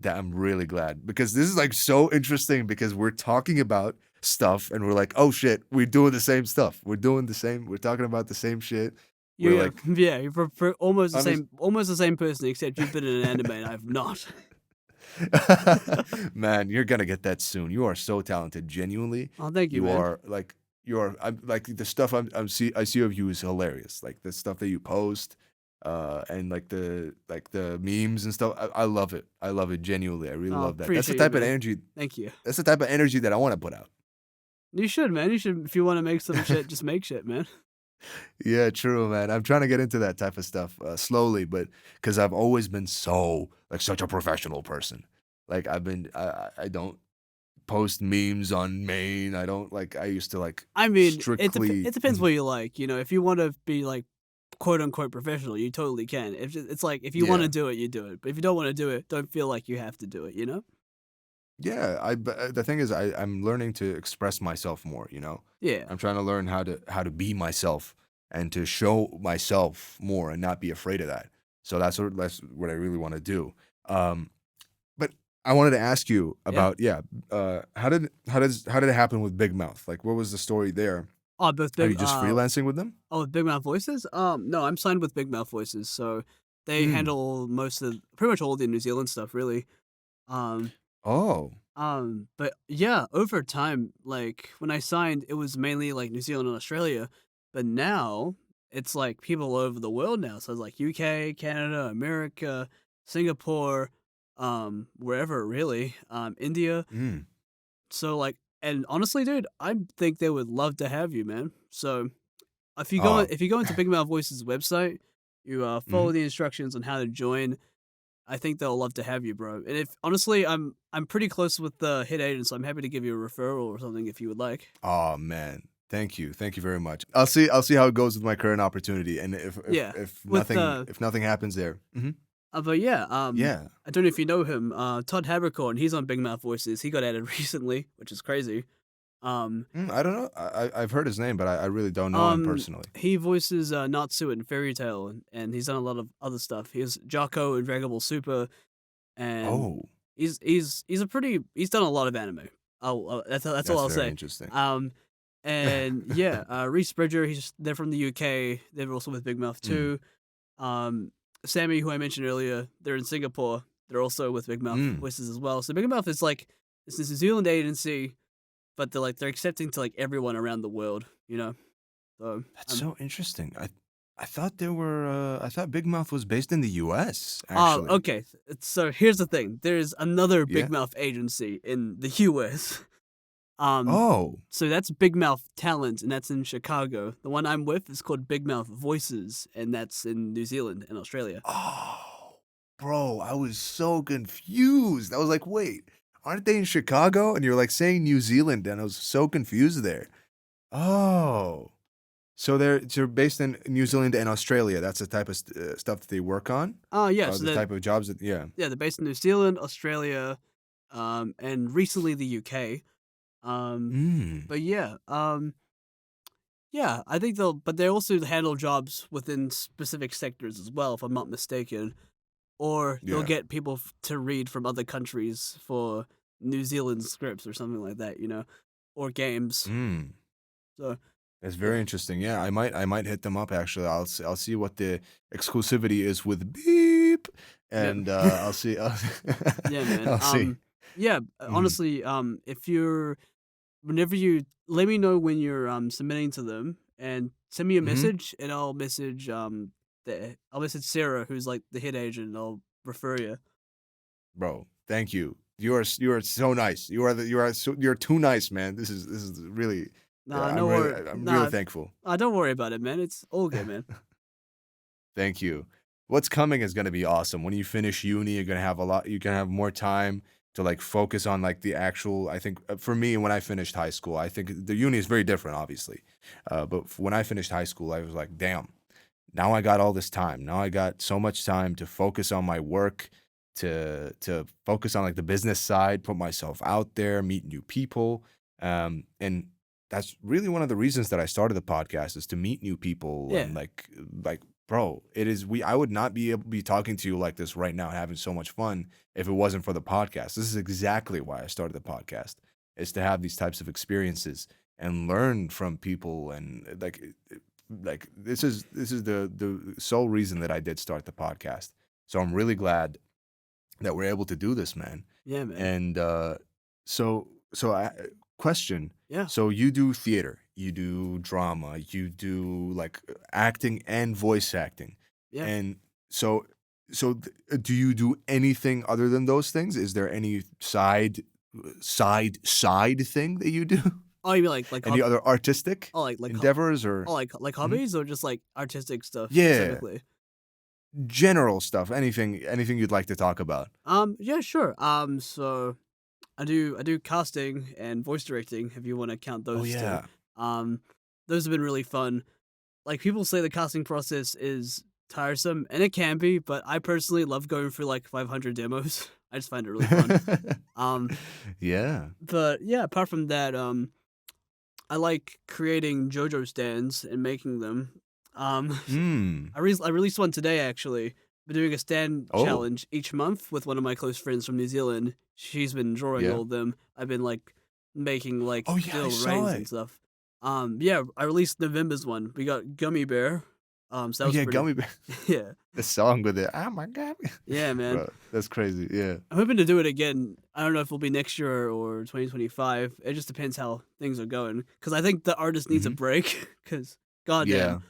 Speaker 1: that I'm really glad because this is like so interesting because we're talking about stuff and we're like, oh shit, we're doing the same stuff. We're talking about the same shit. We're
Speaker 2: Yeah,
Speaker 1: like,
Speaker 2: yeah, you're
Speaker 1: under-
Speaker 2: almost the same person, except you've been in an anime and I've not.
Speaker 1: man, you're gonna get that soon. You are so talented, genuinely.
Speaker 2: Oh, thank you,
Speaker 1: You
Speaker 2: man.
Speaker 1: are like, I'm like the stuff I see of you is hilarious. Like the stuff that you post, and like the memes and stuff. I love it. I love it genuinely. I really
Speaker 2: Oh,
Speaker 1: love that. That's the
Speaker 2: appreciate you,
Speaker 1: type of
Speaker 2: man.
Speaker 1: energy.
Speaker 2: Thank you.
Speaker 1: That's the type of energy that I want to put out.
Speaker 2: You should, man. You should, if you want to make some shit, just make shit, man.
Speaker 1: Yeah, true, man. I'm trying to get into that type of stuff slowly, but because I've always been such a professional person. Like I don't post memes on main. I don't like. I used to like
Speaker 2: I mean,
Speaker 1: strictly.
Speaker 2: it depends
Speaker 1: Mhm.
Speaker 2: what you like. You know, if you want to be like quote unquote professional, you totally can. It's like if you want to
Speaker 1: Yeah,
Speaker 2: do it, you do it. But if you don't want to do it, don't feel like you have to do it. You know?
Speaker 1: yeah. But the thing is, I'm learning to express myself more.
Speaker 2: Yeah.
Speaker 1: I'm trying to learn how to be myself and to show myself more and not be afraid of that. So that's what I really want to do. Um, But I wanted to ask you
Speaker 2: Yeah.
Speaker 1: about how did it happen with Big Mouth? Like, what was the story there?
Speaker 2: Oh, both
Speaker 1: Are
Speaker 2: big.
Speaker 1: you just freelancing with them?
Speaker 2: Oh, with Big Mouth Voices. No, I'm signed with Big Mouth Voices, so they
Speaker 1: Mm.
Speaker 2: handle pretty much all the New Zealand stuff, really. Um,
Speaker 1: Oh.
Speaker 2: but yeah, over time, like when I signed, it was mainly like New Zealand and Australia, but now it's like people all over the world now. So it's like UK, Canada, America, Singapore, wherever really, India.
Speaker 1: Mm.
Speaker 2: So like, and honestly, dude, I think they would love to have you, man. So
Speaker 1: Oh.
Speaker 2: if you go into Big Mouth Voices website, you follow
Speaker 1: Mhm.
Speaker 2: the instructions on how to join. I think they'll love to have you, bro. And if honestly, I'm pretty close with the head agent, so I'm happy to give you a referral or something if you would like.
Speaker 1: Oh man, thank you very much. I'll see how it goes with my current opportunity, and
Speaker 2: Yeah,
Speaker 1: if
Speaker 2: with
Speaker 1: nothing happens there.
Speaker 2: but yeah,
Speaker 1: Yeah.
Speaker 2: I don't know if you know him, Todd Habercorn. He's on Big Mouth Voices. He got added recently, which is crazy. Um,
Speaker 1: I don't know. I've heard his name, but I really don't know him personally.
Speaker 2: he voices Natsu in Fairy Tail, and he's done a lot of other stuff. He's Jocko in Dragon Ball Super, and
Speaker 1: Oh,
Speaker 2: he's done a lot of anime. Oh, that's all
Speaker 1: that's
Speaker 2: I'll
Speaker 1: very
Speaker 2: say.
Speaker 1: interesting.
Speaker 2: And yeah, Reese Bridger, they're from the UK. They're also with Big Mouth too. Sammy, who I mentioned earlier, they're in Singapore. They're also with Big Mouth Voices as well. So Big Mouth is like it's this New Zealand agency, but they're accepting to like everyone around the world. So
Speaker 1: That's so interesting. I thought I thought Big Mouth was based in the U.S. Actually.
Speaker 2: okay. So here's the thing. There's another
Speaker 1: Yeah.
Speaker 2: Big Mouth agency in the US.
Speaker 1: Oh.
Speaker 2: So that's Big Mouth Talent, and that's in Chicago. The one I'm with is called Big Mouth Voices, and that's in New Zealand and Australia.
Speaker 1: Oh, bro, I was so confused. I was like, wait, aren't they in Chicago? And you're like saying New Zealand, and I was so confused there. Oh. So they're based in New Zealand and Australia. That's the type of stuff that they work on?
Speaker 2: Oh yeah,
Speaker 1: Or
Speaker 2: so
Speaker 1: the type of jobs that, yeah.
Speaker 2: they're based in New Zealand, Australia, and recently the UK. But yeah, yeah, I think but they also handle jobs within specific sectors as well, if I'm not mistaken. Or they'll
Speaker 1: Yeah.
Speaker 2: get people to read from other countries for New Zealand scripts or something like that, or games. So
Speaker 1: That's
Speaker 2: yeah,
Speaker 1: very interesting. Yeah, I might hit them up actually. I'll see what the exclusivity is with Beep,
Speaker 2: yep.
Speaker 1: and I'll see.
Speaker 2: Yeah, man.
Speaker 1: I'll see.
Speaker 2: Yeah.
Speaker 1: Mhm.
Speaker 2: Honestly, whenever you let me know when you're submitting to them, and send me a
Speaker 1: Mhm.
Speaker 2: message, and I'll message Sarah, who's like the head agent, and I'll refer you.
Speaker 1: Bro, thank you. You are so nice. You're too nice, man. This is really.
Speaker 2: Nah,
Speaker 1: I'm
Speaker 2: no
Speaker 1: really
Speaker 2: worry.
Speaker 1: I'm really
Speaker 2: Nah,
Speaker 1: thankful.
Speaker 2: don't worry about it, man. It's all good, man.
Speaker 1: Thank you. What's coming is gonna be awesome. When you finish uni, you're gonna have more time to like focus on like the actual. I think for me, when I finished high school, I think the uni is very different, obviously. But when I finished high school, I was like, damn. Now I got all this time. Now I got so much time to focus on my work, to focus on like the business side, put myself out there, meet new people. And that's really one of the reasons that I started the podcast is to meet new people
Speaker 2: Yeah.
Speaker 1: and like bro, it is we I would not be able to be talking to you like this right now, having so much fun if it wasn't for the podcast. This is exactly why I started the podcast, is to have these types of experiences and learn from people and like this is the sole reason that I did start the podcast. So I'm really glad that we're able to do this, man.
Speaker 2: Yeah, man.
Speaker 1: And so question.
Speaker 2: Yeah.
Speaker 1: So you do theater, you do drama, you do like acting and voice acting.
Speaker 2: Yeah.
Speaker 1: And so do you do anything other than those things? Is there any side thing that you do?
Speaker 2: Oh, you mean like
Speaker 1: Any other artistic
Speaker 2: oh, like
Speaker 1: endeavors or
Speaker 2: like
Speaker 1: Mhm.
Speaker 2: hobbies, or just like artistic stuff
Speaker 1: Yeah,
Speaker 2: specifically?
Speaker 1: general stuff, anything you'd like to talk about?
Speaker 2: Yeah, sure. So I do casting and voice directing, if you want to count
Speaker 1: Oh
Speaker 2: those two.
Speaker 1: yeah.
Speaker 2: Um, those have been really fun. Like, people say the casting process is tiresome, and it can be, but I personally love going through like 500 demos. I just find it really fun. Um,
Speaker 1: Yeah.
Speaker 2: but yeah, apart from that, I like creating JoJo stands and making them. Um,
Speaker 1: Mm.
Speaker 2: I released one today actually. Been doing a stand
Speaker 1: Oh,
Speaker 2: challenge each month with one of my close friends from New Zealand. She's been drawing
Speaker 1: yeah.
Speaker 2: all of them. I've been like making like
Speaker 1: Oh yeah, I
Speaker 2: little
Speaker 1: saw
Speaker 2: rains and
Speaker 1: it.
Speaker 2: stuff. Yeah, I released November's one. We got Gummy Bear. So
Speaker 1: Oh
Speaker 2: that was
Speaker 1: yeah,
Speaker 2: pretty.
Speaker 1: Gummy Bear.
Speaker 2: Yeah,
Speaker 1: The song with it. Oh my god.
Speaker 2: yeah, man.
Speaker 1: Bro, that's crazy. Yeah.
Speaker 2: I'm hoping to do it again. I don't know if it'll be next year or 2025. It just depends how things are going. Because I think the artist needs a
Speaker 1: Mhm.
Speaker 2: break. Because goddamn,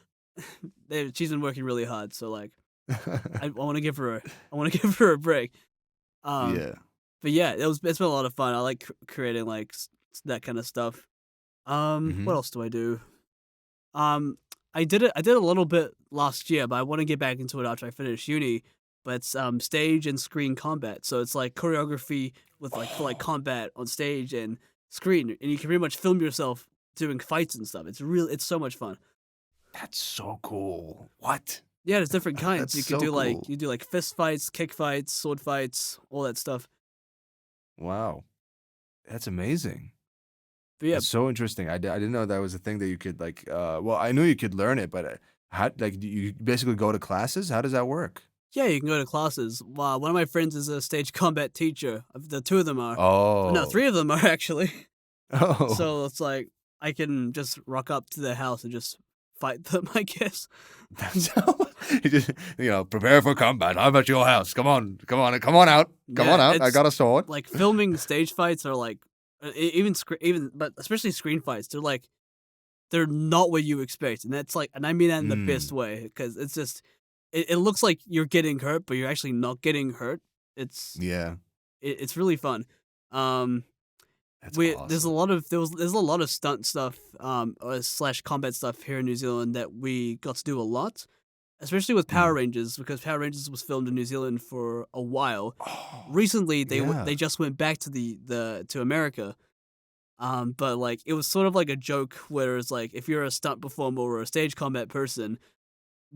Speaker 1: Yeah.
Speaker 2: she's been working really hard. So like, I want to give her I want to give her a break. Um,
Speaker 1: Yeah.
Speaker 2: but yeah, it's been a lot of fun. I like creating like that kind of stuff. What
Speaker 1: Mhm.
Speaker 2: else do I do? Um, I did a little bit last year, but I want to get back into it after I finish uni. but it's stage and screen combat. So it's like choreography with like for like
Speaker 1: Oh,
Speaker 2: combat on stage and screen, and you can pretty much film yourself doing fights and stuff. It's so much fun.
Speaker 1: that's so cool. What?
Speaker 2: Yeah, there's different kinds.
Speaker 1: That's so cool.
Speaker 2: You do like fist fights, kick fights, sword fights, all that stuff.
Speaker 1: Wow. That's amazing.
Speaker 2: But yeah,
Speaker 1: That's so interesting. I didn't know that was a thing that you could like. Well, I knew you could learn it, but how like do you basically go to classes? How does that work?
Speaker 2: yeah, you can go to classes. One of my friends is a stage combat teacher. The two of them are. No,
Speaker 1: Oh,
Speaker 2: three of them are actually.
Speaker 1: oh,
Speaker 2: So it's like I can just rock up to their house and just fight them, I guess.
Speaker 1: that's you just prepare for combat. I'm at your house. Come on, come on, come on out, come
Speaker 2: Yeah,
Speaker 1: on out. I
Speaker 2: it's
Speaker 1: got a sword.
Speaker 2: like filming stage fights are like even but especially screen fights. They're not what you expect, and that's like, and I mean that in the best
Speaker 1: Mm,
Speaker 2: way because it's just it looks like you're getting hurt, but you're actually not getting hurt. It's
Speaker 1: yeah,
Speaker 2: it's really fun. Um,
Speaker 1: that's
Speaker 2: we
Speaker 1: awesome.
Speaker 2: there's a lot of stunt stuff slash combat stuff here in New Zealand that we got to do a lot, especially with Power
Speaker 1: Mm.
Speaker 2: Rangers because Power Rangers was filmed in New Zealand for a while.
Speaker 1: Oh,
Speaker 2: Recently,
Speaker 1: yeah.
Speaker 2: they just went back to the to America. But like it was sort of like a joke, whereas like if you're a stunt performer or a stage combat person,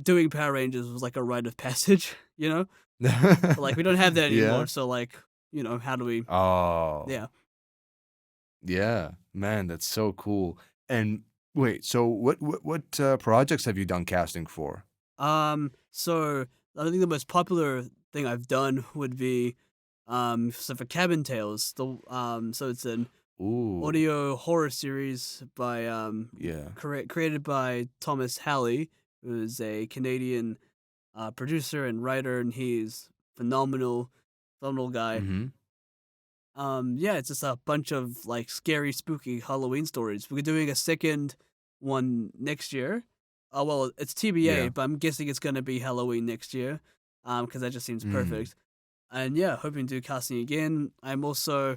Speaker 2: doing Power Rangers was like a rite of passage, you know. But like we don't have that
Speaker 1: Yeah.
Speaker 2: anymore, so like how do we?
Speaker 1: Oh,
Speaker 2: Yeah.
Speaker 1: yeah. Man, that's so cool. And wait, so what projects have you done casting for?
Speaker 2: So I think the most popular thing I've done would be so for Cabin Tales, so it's an
Speaker 1: Ooh,
Speaker 2: audio horror series by
Speaker 1: yeah.
Speaker 2: created by Thomas Halley, who is a Canadian producer and writer, and he's phenomenal guy.
Speaker 1: Mm-hmm.
Speaker 2: Yeah, it's just a bunch of like scary, spooky Halloween stories. We're doing a second one next year. Oh well, it's TBA,
Speaker 1: Yeah.
Speaker 2: but I'm guessing it's gonna be Halloween next year. Because that just seems
Speaker 1: Mm.
Speaker 2: perfect. And yeah, hoping to do casting again. I'm also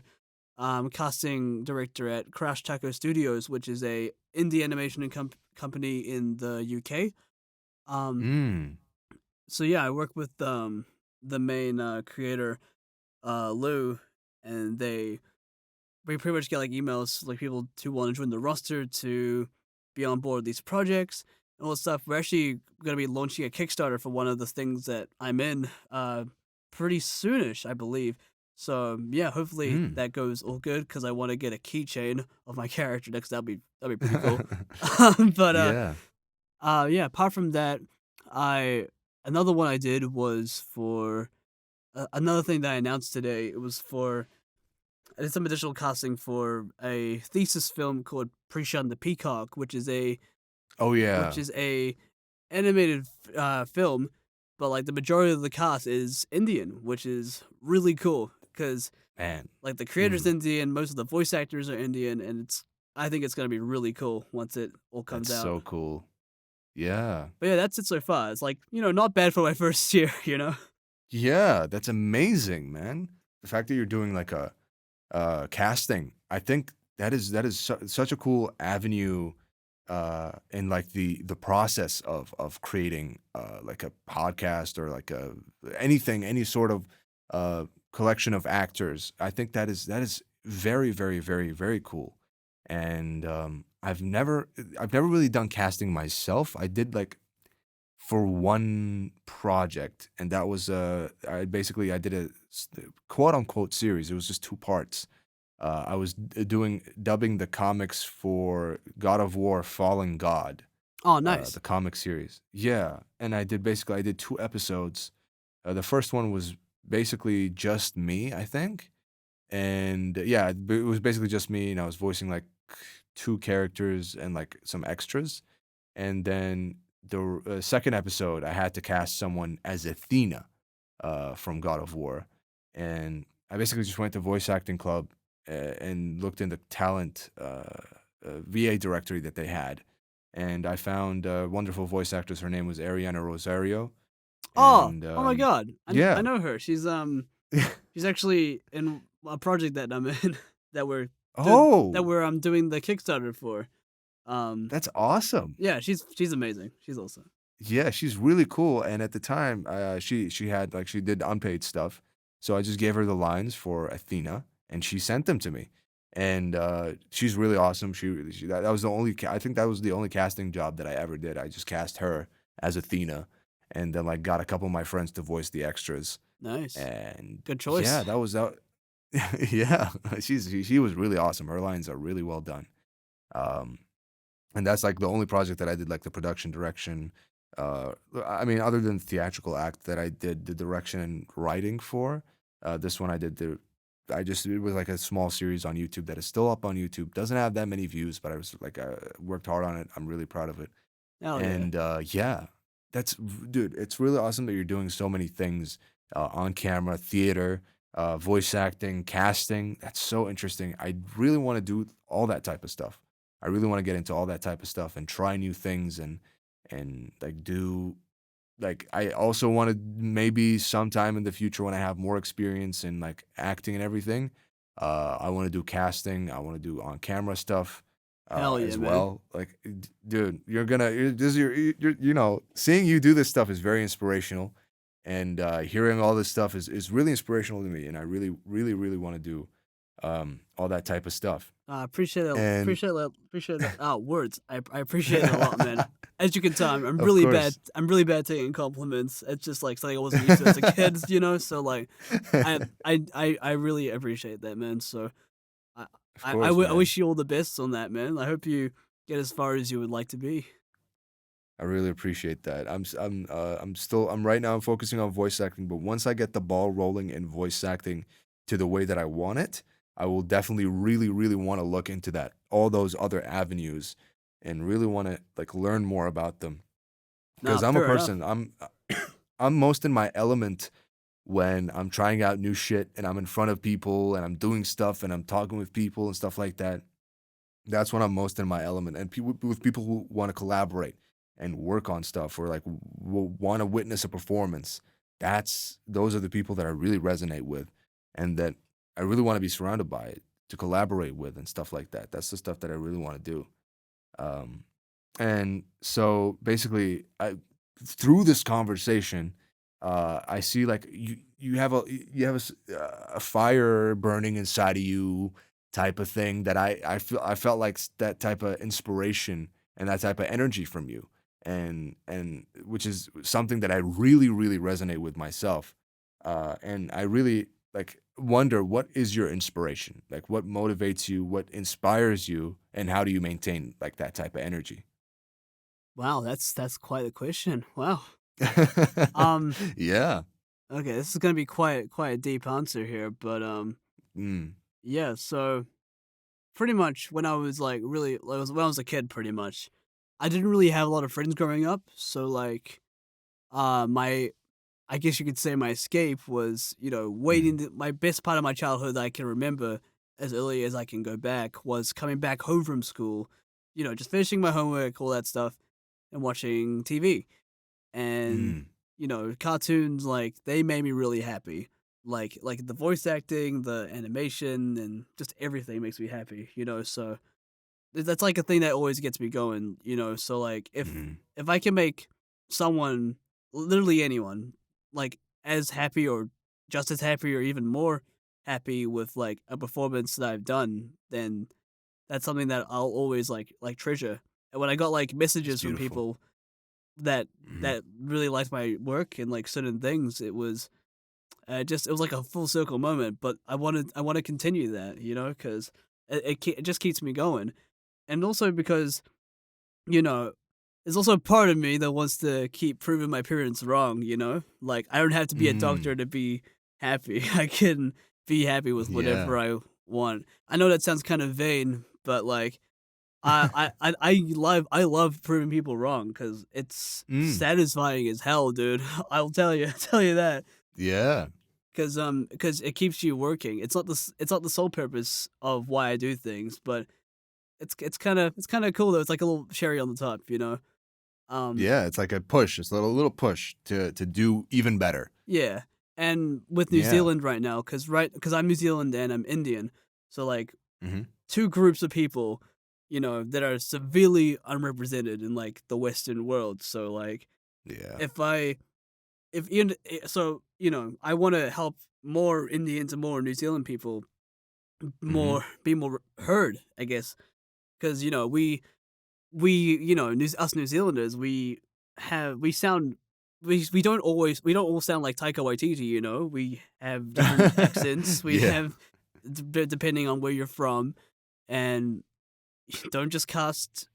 Speaker 2: casting director at Crash Taco Studios, which is a indie animation company in the UK. Um,
Speaker 1: Mm.
Speaker 2: so yeah, I work with the main creator Lou, and we pretty much get like emails like people to want to join the roster to be on board these projects and all that stuff. We're actually gonna be launching a Kickstarter for one of the things that I'm in pretty soonish, I believe. So yeah, hopefully
Speaker 1: Mm.
Speaker 2: that goes all good because I want to get a keychain of my character next. That'd be pretty cool. but
Speaker 1: Yeah.
Speaker 2: yeah. Apart from that, I another one I did was for another thing that I announced today. It was for I did some additional casting for a thesis film called Prishan the Peacock,
Speaker 1: Oh
Speaker 2: which
Speaker 1: yeah.
Speaker 2: is a animated film, but like the majority of the cast is Indian, which is really cool because
Speaker 1: Man.
Speaker 2: like the creator's
Speaker 1: Mm.
Speaker 2: Indian, most of the voice actors are Indian, and I think it's gonna be really cool once it all
Speaker 1: That's
Speaker 2: comes out.
Speaker 1: so cool. Yeah.
Speaker 2: But yeah, that's it so far. It's like not bad for my first year,
Speaker 1: Yeah, that's amazing, man. The fact that you're doing like a casting, I think that is such a cool avenue in like the process of creating like a podcast or like a anything, any sort of uh collection of actors. I think that is very, very, very, very cool. And I've never really done casting myself. I did like for one project, and that was I did a quote unquote series. It was just two parts. I was doing dubbing the comics for God of War: Fallen God,
Speaker 2: Oh, nice.
Speaker 1: the comic series. Yeah, and I did two episodes. The first one was basically just me, I think, and yeah, it was basically just me, and I was voicing like two characters and like some extras. And then the second episode, I had to cast someone as Athena from God of War, and I basically just went to Voice Acting Club and looked in the talent VA directory that they had, and I found wonderful voice actress. Her name was Ariana Rosario, and
Speaker 2: Oh my God, I
Speaker 1: yeah,
Speaker 2: know her. She's actually in a project that I'm in that
Speaker 1: oh,
Speaker 2: we're doing the Kickstarter for. Um,
Speaker 1: that's awesome.
Speaker 2: yeah, she's amazing. She's awesome.
Speaker 1: yeah, she's really cool. And at the time, she had like she did unpaid stuff, so I just gave her the lines for Athena, and she sent them to me. And she's really awesome. That was the only I think that was the only casting job that I ever did. I just cast her as Athena, and then like got a couple of my friends to voice the extras.
Speaker 2: Nice.
Speaker 1: And
Speaker 2: Good
Speaker 1: yeah,
Speaker 2: choice.
Speaker 1: that was that. Yeah, she was really awesome. Her lines are really well done. Um, and that's like the only project that I did like the production direction. I mean, other than the theatrical act that I did the direction and writing for, this one I did the. I just it was like a small series on YouTube that is still up on YouTube. Doesn't have that many views, but I was like I worked hard on it. I'm really proud of it.
Speaker 2: Hell yeah.
Speaker 1: And yeah, dude. It's really awesome that you're doing so many things on camera, theater, voice acting, casting. That's so interesting. I really want to do all that type of stuff. I really want to get into all that type of stuff and try new things and like do like I also want to maybe sometime in the future when I have more experience in like acting and everything, I want to do casting. I want to do on camera stuff
Speaker 2: Hell yeah,
Speaker 1: as
Speaker 2: man.
Speaker 1: well. Like, dude, you know, seeing you do this stuff is very inspirational, and hearing all this stuff is really inspirational to me. And I really, really, really want to do all that type of stuff.
Speaker 2: I appreciate it.
Speaker 1: And
Speaker 2: Appreciate that. Words. I appreciate it a lot, man. As you can tell, I'm
Speaker 1: of
Speaker 2: really bad.
Speaker 1: course,
Speaker 2: I'm really bad taking compliments. It's just like something I wasn't used to as a kid, you know. So like, I really appreciate that, man. So I
Speaker 1: of course,
Speaker 2: I
Speaker 1: man.
Speaker 2: wish you all the best on that, man. I hope you get as far as you would like to be.
Speaker 1: I really appreciate that. I'm right now I'm focusing on voice acting, but once I get the ball rolling in voice acting to the way that I want it, I will definitely really, really want to look into that, all those other avenues, and really want to like learn more about them.
Speaker 2: Nah,
Speaker 1: Because I'm a
Speaker 2: fair enough.
Speaker 1: person, I'm most in my element when I'm trying out new shit and I'm in front of people and I'm doing stuff and I'm talking with people and stuff like that. That's when I'm most in my element, and people with people who want to collaborate and work on stuff or like want to witness a performance. Those are the people that I really resonate with, and that I really want to be surrounded by to collaborate with and stuff like that. That's the stuff that I really want to do. Um, and so basically, through this conversation, I see like you have a fire burning inside of you type of thing that I felt like that type of inspiration and that type of energy from you, and which is something that I really really resonate with myself, and I really like wonder what is your inspiration, like what motivates you, what inspires you, and how do you maintain like that type of energy?
Speaker 2: Wow, that's quite a question. Wow. Um.
Speaker 1: Yeah.
Speaker 2: Okay, this is gonna be quite a deep answer here, but
Speaker 1: Mm.
Speaker 2: yeah. So pretty much when I was like really when I was a kid, pretty much, I didn't really have a lot of friends growing up. So like, my I guess you could say my escape was,
Speaker 1: Mhm.
Speaker 2: my best part of my childhood that I can remember as early as I can go back was coming back home from school, just finishing my homework, all that stuff, and watching TV. And,
Speaker 1: Mm.
Speaker 2: cartoons, like, they made me really happy. Like the voice acting, the animation, and just everything makes me happy, so that's like a thing that always gets me going, so like
Speaker 1: Mhm.
Speaker 2: if I can make someone, literally anyone, like as happy or just as happy or even more happy with like a performance that I've done, then that's something that I'll always like treasure. And when I got like
Speaker 1: That's
Speaker 2: messages from
Speaker 1: beautiful.
Speaker 2: people that
Speaker 1: Mhm.
Speaker 2: that really liked my work and like certain things, it was it was like a full circle moment. But I want to continue that, because it just keeps me going, and also because you know, there's also a part of me that wants to keep proving my parents wrong, Like, I don't have to be a doctor
Speaker 1: Mm.
Speaker 2: to be happy. I can be happy with
Speaker 1: Yeah.
Speaker 2: whatever I want. I know that sounds kind of vain, but like I love proving people wrong because it's
Speaker 1: Mm.
Speaker 2: satisfying as hell, dude. I'll tell you, tell you that.
Speaker 1: Yeah.
Speaker 2: Because it keeps you working. It's not the sole purpose of why I do things, but it's kind of cool though. It's like a little cherry on the top, Um,
Speaker 1: Yeah, it's like a push. It's a little push to do even better.
Speaker 2: yeah. And with New
Speaker 1: Yeah.
Speaker 2: Zealand right now, because I'm New Zealand and I'm Indian, so like
Speaker 1: Mhm.
Speaker 2: two groups of people, that are severely unrepresented in like the Western world. So like
Speaker 1: Yeah.
Speaker 2: If I if in so I want to help more Indians and more New Zealand people
Speaker 1: Mhm.
Speaker 2: be more heard, I guess, because us New Zealanders, we sound we don't all sound like Taika Waititi. We have different accents. We
Speaker 1: Yeah.
Speaker 2: have depending on where you're from, and don't just cast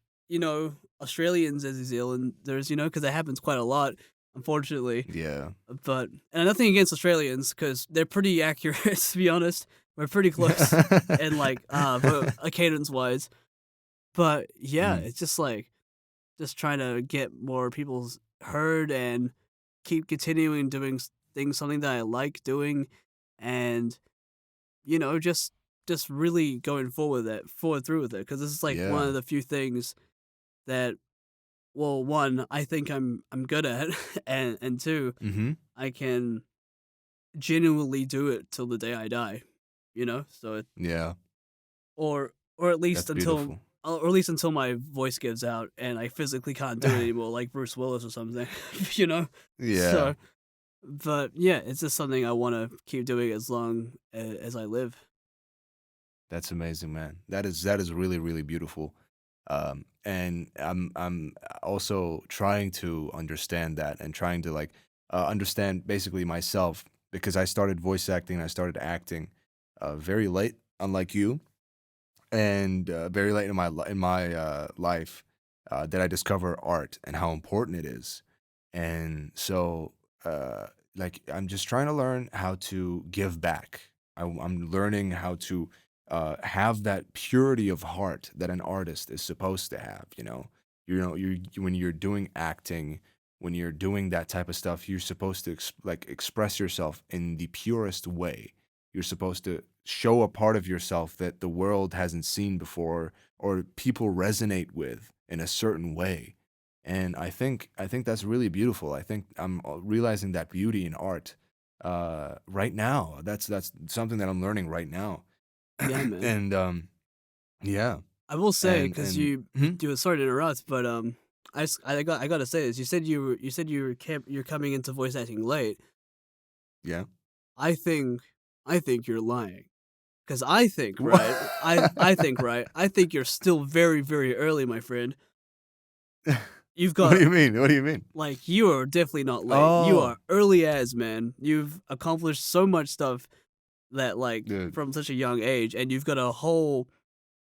Speaker 2: Australians as New Zealanders. Because that happens quite a lot, unfortunately.
Speaker 1: Yeah.
Speaker 2: And nothing against Australians because they're pretty accurate. To be honest, we're pretty close and cadence wise. But yeah,
Speaker 1: Mhm.
Speaker 2: it's just like just trying to get more people's heard and keep continuing doing things, something that I like doing, and just really going forward through with it, because this is like one
Speaker 1: Yeah.
Speaker 2: of the few things that, well, one, I think I'm good at, and two,
Speaker 1: Mhm.
Speaker 2: I can genuinely do it till the day I die, so
Speaker 1: Yeah.
Speaker 2: or at least
Speaker 1: That's beautiful.
Speaker 2: my voice gives out and I physically can't do it anymore, like Bruce Willis or something, you know.
Speaker 1: Yeah.
Speaker 2: So, but yeah, it's just something I want to keep doing as long as I live.
Speaker 1: That's amazing, man. That is really really beautiful. And I'm also trying to understand that and trying to like understand basically myself because I started voice acting and I started acting very late, unlike you, and very late in my life that I discover art and how important it is. And so, like, I'm just trying to learn how to give back. I'm learning how to have that purity of heart that an artist is supposed to have. When you're doing acting, when you're doing that type of stuff, you're supposed to express yourself in the purest way. You're supposed to show a part of yourself that the world hasn't seen before or people resonate with in a certain way. And I think that's really beautiful. I think I'm realizing that beauty in art right now. That's something that I'm learning right now.
Speaker 2: Yeah, man.
Speaker 1: And yeah,
Speaker 2: I will say, because
Speaker 1: and mhm,
Speaker 2: you were sorry to interrupt, but I gotta say this. You said you're coming into voice acting late.
Speaker 1: yeah.
Speaker 2: I think I think you're lying. Because I think,
Speaker 1: What?
Speaker 2: right? I think you're still very, very early, my friend. You've
Speaker 1: What do
Speaker 2: got,
Speaker 1: you mean? What do you mean?
Speaker 2: like, you are definitely not late. You
Speaker 1: Oh,
Speaker 2: are early as, man. You've accomplished so much stuff that, like,
Speaker 1: dude.
Speaker 2: from such a young age, and you've got a whole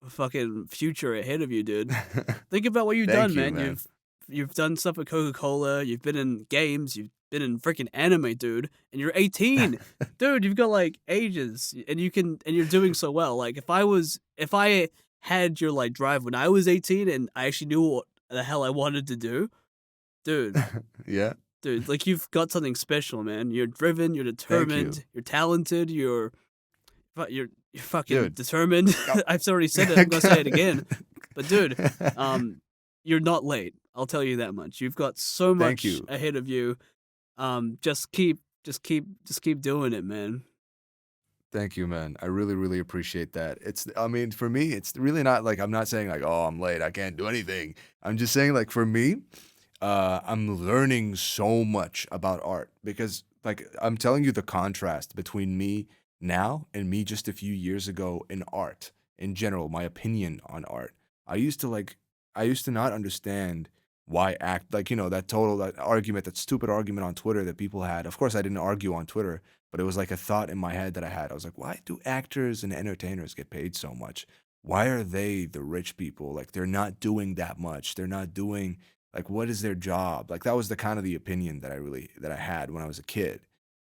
Speaker 2: fucking future ahead of you, dude. Think about what you've
Speaker 1: Thank
Speaker 2: done,
Speaker 1: you,
Speaker 2: man.
Speaker 1: man.
Speaker 2: You've done stuff with Coca-Cola. You've been in games. You've been in freaking anime, dude. And you're 18, dude. You've got like ages, and you're doing so well. Like if I had your like drive when I was 18, and I actually knew what the hell I wanted to do, dude.
Speaker 1: Yeah.
Speaker 2: Like you've got something special, man. You're driven. You're
Speaker 1: Thank you,
Speaker 2: determined. You're talented. You're fucking
Speaker 1: dude.
Speaker 2: determined.
Speaker 1: Oh.
Speaker 2: I've already said it. I'm gonna say it again. But dude, you're not late. I'll tell you that much. You've got so
Speaker 1: Thank
Speaker 2: much
Speaker 1: you.
Speaker 2: ahead of you. Just keep doing it, man.
Speaker 1: Thank you, man. I really, really appreciate that. I mean, for me, it's really not like I'm not saying like, oh, I'm late, I can't do anything. I'm just saying like for me, I'm learning so much about art because like I'm telling you the contrast between me now and me just a few years ago in art in general, my opinion on art. I used to like, I used to not understand why act like, that argument, that stupid argument on Twitter that people had. Of course, I didn't argue on Twitter, but it was like a thought in my head that I had. I was like, why do actors and entertainers get paid so much? Why are they the rich people? Like they're not doing that much. They're not doing like what is their job? Like that was the kind of the opinion that I had when I was a kid.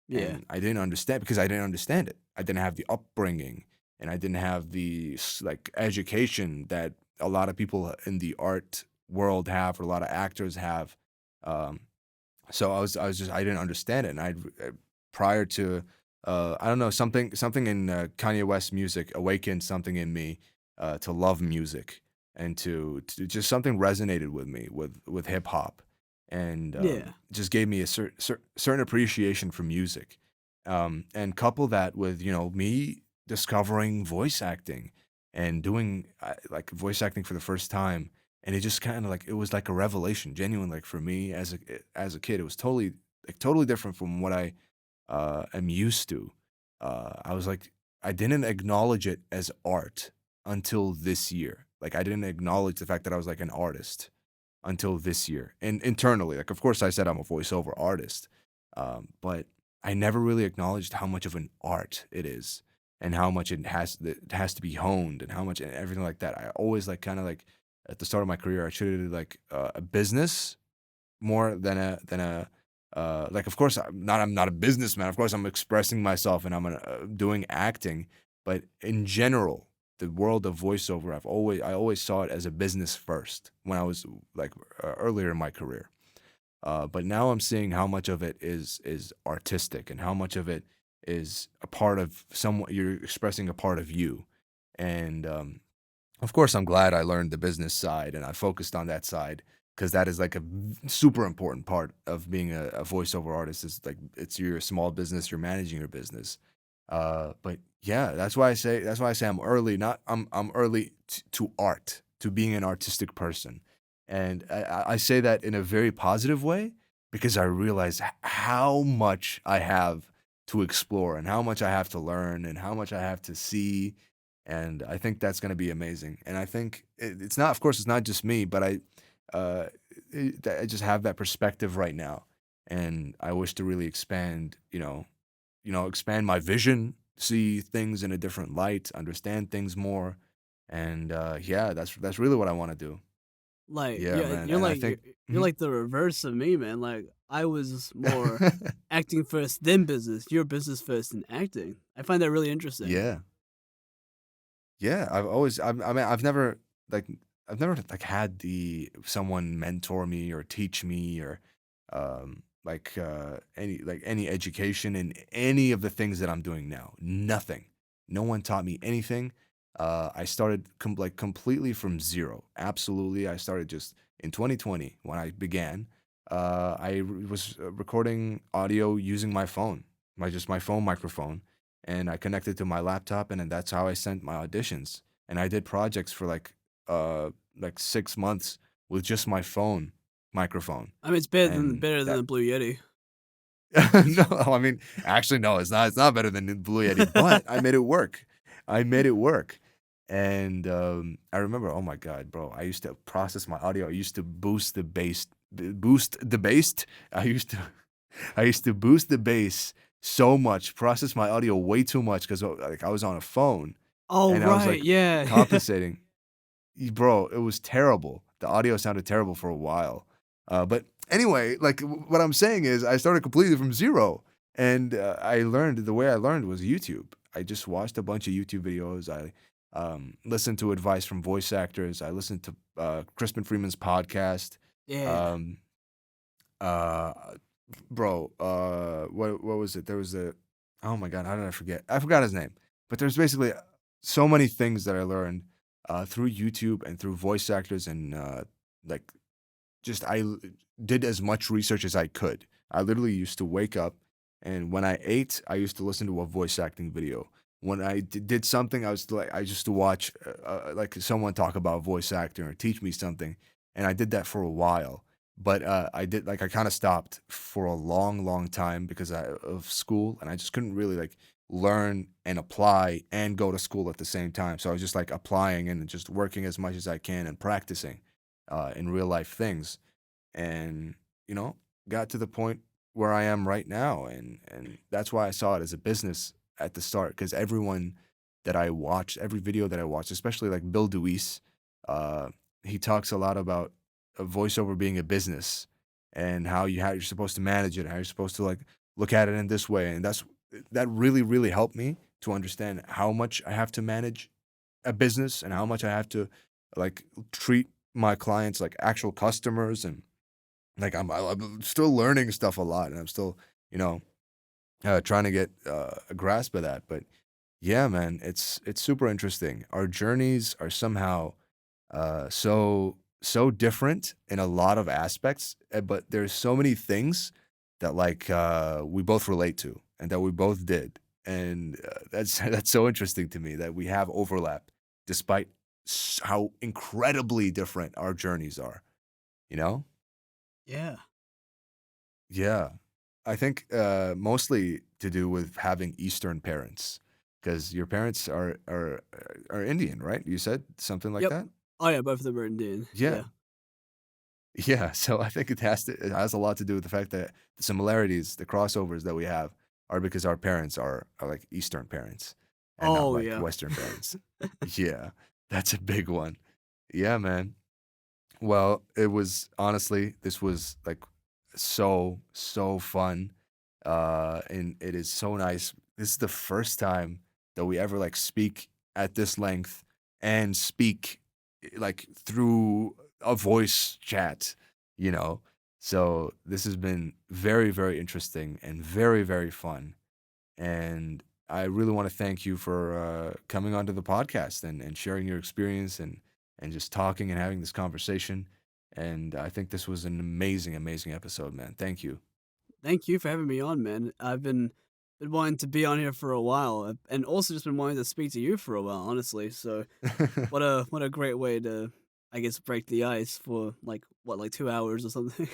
Speaker 2: Yeah,
Speaker 1: And I didn't understand because I didn't understand it. I didn't have the upbringing and I didn't have the like education that a lot of people in the art world have or a lot of actors have. Um, so I was just I didn't understand it, and prior to I don't know, something in Kanye West music awakened something in me to love music and to just something resonated with me with hip hop and
Speaker 2: yeah,
Speaker 1: just gave me a certain appreciation for music, and couple that with me discovering voice acting and doing like voice acting for the first time. and it just kind of like it was like a revelation, genuine. Like for me as a kid, it was totally different from what I am used to. I was like, I didn't acknowledge it as art until this year. Like I didn't acknowledge the fact that I was like an artist until this year. And internally, like of course I said I'm a voiceover artist, but I never really acknowledged how much of an art it is and how much it has to be honed and how much and everything like that. I always like kind of like at the start of my career, I treated it like a business more than a like of course I'm not a businessman. Of course I'm expressing myself and I'm doing acting, but in general, the world of voiceover, I always saw it as a business first when I was like earlier in my career. But now I'm seeing how much of it is artistic and how much of it is a part of someone you're expressing a part of you. And of course, I'm glad I learned the business side and I focused on that side because that is like super important part of being a voiceover artist. Is like it's your small business, you're managing your business. But yeah, that's why I say I'm early. Not I'm early to art, to being an artistic person, and I say that in a very positive way because I realize how much I have to explore and how much I have to learn and how much I have to see, and I think that's going to be amazing. And I think it's not, of course, it's not just me, but uh, I just have that perspective right now, and I wish to really expand, expand my vision, see things in a different light, understand things more, and yeah, that's really what I want to do.
Speaker 2: Like,
Speaker 1: Yeah,
Speaker 2: yeah,
Speaker 1: man, and I think,
Speaker 2: you're
Speaker 1: mhm.
Speaker 2: like the reverse of me, man. Like, I was more acting first, then business. You're business first and acting. I find that really interesting.
Speaker 1: Yeah. Yeah, I've always I mean, like I've never like had the someone mentor me or teach me or any education in any of the things that I'm doing now. Nothing. No one taught me anything. I started completely from zero. Absolutely. I started just in 2020 when I began. Was recording audio using my phone, my phone microphone, and I connected to my laptop, and then that's how I sent my auditions. And I did projects for like 6 months with just my phone microphone,
Speaker 2: I mean, it's
Speaker 1: and
Speaker 2: better than
Speaker 1: that
Speaker 2: the Blue Yeti.
Speaker 1: no, I mean actually no, it's not better than the Blue Yeti, but I made it work. I made it work. And I remember, oh my god, bro! I used to process my audio. I used to boost the bass. I used to I used to boost the bass so much, process my audio way too much because like I was on a phone
Speaker 2: Oh,
Speaker 1: and I was
Speaker 2: right,
Speaker 1: like
Speaker 2: yeah.
Speaker 1: compensating. Bro, it was terrible. The audio sounded terrible for a while. But anyway, like what I'm saying is, I started completely from zero, and I learned the way I learned was YouTube. I just watched a bunch of YouTube videos. I listened to advice from voice actors. I listened to Crispin Freeman's podcast.
Speaker 2: Yeah.
Speaker 1: Um, uh, bro, what was it? There was a oh my god, how did I forget? I forgot his name. But there's basically so many things that I learned through YouTube and through voice actors and like just did as much research as I could. I literally used to wake up and when I ate, I used to listen to a voice acting video. When I did something, I used to watch like someone talk about voice acting or teach me something, and I did that for a while. But I kind of stopped for a long time because of school, and I just couldn't really like learn and apply and go to school at the same time. So I was just like applying and just working as much as I can and practicing in real life things, and you know got to the point where I am right now, and that's why I saw it as a business at the start because everyone that I watched, every video that I watched, especially like Bill Deweese, uh, he talks a lot about a voiceover being a business and how you're supposed to manage it, how you're supposed to like look at it in this way, and that really helped me to understand how much I have to manage a business and how much I have to like treat my clients like actual customers and like I'm still learning stuff a lot and I'm still you know trying to get a grasp of that. But yeah, man, it's super interesting. Our journeys are somehow so different in a lot of aspects, but there's so many things that like we both relate to and that we both did, and that's that's so interesting to me that we have overlap despite how incredibly different our journeys are, you know?
Speaker 2: Yeah.
Speaker 1: Yeah. I think mostly to do with having Eastern parents, because your parents are Indian, right? You said something like
Speaker 2: Yep.
Speaker 1: that?
Speaker 2: Oh yeah, both of them are Indian.
Speaker 1: Yeah.
Speaker 2: Yeah.
Speaker 1: Yeah, so I think it has a lot to do with the fact that the similarities, the crossovers that we have are because our parents are like Eastern parents and not
Speaker 2: Oh
Speaker 1: like
Speaker 2: yeah.
Speaker 1: Western parents. Yeah, that's a big one. Yeah, man. Well, it was honestly, this was like so fun. And it is so nice. This is the first time that we ever like speak at this length and speak like through a voice chat, you know. So this has been very interesting and very fun. And I really want to thank you for coming onto the podcast and sharing your experience and just talking and having this conversation. And I think this was an amazing episode, man. Thank you.
Speaker 2: Thank you for having me on, man. I've been wanting to be on here for a while, and also just been wanting to speak to you for a while, honestly. So what a great way to, I guess, break the ice for like what, like 2 hours or something.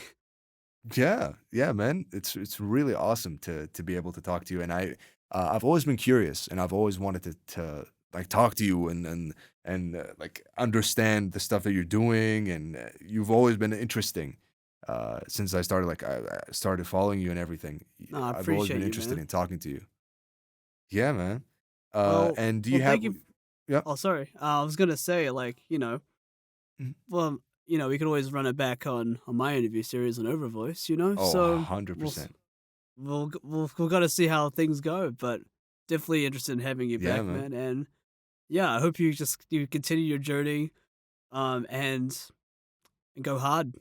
Speaker 1: Yeah, yeah, man. It's really awesome to be able to talk to you. And I've always been curious, and I've always wanted to like talk to you and like understand the stuff that you're doing. And you've always been interesting since I started I started following you and everything.
Speaker 2: No, I
Speaker 1: I've always been
Speaker 2: appreciate you,
Speaker 1: interested
Speaker 2: man.
Speaker 1: in talking to you. Yeah, man.
Speaker 2: Well,
Speaker 1: And do
Speaker 2: well,
Speaker 1: you have?
Speaker 2: thank you.
Speaker 1: Yeah.
Speaker 2: Oh, sorry. I was gonna say, like,
Speaker 1: Mhm.
Speaker 2: well, we could always run it back on my interview series on Overvoice,
Speaker 1: Oh,
Speaker 2: So
Speaker 1: 100%.
Speaker 2: we'll gotta see how things go, but definitely interested in having you
Speaker 1: Yeah,
Speaker 2: back,
Speaker 1: man.
Speaker 2: man. And yeah, I hope you continue your journey, and go hard.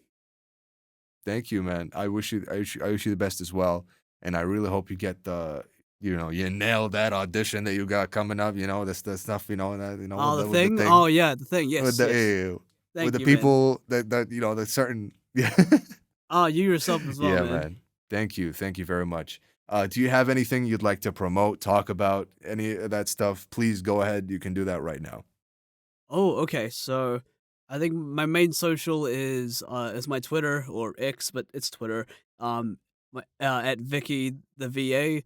Speaker 1: Thank you, man. I wish you the best as well, and I really hope you get you nail that audition that you got coming up. You know, this the stuff. That
Speaker 2: Oh, the
Speaker 1: with the
Speaker 2: thing.
Speaker 1: thing
Speaker 2: Oh yeah, the thing.
Speaker 1: with
Speaker 2: Yes,
Speaker 1: the
Speaker 2: yes.
Speaker 1: with
Speaker 2: Thank
Speaker 1: the
Speaker 2: you, man.
Speaker 1: people that the certain yeah
Speaker 2: Oh, you yourself as well,
Speaker 1: yeah,
Speaker 2: man.
Speaker 1: man. Thank you very much. Do you have anything you'd like to promote, talk about, any of that stuff? Please go ahead. You can do that right now.
Speaker 2: Oh, okay. So I think my main social is my Twitter or X, but it's Twitter. At Vicky the VA.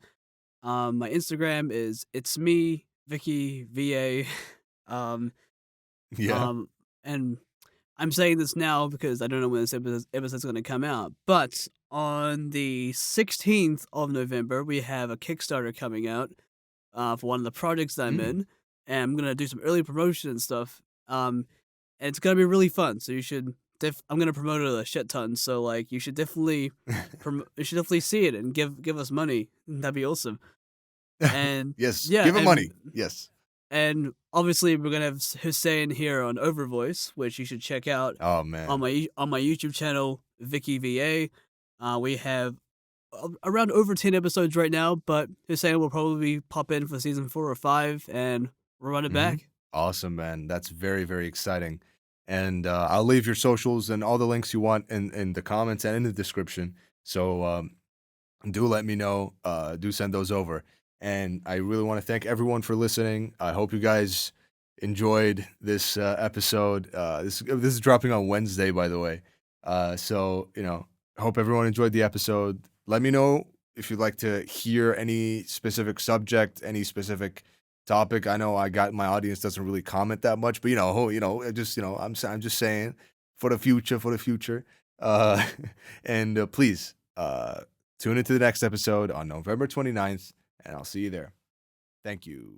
Speaker 2: My Instagram is it's me Vicky VA. um,
Speaker 1: Yeah.
Speaker 2: um, and I'm saying this now because I don't know when this episode's going to come out. But on the 16th of November, we have a Kickstarter coming out for one of the projects that I'm
Speaker 1: Mm.
Speaker 2: in, and I'm gonna do some early promotion and stuff. And it's gonna be really fun. So you should I'm gonna promote it a shit ton. So like you should definitely you should definitely see it and give us money. That'd be awesome. And
Speaker 1: Yes.
Speaker 2: yeah,
Speaker 1: Give him money. Yes.
Speaker 2: and obviously we're gonna have Hussein here on Overvoice, which you should check out
Speaker 1: Oh
Speaker 2: on
Speaker 1: man.
Speaker 2: my YouTube channel, Vicky VA. We have around over 10 episodes right now, but Hussein will probably pop in for season 4 or 5 and we'll run it
Speaker 1: Hmm.
Speaker 2: back.
Speaker 1: Awesome, man. That's very exciting. And I'll leave your socials and all the links you want in the comments and in the description. So do let me know. Do send those over. And I really want to thank everyone for listening. I hope you guys enjoyed this episode. This is dropping on Wednesday, by the way. So hope everyone enjoyed the episode. Let me know if you'd like to hear any specific subject, any specific topic. I know my audience doesn't really comment that much, but I'm just saying for the future. Uh, and please tune into the next episode on November 29th, and I'll see you there. Thank you.